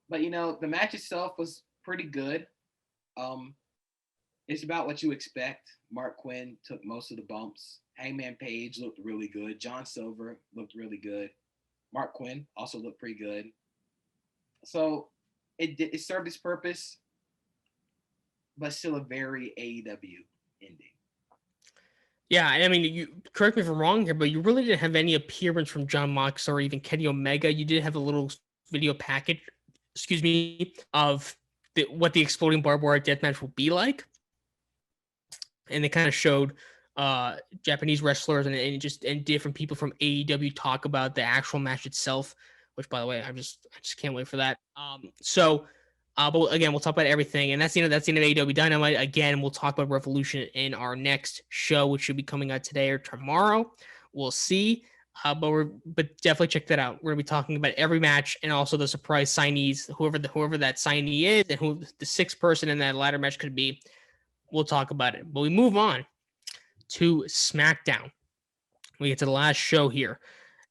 But the match itself was pretty good. It's about what you expect. Mark Quinn took most of the bumps. Hangman Page looked really good. John Silver looked really good. Mark Quinn also looked pretty good. So it served its purpose, but still a very AEW ending. Yeah, I mean, you correct me if I'm wrong here, but you really didn't have any appearance from John Mox or even Kenny Omega. You did have a little video package, of what the exploding barbed wire deathmatch will be like, and they kind of showed Japanese wrestlers and different people from AEW talk about the actual match itself. Which, by the way, I just can't wait for that. But again, we'll talk about everything, and that's the end of AEW Dynamite. Again, we'll talk about Revolution in our next show, which should be coming out today or tomorrow. We'll see, but definitely check that out. We're gonna be talking about every match and also the surprise signees, whoever that signee is, and who the sixth person in that ladder match could be. We'll talk about it, but we move on to SmackDown. We get to the last show here,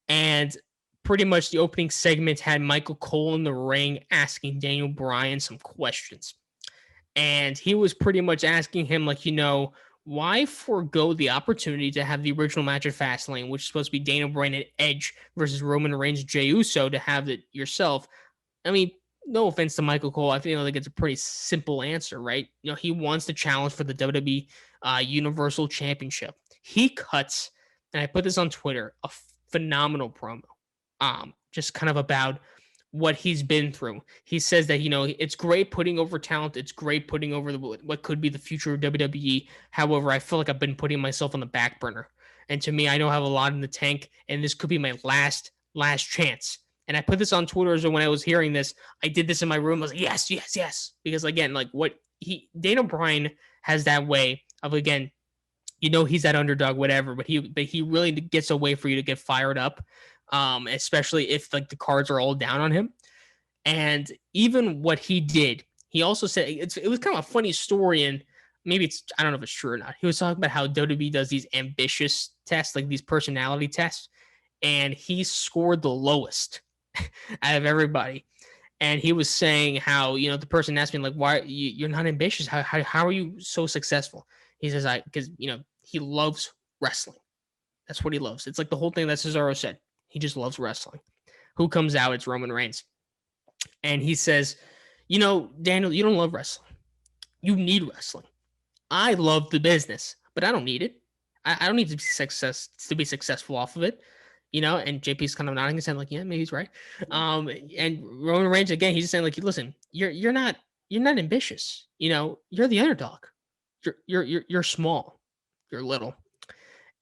and pretty much the opening segment had Michael Cole in the ring asking Daniel Bryan some questions. And he was pretty much asking him, like, why forego the opportunity to have the original match at Fastlane, which is supposed to be Daniel Bryan and Edge versus Roman Reigns, Jey Uso, to have it yourself? I mean, no offense to Michael Cole. I feel like it's a pretty simple answer, right? He wants to challenge for the WWE Universal Championship. He cuts, and I put this on Twitter, a phenomenal promo. Just kind of about what he's been through. He says that, it's great putting over talent. It's great putting over what could be the future of WWE. However, I feel like I've been putting myself on the back burner. And to me, I know I have a lot in the tank, and this could be my last chance. And I put this on Twitter. So when I was hearing this, I did this in my room. I was like, yes. Because again, like Daniel Bryan has that way of, again, he's that underdog, whatever, but he really gets a way for you to get fired up. Especially if like the cards are all down on him. And even what he did, he also said it was kind of a funny story, and maybe I don't know if it's true or not. He was talking about how WWE does these ambitious tests, like these personality tests, and he scored the lowest out of everybody. And he was saying how, the person asked me, like, why you're not ambitious? How are you so successful? He says, because he loves wrestling. That's what he loves. It's like the whole thing that Cesaro said. He just loves wrestling. Who comes out? It's Roman Reigns. And he says, Daniel, you don't love wrestling. You need wrestling. I love the business, but I don't need it. I don't need to be successful off of it. And JP's kind of nodding his head like, yeah, maybe he's right. And Roman Reigns, again, he's just saying, like, listen, you're not ambitious. You're the underdog. You're small. You're little.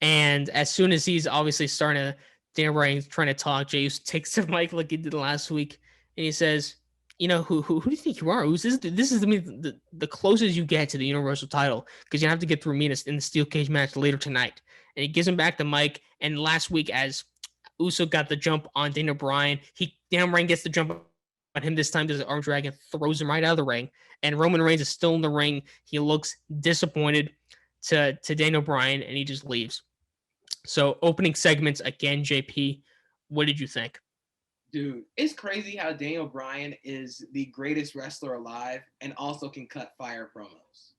And as soon as he's obviously starting to Daniel Bryan's trying to talk. Jey Uso takes the mic like he did last week, and he says, "You know who do you think you are? Who's this? This is the closest you get to the Universal title because you have to get through me in the steel cage match later tonight." And he gives him back the mic. And last week, as Uso got the jump on Daniel Bryan, Daniel Bryan gets the jump on him this time. Does an arm drag and throws him right out of the ring. And Roman Reigns is still in the ring. He looks disappointed to Daniel Bryan, and he just leaves. So opening segments again, JP. What did you think? Dude, it's crazy how Daniel Bryan is the greatest wrestler alive and also can cut fire promos.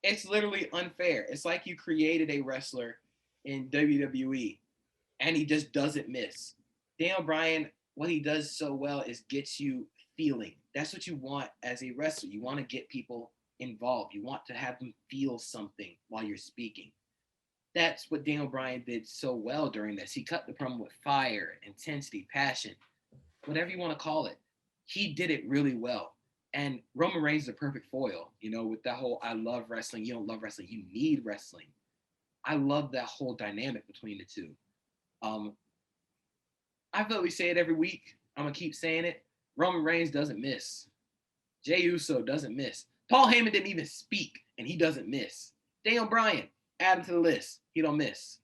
It's literally unfair. It's like you created a wrestler in WWE and he just doesn't miss. Daniel Bryan, what he does so well is gets you feeling. That's what you want as a wrestler. You want to get people involved. You want to have them feel something while you're speaking. That's what Daniel Bryan did so well during this. He cut the promo with fire, intensity, passion, whatever you want to call it. He did it really well. And Roman Reigns is a perfect foil, with that whole I love wrestling, you don't love wrestling, you need wrestling. I love that whole dynamic between the two. I feel like we say it every week. I'm going to keep saying it. Roman Reigns doesn't miss. Jey Uso doesn't miss. Paul Heyman didn't even speak, and he doesn't miss. Daniel Bryan, add him to the list. He don't miss.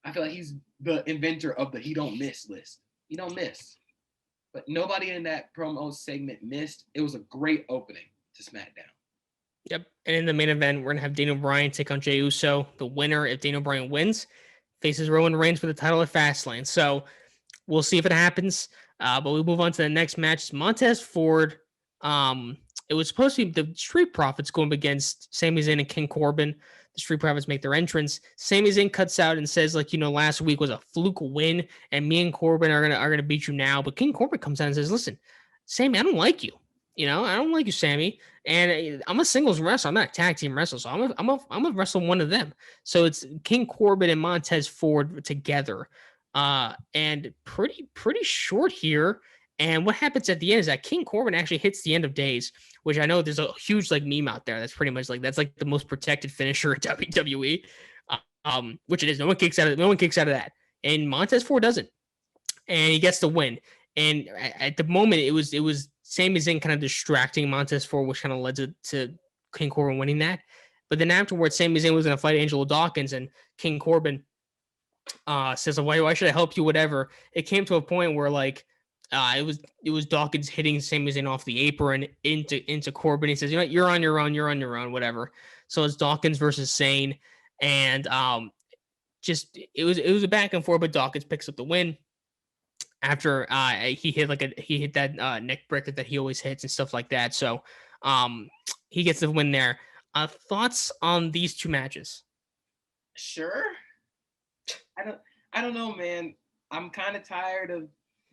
I feel like he's the inventor of the he don't miss list. He don't miss. But nobody in that promo segment missed. It was a great opening to SmackDown. Yep. And in the main event, we're going to have Daniel Bryan take on Jey Uso. The winner, if Daniel Bryan wins, faces Roman Reigns for the title at Fastlane. So we'll see if it happens. But we move on to the next match. Montez Ford. It was supposed to be the Street Profits going up against Sami Zayn and King Corbin. The Street Profits make their entrance. Sami Zayn cuts out and says, last week was a fluke win, and me and Corbin are gonna beat you now. But King Corbin comes out and says, "Listen, Sami, I don't like you. I don't like you, Sami. And I'm a singles wrestler. I'm not a tag team wrestler, so I'm a wrestle one of them. So it's King Corbin and Montez Ford together, and pretty short here. And what happens at the end is that King Corbin actually hits the end of days, which I know there's a huge meme out there. That's pretty much that's the most protected finisher in WWE, which it is. No one kicks out of that, and Montez Ford doesn't, and he gets the win. And at the moment, it was Sami Zayn kind of distracting Montez Ford, which kind of led to King Corbin winning that. But then afterwards, Sami Zayn was going to fight Angelo Dawkins, and King Corbin says, "Why should I help you? Whatever." It came to a point where it was Dawkins hitting Sami Zayn off the apron into Corbin. He says, "You're on your own, whatever." So it's Dawkins versus Zayn, and it was a back and forth, but Dawkins picks up the win after he hit that neck breaker that he always hits and stuff like that. So he gets the win there. Thoughts on these two matches? Sure. I don't know, man. I'm kind of tired of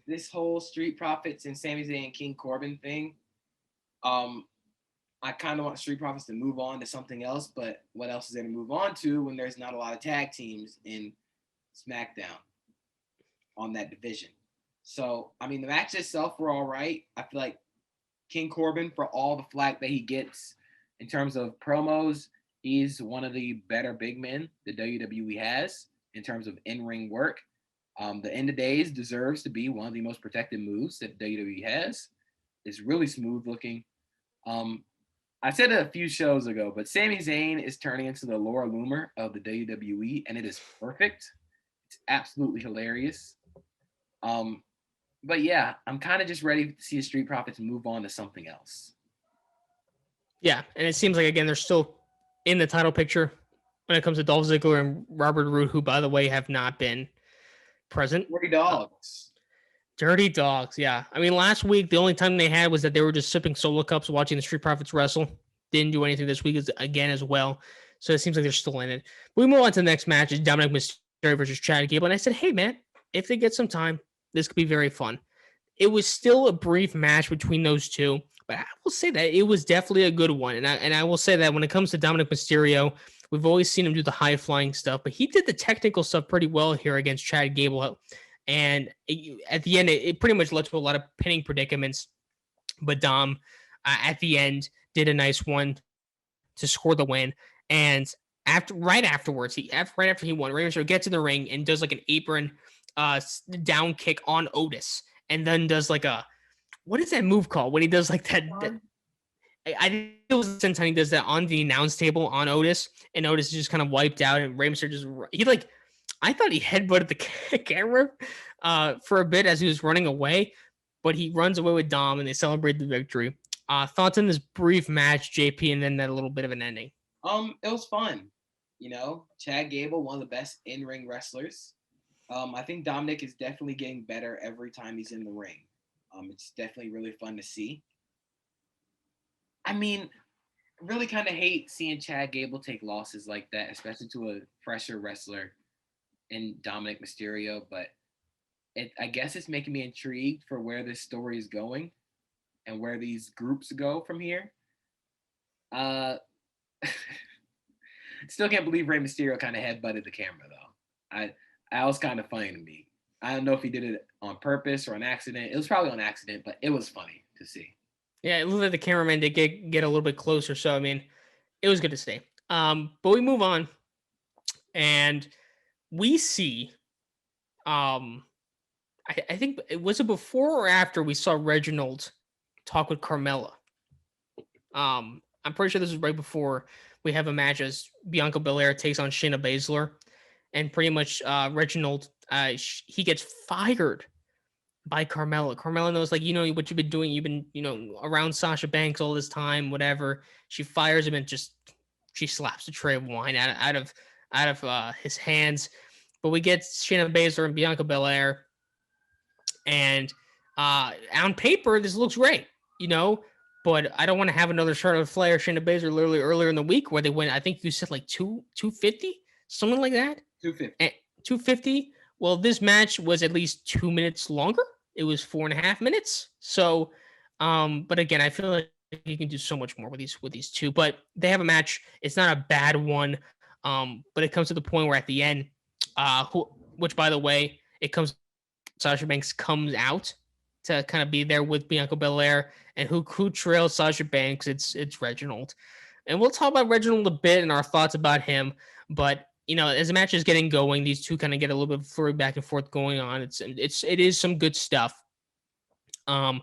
this whole Street Profits and Sami Zayn and King Corbin thing. I kind of want Street Profits to move on to something else, but what else is there to move on to when there's not a lot of tag teams in SmackDown on that division? So, I mean, the match itself were all right. I feel like King Corbin, for all the flack that he gets in terms of promos, he's one of the better big men the WWE has in terms of in-ring work. The End of Days deserves to be one of the most protected moves that WWE has. It's really smooth looking. I said it a few shows ago, but Sami Zayn is turning into the Laura Loomer of the WWE, and it is perfect. It's absolutely hilarious. But yeah, I'm kind of just ready to see the Street Profits move on to something else. Yeah, and it seems like, again, they're still in the title picture when it comes to Dolph Ziggler and Robert Roode, who, by the way, have not been present. Dirty Dogs. Dirty Dogs, yeah. I mean, last week, the only time they had was that they were just sipping solo cups watching the Street Profits wrestle. Didn't do anything this week again as well. So it seems like they're still in it. But we move on to the next match. It's Dominic Mysterio versus Chad Gable. And I said, hey, man, if they get some time, this could be very fun. It was still a brief match between those two, but I will say that it was definitely a good one. And I will say that when it comes to Dominic Mysterio, we've always seen him do the high-flying stuff, but he did the technical stuff pretty well here against Chad Gable. And at the end, it pretty much led to a lot of pinning predicaments. But Dom, at the end, did a nice one to score the win. And right after he won, Rey Mysterio gets in the ring and does like an apron down kick on Otis, and then does like a what is that move called when he does like that I think it was the same time he does that on the announce table on Otis, and Otis is just kind of wiped out, and Rey Mysterio just he like I thought he headbutted the camera for a bit as he was running away, but he runs away with Dom, and they celebrate the victory. Thoughts on this brief match, JP, and then that little bit of an ending? It was fun. Chad Gable, one of the best in-ring wrestlers. I think Dominic is definitely getting better every time he's in the ring. It's definitely really fun to see. I mean, really kind of hate seeing Chad Gable take losses like that, especially to a fresher wrestler in Dominic Mysterio. But I guess it's making me intrigued for where this story is going and where these groups go from here. Still can't believe Rey Mysterio kind of headbutted the camera though. That was kind of funny to me. I don't know if he did it on purpose or on accident. It was probably on accident, but it was funny to see. Yeah, it looked like the cameraman did get a little bit closer, so I mean, it was good to see. But we move on, and we see, I think it was before or after we saw Reginald talk with Carmella. I'm pretty sure this is right before we have a match as Bianca Belair takes on Shayna Baszler, and pretty much Reginald he gets fired by Carmella. Carmella knows, like, what you've been doing. You've been, around Sasha Banks all this time, whatever. She fires him and she slaps a tray of wine out of his hands. But we get Shayna Baszler and Bianca Belair, and on paper this looks great, But I don't want to have another Charlotte Flair, Shayna Baszler literally earlier in the week where they went. I think you said like 250, something like that. 250. 250. Well, this match was at least 2 minutes longer. It was 4.5 minutes. So, but again, I feel like you can do so much more with these two. But they have a match. It's not a bad one. But it comes to the point where at the end, which by the way, Sasha Banks comes out to kind of be there with Bianca Belair, and who trails Sasha Banks? It's Reginald, and we'll talk about Reginald a bit and our thoughts about him. But as the match is getting going, these two kind of get a little bit of flurry back and forth going on. It is some good stuff. When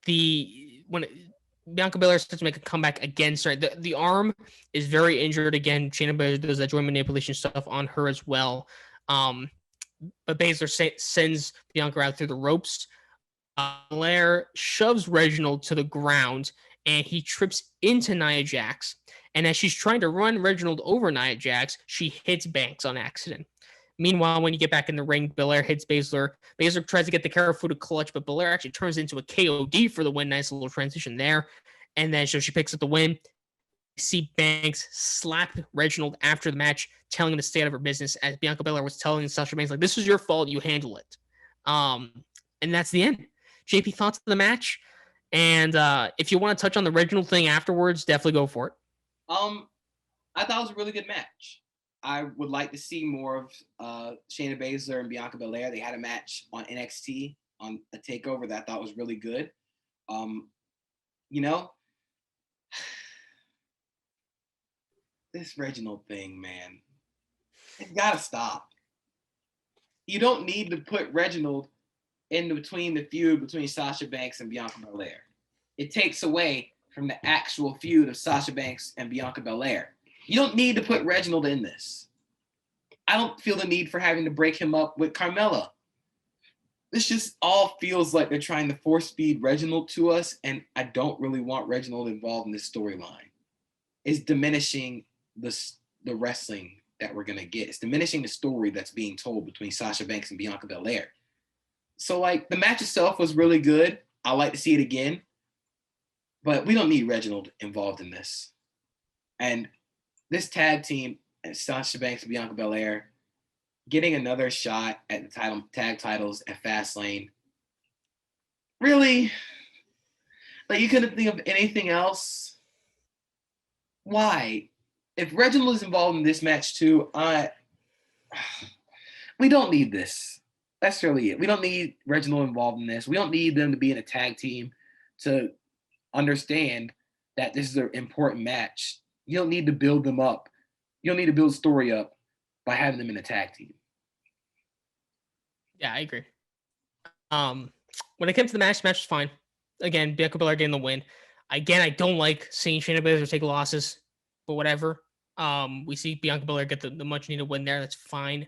Bianca Belair starts to make a comeback again, sorry, the arm is very injured again. Shayna Baszler does that joint manipulation stuff on her as well. But Baszler sends Bianca out through the ropes. Belair shoves Reginald to the ground, and he trips into Nia Jax. And as she's trying to run Reginald over Nia Jax, she hits Banks on accident. Meanwhile, when you get back in the ring, Belair hits Baszler. Baszler tries to get the Karafuda clutch, but Belair actually turns into a KOD for the win. Nice little transition there. And then so she picks up the win. See Banks slap Reginald after the match, telling him to stay out of her business, as Bianca Belair was telling Sasha Banks, like, this is your fault, you handle it. And that's the end. JP, thoughts on the match? And if you want to touch on the Reginald thing afterwards, definitely go for it. I thought it was a really good match. I would like to see more of Shayna Baszler and Bianca Belair. They had a match on NXT on a takeover that I thought was really good. This Reginald thing, man, it's gotta stop. You don't need to put Reginald in between the feud between Sasha Banks and Bianca Belair. It takes away from the actual feud of Sasha Banks and Bianca Belair. You don't need to put Reginald in this. I don't feel the need for having to break him up with Carmella. This just all feels like they're trying to force feed Reginald to us, and I don't really want Reginald involved in this storyline. It's diminishing the wrestling that we're going to get. It's diminishing the story that's being told between Sasha Banks and Bianca Belair. So, like, the match itself was really good. I'd like to see it again. But we don't need Reginald involved in this. And this tag team, and Sasha Banks and Bianca Belair, getting another shot at the tag titles at Fastlane. Really? Like, you couldn't think of anything else? Why? If Reginald is involved in this match too, we don't need this. That's really it. We don't need Reginald involved in this. We don't need them to be in a tag team to understand that this is an important match. You don't need to build them up. You don't need to build a story up by having them in a tag team. Yeah, I agree. When it came to the match was fine. Again, Bianca Belair getting the win. Again, I don't like seeing Shayna Baszler take losses, but whatever. We see Bianca Belair get the much needed win there. That's fine.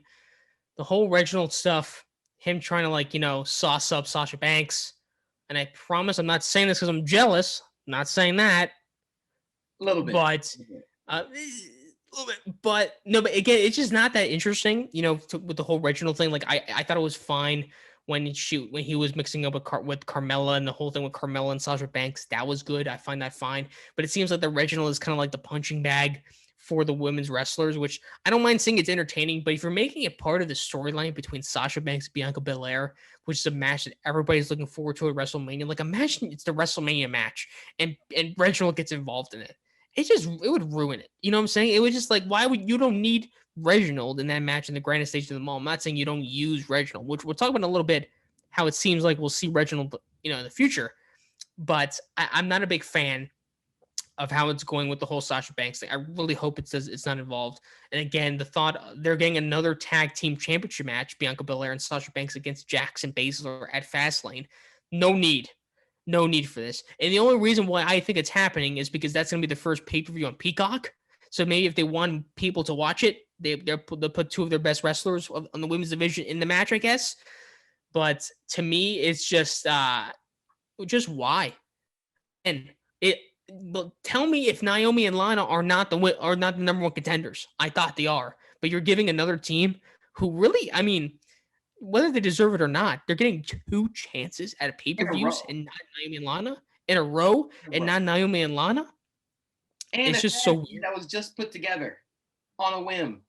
The whole Reginald stuff, him trying to sauce up Sasha Banks, and I promise I'm not saying this because I'm jealous. I'm not saying that, A little bit. but a little bit. But no, but again, it's just not that interesting, with the whole Reginald thing. Like I thought it was fine when he was mixing up with Carmella and the whole thing with Carmella and Sasha Banks. That was good. I find that fine. But it seems like the Reginald is kind of like the punching bag for the women's wrestlers, which I don't mind seeing. It's entertaining, but if you're making it part of the storyline between Sasha Banks and Bianca Belair, which is a match that everybody's looking forward to at WrestleMania, like imagine it's the WrestleMania match and Reginald gets involved in it. It would ruin it. You know what I'm saying? It was just like, you don't need Reginald in that match in the grandest stage of them all. I'm not saying you don't use Reginald, which we'll talk about in a little bit, how it seems like we'll see Reginald, in the future. But I'm not a big fan of how it's going with the whole Sasha Banks thing. I really hope it's not involved. And again, the thought they're getting another tag team championship match, Bianca Belair and Sasha Banks against Jackson Baszler at Fastlane. No need for this. And the only reason why I think it's happening is because that's going to be the first pay-per-view on Peacock. So maybe if they want people to watch it, they'll put two of their best wrestlers on the women's division in the match, I guess. But to me, it's just why. And tell me if Naomi and Lana are not the number one contenders. I thought they are, but you're giving another team who really, I mean, whether they deserve it or not, they're getting two chances at a pay-per-views and not Naomi and Lana in a row, and not Naomi and Lana. And it's just so weird. That was just put together on a whim.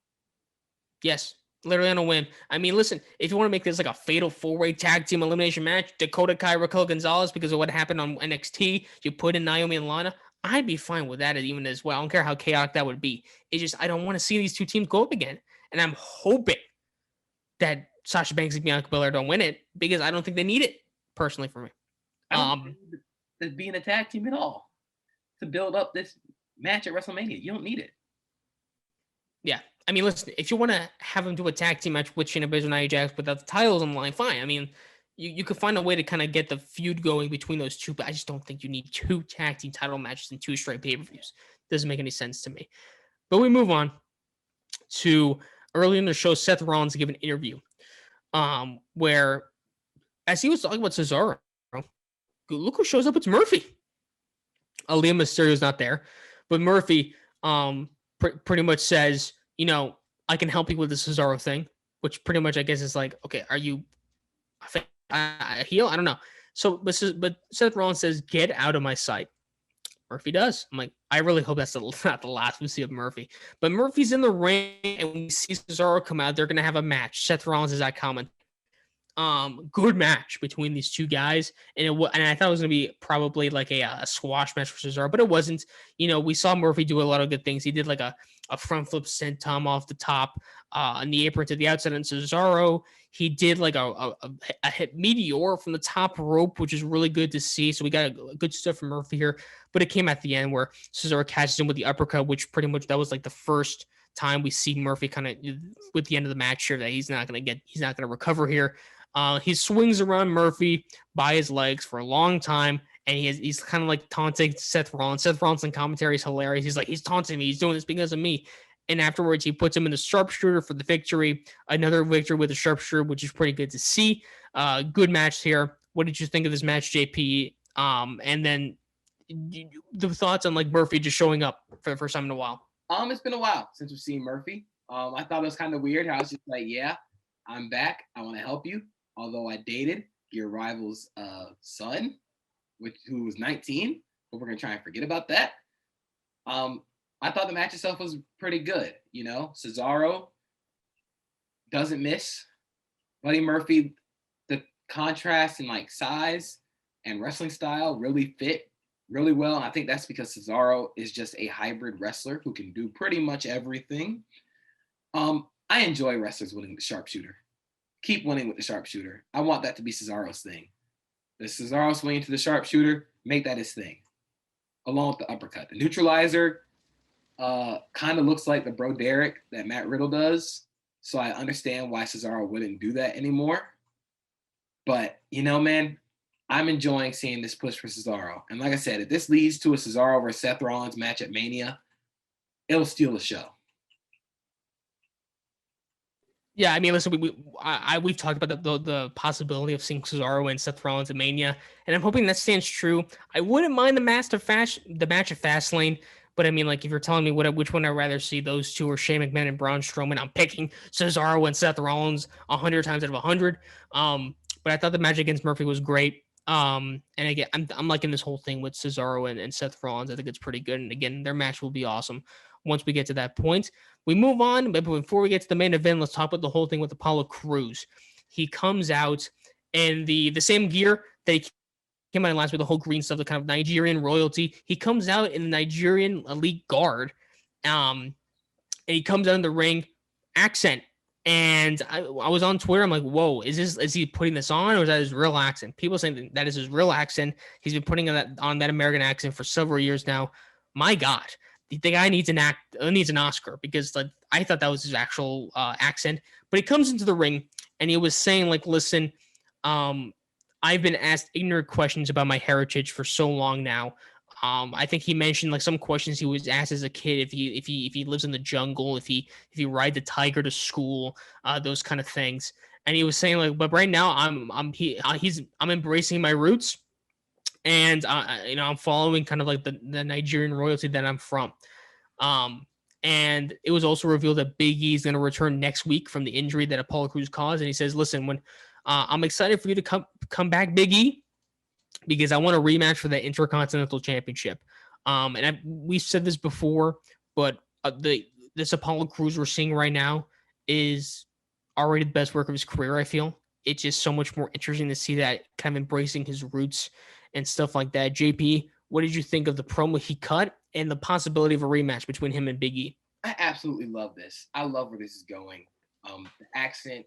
Yes, literally on a whim. I mean, listen, if you want to make this like a fatal four-way tag team elimination match, Dakota Kai, Raquel Gonzalez, because of what happened on NXT, you put in Naomi and Lana, I'd be fine with that even as well. I don't care how chaotic that would be. It's just I don't want to see these two teams go up again. And I'm hoping that Sasha Banks and Bianca Belair don't win it because I don't think they need it, personally, for me. I don't think being a tag team at all to build up this match at WrestleMania. You don't need it. Yeah. I mean, listen, if you want to have them do a tag team match with Shayna Baszler and Nia Jax without the titles on the line, fine. I mean, you could find a way to kind of get the feud going between those two, but I just don't think you need two tag team title matches in two straight pay-per-views. Doesn't make any sense to me. But we move on to early in the show, Seth Rollins gave an interview where as he was talking about Cesaro, look who shows up. It's Murphy. Aaliyah Mysterio's not there, but Murphy pretty much says, I can help you with the Cesaro thing, which pretty much I guess is like, okay, are you a heel? I don't know. So, but Seth Rollins says, get out of my sight. Murphy does. I'm like, I really hope that's not the last we see of Murphy. But Murphy's in the ring, and we see Cesaro come out. They're going to have a match. Seth Rollins is that comment. Good match between these two guys, and I thought it was going to be probably like a squash match for Cesaro, but it wasn't. We saw Murphy do a lot of good things. He did like a front flip senton off the top on the apron to the outside, and Cesaro, he did like a hit meteor from the top rope, which is really good to see. So we got a good stuff from Murphy here, but it came at the end where Cesaro catches him with the uppercut, which pretty much that was like the first time we see Murphy kind of with the end of the match here that he's not going to recover here. He swings around Murphy by his legs for a long time, and he's kind of like taunting Seth Rollins. Seth Rollins in commentary is hilarious. He's like, he's taunting me. He's doing this because of me. And afterwards, he puts him in the sharpshooter for the victory. Another victory with a sharpshooter, which is pretty good to see. Good match here. What did you think of this match, JP? And then the thoughts on like Murphy just showing up for the first time in a while. It's been a while since we've seen Murphy. I thought it was kind of weird how it's just like, yeah, I'm back. I want to help you. Although I dated your rival's son, who was 19, but we're going to try and forget about that. I thought the match itself was pretty good. Cesaro doesn't miss. Buddy Murphy, the contrast in like size and wrestling style really fit really well. And I think that's because Cesaro is just a hybrid wrestler who can do pretty much everything. I enjoy wrestlers winning the sharpshooter. Keep winning with the sharpshooter. I want that to be Cesaro's thing. The Cesaro swinging to the sharpshooter, make that his thing. Along with the uppercut. The neutralizer kind of looks like the Bro Derek that Matt Riddle does. So I understand why Cesaro wouldn't do that anymore. But man, I'm enjoying seeing this push for Cesaro. And like I said, if this leads to a Cesaro versus Seth Rollins match at Mania, it'll steal the show. Yeah, I mean, listen, we've talked about the possibility of seeing Cesaro and Seth Rollins at Mania, and I'm hoping that stands true. I wouldn't mind the match of Fastlane, but I mean, like, if you're telling me which one I'd rather see, those two or Shane McMahon and Braun Strowman, I'm picking Cesaro and Seth Rollins 100 times out of 100. But I thought the match against Murphy was great. And again, I'm liking this whole thing with Cesaro and Seth Rollins. I think it's pretty good, and again, their match will be awesome once we get to that point. We move on, but before we get to the main event, let's talk about the whole thing with Apollo Crews. He comes out in the same gear that he came out in last with, the whole green stuff, the kind of Nigerian royalty. He comes out in the Nigerian elite guard, and he comes out in the ring accent. And I was on Twitter. I'm like, whoa, is he putting this on, or is that his real accent? People saying that is his real accent. He's been putting on that American accent for several years now. My God, the guy needs an Oscar, because like I thought that was his actual accent. But he comes into the ring and he was saying like, listen, I've been asked ignorant questions about my heritage for so long now. I think he mentioned like some questions he was asked as a kid, if he lives in the jungle, if he ride the tiger to school, those kind of things. And he was saying like, but right now I'm embracing my roots, and I'm following kind of like the Nigerian royalty that I'm from. And it was also revealed that Big E is going to return next week from the injury that Apollo Crews caused. And he says, listen, when I'm excited for you to come back, Big E, because I want a rematch for the Intercontinental Championship. And we said this before, but this Apollo Crews we're seeing right now is already the best work of his career, I feel. It's just so much more interesting to see that kind of embracing his roots and stuff like that. JP, what did you think of the promo he cut and the possibility of a rematch between him and Big E? I absolutely love this. I love where this is going. The accent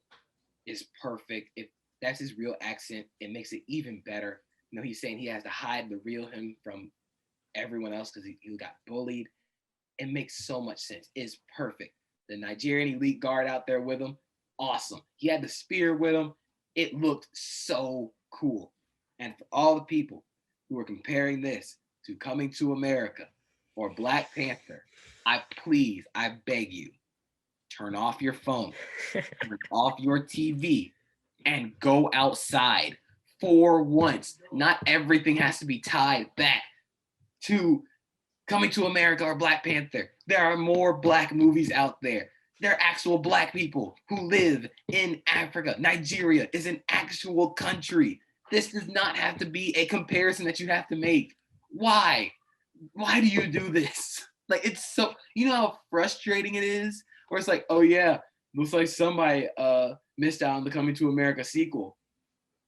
is perfect. If that's his real accent, it makes it even better. He's saying he has to hide the real him from everyone else because he got bullied. It makes so much sense. It's perfect. The Nigerian elite guard out there with him, awesome. He had the spear with him. It looked so cool. And for all the people who are comparing this to Coming to America or Black Panther, I beg you, turn off your phone, turn off your TV, and go outside for once. Not everything has to be tied back to Coming to America or Black Panther. There are more Black movies out there. There are actual Black people who live in Africa. Nigeria is an actual country. This does not have to be a comparison that you have to make. Why? Why do you do this? Like, it's so, how frustrating it is? Where it's like, oh yeah, looks like somebody missed out on the Coming to America sequel.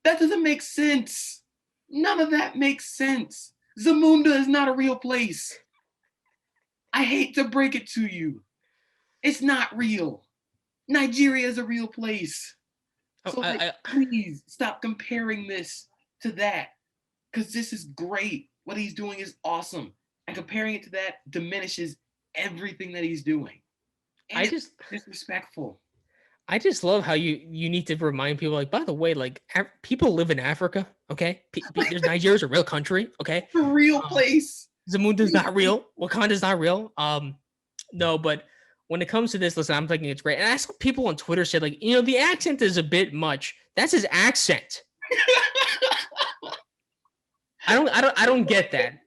That doesn't make sense. None of that makes sense. Zamunda is not a real place. I hate to break it to you. It's not real. Nigeria is a real place. So please stop comparing this to that, because this is great. What he's doing is awesome. And comparing it to that diminishes everything that he's doing. And it's disrespectful. I just love how you need to remind people, like, by the way, like, people live in Africa, okay? Nigeria's a real country, okay? It's a real place. Zamunda's not real. Wakanda's not real. No, but when it comes to this, listen, I'm thinking it's great. And I saw people on Twitter say, like, the accent is a bit much. That's his accent. I don't get that.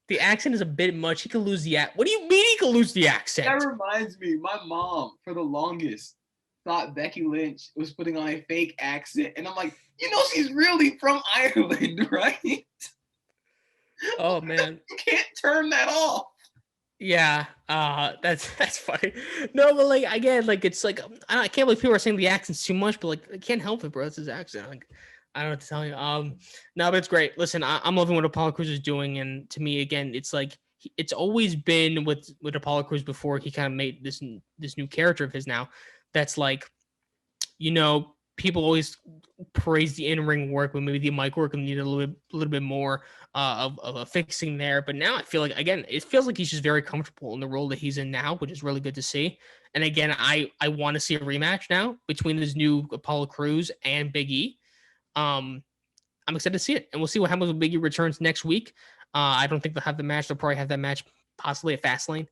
The accent is a bit much. He could lose the accent. What do you mean he could lose the accent? That reminds me, my mom, for the longest, thought Becky Lynch was putting on a fake accent. And I'm like, she's really from Ireland, right? Oh, man. You can't turn that off. Yeah, that's funny. No, but like, again, like, it's like, I can't believe people are saying the accent's too much, but like, I can't help it, bro. It's his accent. Like, I don't know what to tell you. No, but it's great. Listen, I'm loving what Apollo Crews is doing, and to me, again, it's like it's always been with Apollo Crews before he kind of made this new character of his now. That's like, people always praise the in-ring work, but maybe the mic work needed a little bit more of a fixing there. But now I feel like, again, it feels like he's just very comfortable in the role that he's in now, which is really good to see. And again, I want to see a rematch now between this new Apollo Crews and Big E. I'm excited to see it, and we'll see what happens when Big E returns next week. I don't think they'll have the match. They'll probably have that match possibly at Fastlane.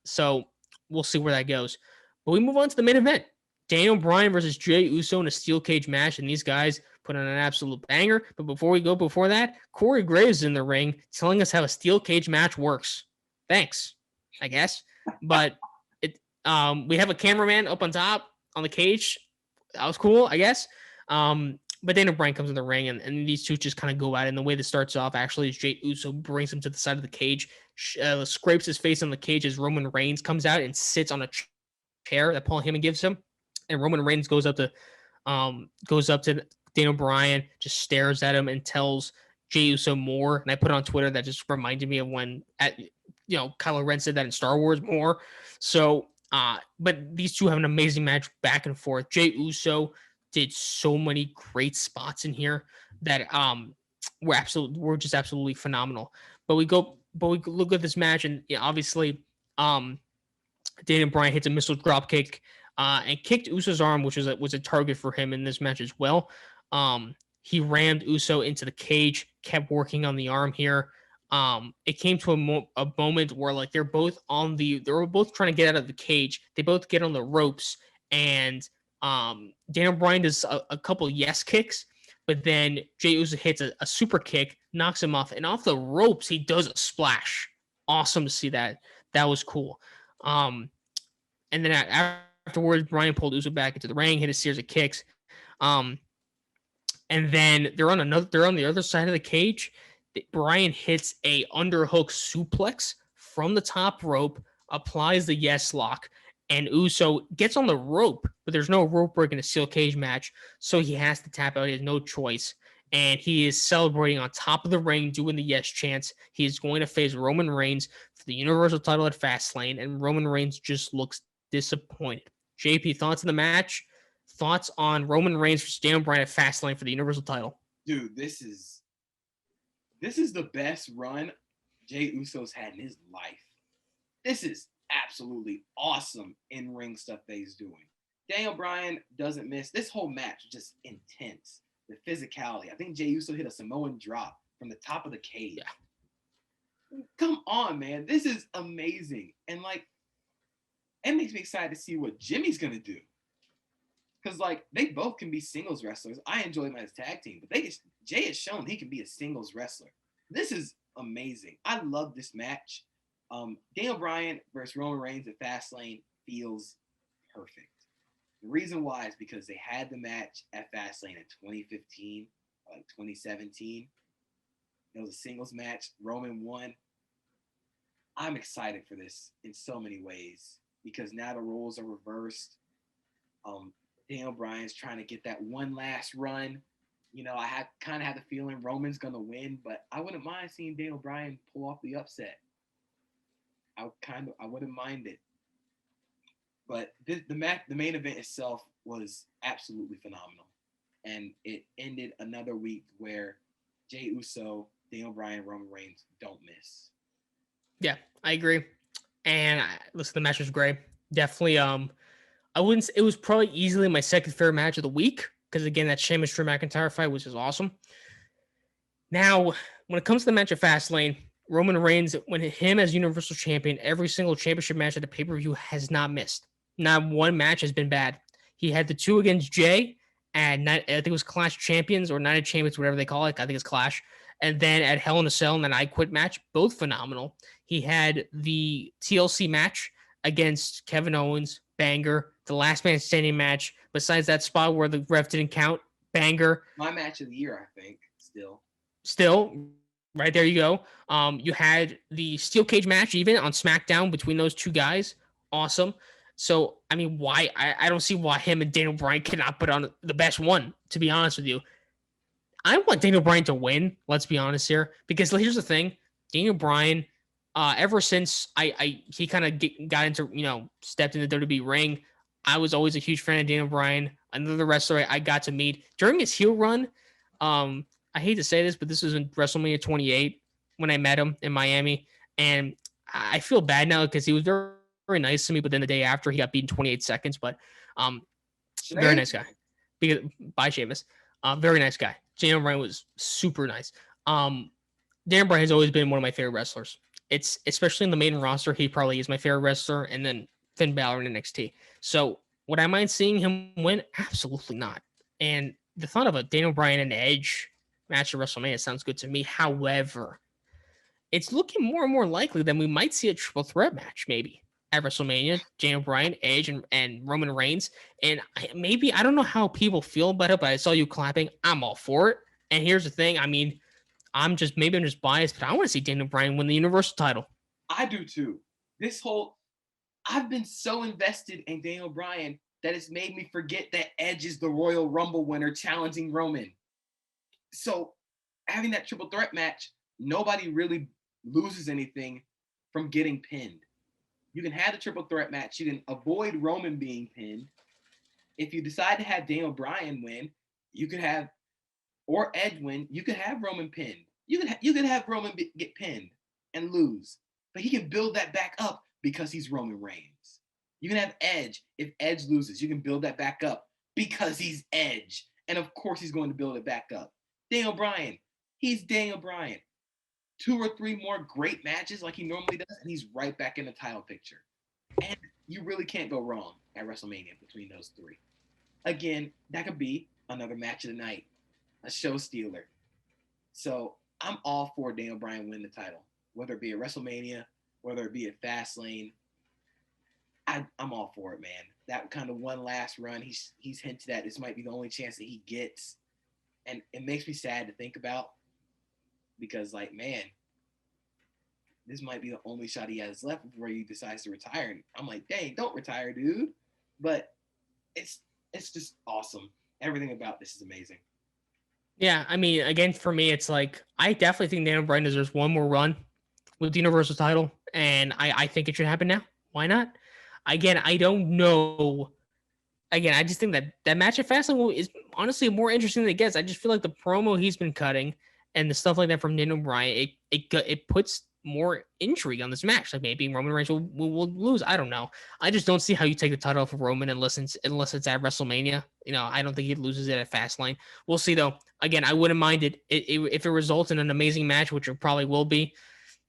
So we'll see where that goes. But we move on to the main event. Daniel Bryan versus Jey Uso in a steel cage match, and these guys put on an absolute banger. But before that, Corey Graves is in the ring telling us how a steel cage match works. Thanks, I guess. But we have a cameraman up on top on the cage. That was cool, I guess. But Daniel Bryan comes in the ring, and these two just kind of go at it. And the way this starts off, actually, is Jey Uso brings him to the side of the cage, scrapes his face on the cage as Roman Reigns comes out and sits on a chair that Paul Heyman gives him. And Roman Reigns goes up to Daniel Bryan, just stares at him and tells Jey Uso more. And I put it on Twitter, that just reminded me of when Kylo Ren said that in Star Wars more. So, but these two have an amazing match back and forth. Jey Uso did so many great spots in here that were just absolutely phenomenal. But we look at this match, and obviously Daniel Bryan hits a missile drop kick and kicked Uso's arm, which was a target for him in this match as well. He rammed Uso into the cage, kept working on the arm here. It came to a moment where like they were both trying to get out of the cage. They both get on the ropes, and Daniel Bryan does a couple yes kicks, but then Jey Uso hits a super kick, knocks him off, and off the ropes he does a splash. Awesome to see that. That was cool. And then afterwards, Bryan pulled Uso back into the ring, hit a series of kicks. And then they're on the other side of the cage. Bryan hits a underhook suplex from the top rope, applies the yes lock, and Uso gets on the rope, but there's no rope break in a steel cage match, so he has to tap out. He has no choice, and he is celebrating on top of the ring, doing the yes chants. He is going to face Roman Reigns for the Universal title at Fastlane, and Roman Reigns just looks disappointed. JP, thoughts on the match? Thoughts on Roman Reigns versus Daniel Bryan at Fastlane for the Universal title? Dude, this is the best run Jey Uso's had in his life. This is absolutely awesome in-ring stuff that he's doing. Daniel Bryan doesn't miss. This whole match was just intense. The physicality. I think Jey Uso hit a Samoan drop from the top of the cage. Yeah. Come on, man. This is amazing. And like, it makes me excited to see what Jimmy's going to do. Because like, they both can be singles wrestlers. I enjoy them as tag team, but Jey has shown he can be a singles wrestler. This is amazing. I love this match. Daniel Bryan versus Roman Reigns at Fastlane feels perfect. The reason why is because they had the match at Fastlane in 2015, like 2017. It was a singles match. Roman won. I'm excited for this in so many ways because now the roles are reversed. Daniel Bryan's trying to get that one last run. I kind of have the feeling Roman's going to win, but I wouldn't mind seeing Daniel Bryan pull off the upset. I wouldn't mind it. But the main event itself was absolutely phenomenal. And it ended another week where Jey Uso, Daniel Bryan, Roman Reigns don't miss. Yeah, I agree. And listen, the match was great. Definitely, it was probably easily my second favorite match of the week. Because again, that Sheamus Drew McIntyre fight was just awesome. Now, when it comes to the match at Fastlane, Roman Reigns, when him as Universal Champion, every single championship match at the pay-per-view has not missed. Not one match has been bad. He had the two against Jey, and I think it was Clash Champions or Night of Champions, whatever they call it. I think it's Clash. And then at Hell in a Cell and that I Quit match, both phenomenal. He had the TLC match against Kevin Owens, banger. The Last Man Standing match, besides that spot where the ref didn't count, banger. My match of the year, I think, Still, right there you go. You had the steel cage match even on SmackDown between those two guys. Awesome. So, I mean, why? I don't see why him and Daniel Bryan cannot put on the best one, to be honest with you. I want Daniel Bryan to win, let's be honest here, because here's the thing. Daniel Bryan, ever since he kind of got into, stepped in the WWE ring, I was always a huge fan of Daniel Bryan. another wrestler I got to meet during his heel run. I hate to say this, but this was in WrestleMania 28 when I met him in Miami, and I feel bad now because he was very, very nice to me. But then the day after, he got beaten 28 seconds. But um, very nice guy. Because by Sheamus, very nice guy. Daniel Bryan was super nice. Daniel Bryan has always been one of my favorite wrestlers. It's especially in the main roster, he probably is my favorite wrestler, and then Finn Balor in NXT. So would I mind seeing him win? Absolutely not. And the thought of a Daniel Bryan and Edge match at WrestleMania sounds good to me. However, it's looking more and more likely that we might see a triple threat match maybe at WrestleMania. Daniel Bryan, Edge, and Roman Reigns. And I don't know how people feel about it, but I saw you clapping. I'm all for it. And here's the thing. I mean, I'm just biased, but I want to see Daniel Bryan win the Universal title. I do too. I've been so invested in Daniel Bryan that it's made me forget that Edge is the Royal Rumble winner challenging Roman. So having that triple threat match, nobody really loses anything from getting pinned. You can have the triple threat match. You can avoid Roman being pinned. If you decide to have Daniel Bryan win, you could have, or Edge win, you could have Roman pinned. You could have Roman get pinned and lose, but he can build that back up because he's Roman Reigns. You can have Edge. If Edge loses, you can build that back up because he's Edge. And of course, he's going to build it back up. Daniel Bryan, he's Daniel Bryan. 2 or 3 more great matches like he normally does, and he's right back in the title picture. And you really can't go wrong at WrestleMania between those 3. Again, that could be another match of the night, a show stealer. So I'm all for Daniel Bryan win the title, whether it be at WrestleMania, whether it be at Fastlane. I'm all for it, man. That kind of one last run, he's hinted at this might be the only chance that he gets, and it makes me sad to think about because, like, man, this might be the only shot he has left before he decides to retire. And I'm like, dang, don't retire, dude. But it's just awesome. Everything about this is amazing. Yeah, I mean, again, for me, it's like I definitely think Daniel Bryan deserves one more run with the Universal title, and I think it should happen now. Why not? Again, I don't know. Again, I just think that match at Fastlane is honestly more interesting than it gets. I just feel like the promo he's been cutting and the stuff like that from Daniel Bryan, it puts more intrigue on this match. Like maybe Roman Reigns will lose. I don't know. I just don't see how you take the title off of Roman unless it's at WrestleMania. I don't think he loses it at Fastlane. We'll see though. Again, I wouldn't mind it if it results in an amazing match, which it probably will be.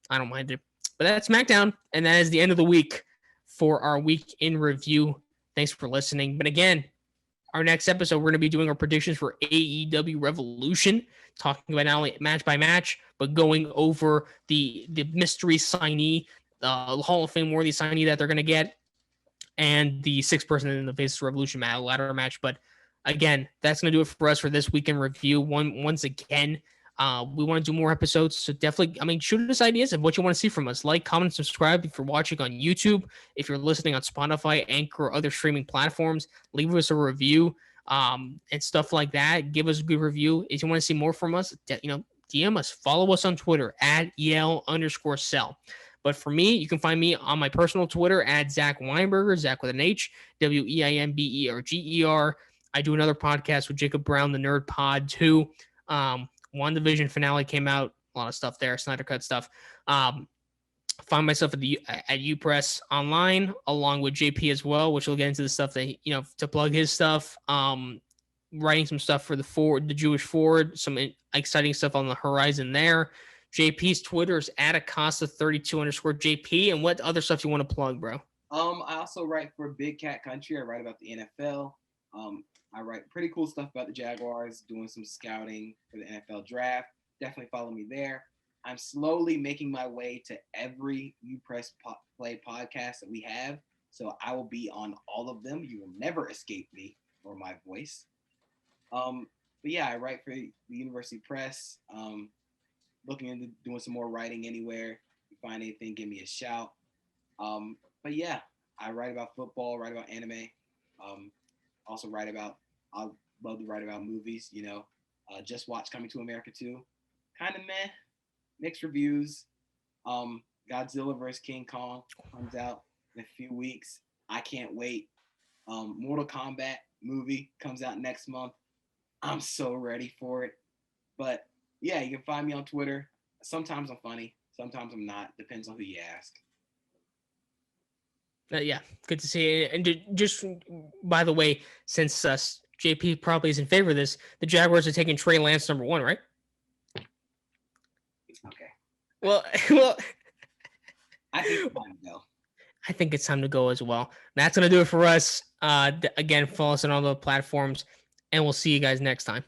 I don't mind it. But that's SmackDown, and that is the end of the week for our week in review. Thanks for listening. But again, our next episode, we're going to be doing our predictions for AEW Revolution, talking about not only match by match, but going over the mystery signee, Hall of Fame worthy signee that they're going to get, and the 6th person in the Faces Revolution ladder match. But again, that's going to do it for us for this weekend review. Once again, we want to do more episodes. So definitely, shoot us ideas of what you want to see from us. Like, comment, subscribe if you're watching on YouTube. If you're listening on Spotify, Anchor, or other streaming platforms, leave us a review and stuff like that. Give us a good review. If you want to see more from us, DM us. Follow us on Twitter at EL_cell. But for me, you can find me on my personal Twitter at Zach Weinberger, Zach with an H, WEINBERGER. I do another podcast with Jacob Brown, the Nerd Pod, too. WandaVision finale came out, a lot of stuff there, Snyder Cut stuff. Find myself at UPress online along with JP as well, which will get into the stuff that to plug his stuff. Writing some stuff for the Jewish Forward, some exciting stuff on the horizon there. JP's Twitter is at Acosta32_JP. And what other stuff you want to plug, bro? I also write for Big Cat Country. I write about the NFL. I write pretty cool stuff about the Jaguars, doing some scouting for the NFL draft. Definitely follow me there. I'm slowly making my way to every UPress Play podcast that we have. So I will be on all of them. You will never escape me or my voice. But yeah, I write for the University Press. Looking into doing some more writing anywhere. If you find anything, give me a shout. But yeah, I write about football, write about anime. Also I love to write about movies, just watched Coming to America 2. Kind of meh, mixed reviews. Godzilla vs. King Kong comes out in a few weeks. I can't wait. Mortal Kombat movie comes out next month. I'm so ready for it. But yeah, you can find me on Twitter. Sometimes I'm funny, sometimes I'm not. Depends on who you ask. Yeah, good to see you. And just by the way, since JP probably is in favor of this, the Jaguars are taking Trey Lance number 1, right? Okay. Well, well, I think it's time to go. I think it's time to go as well. That's gonna do it for us. Again, follow us on all the platforms, and we'll see you guys next time.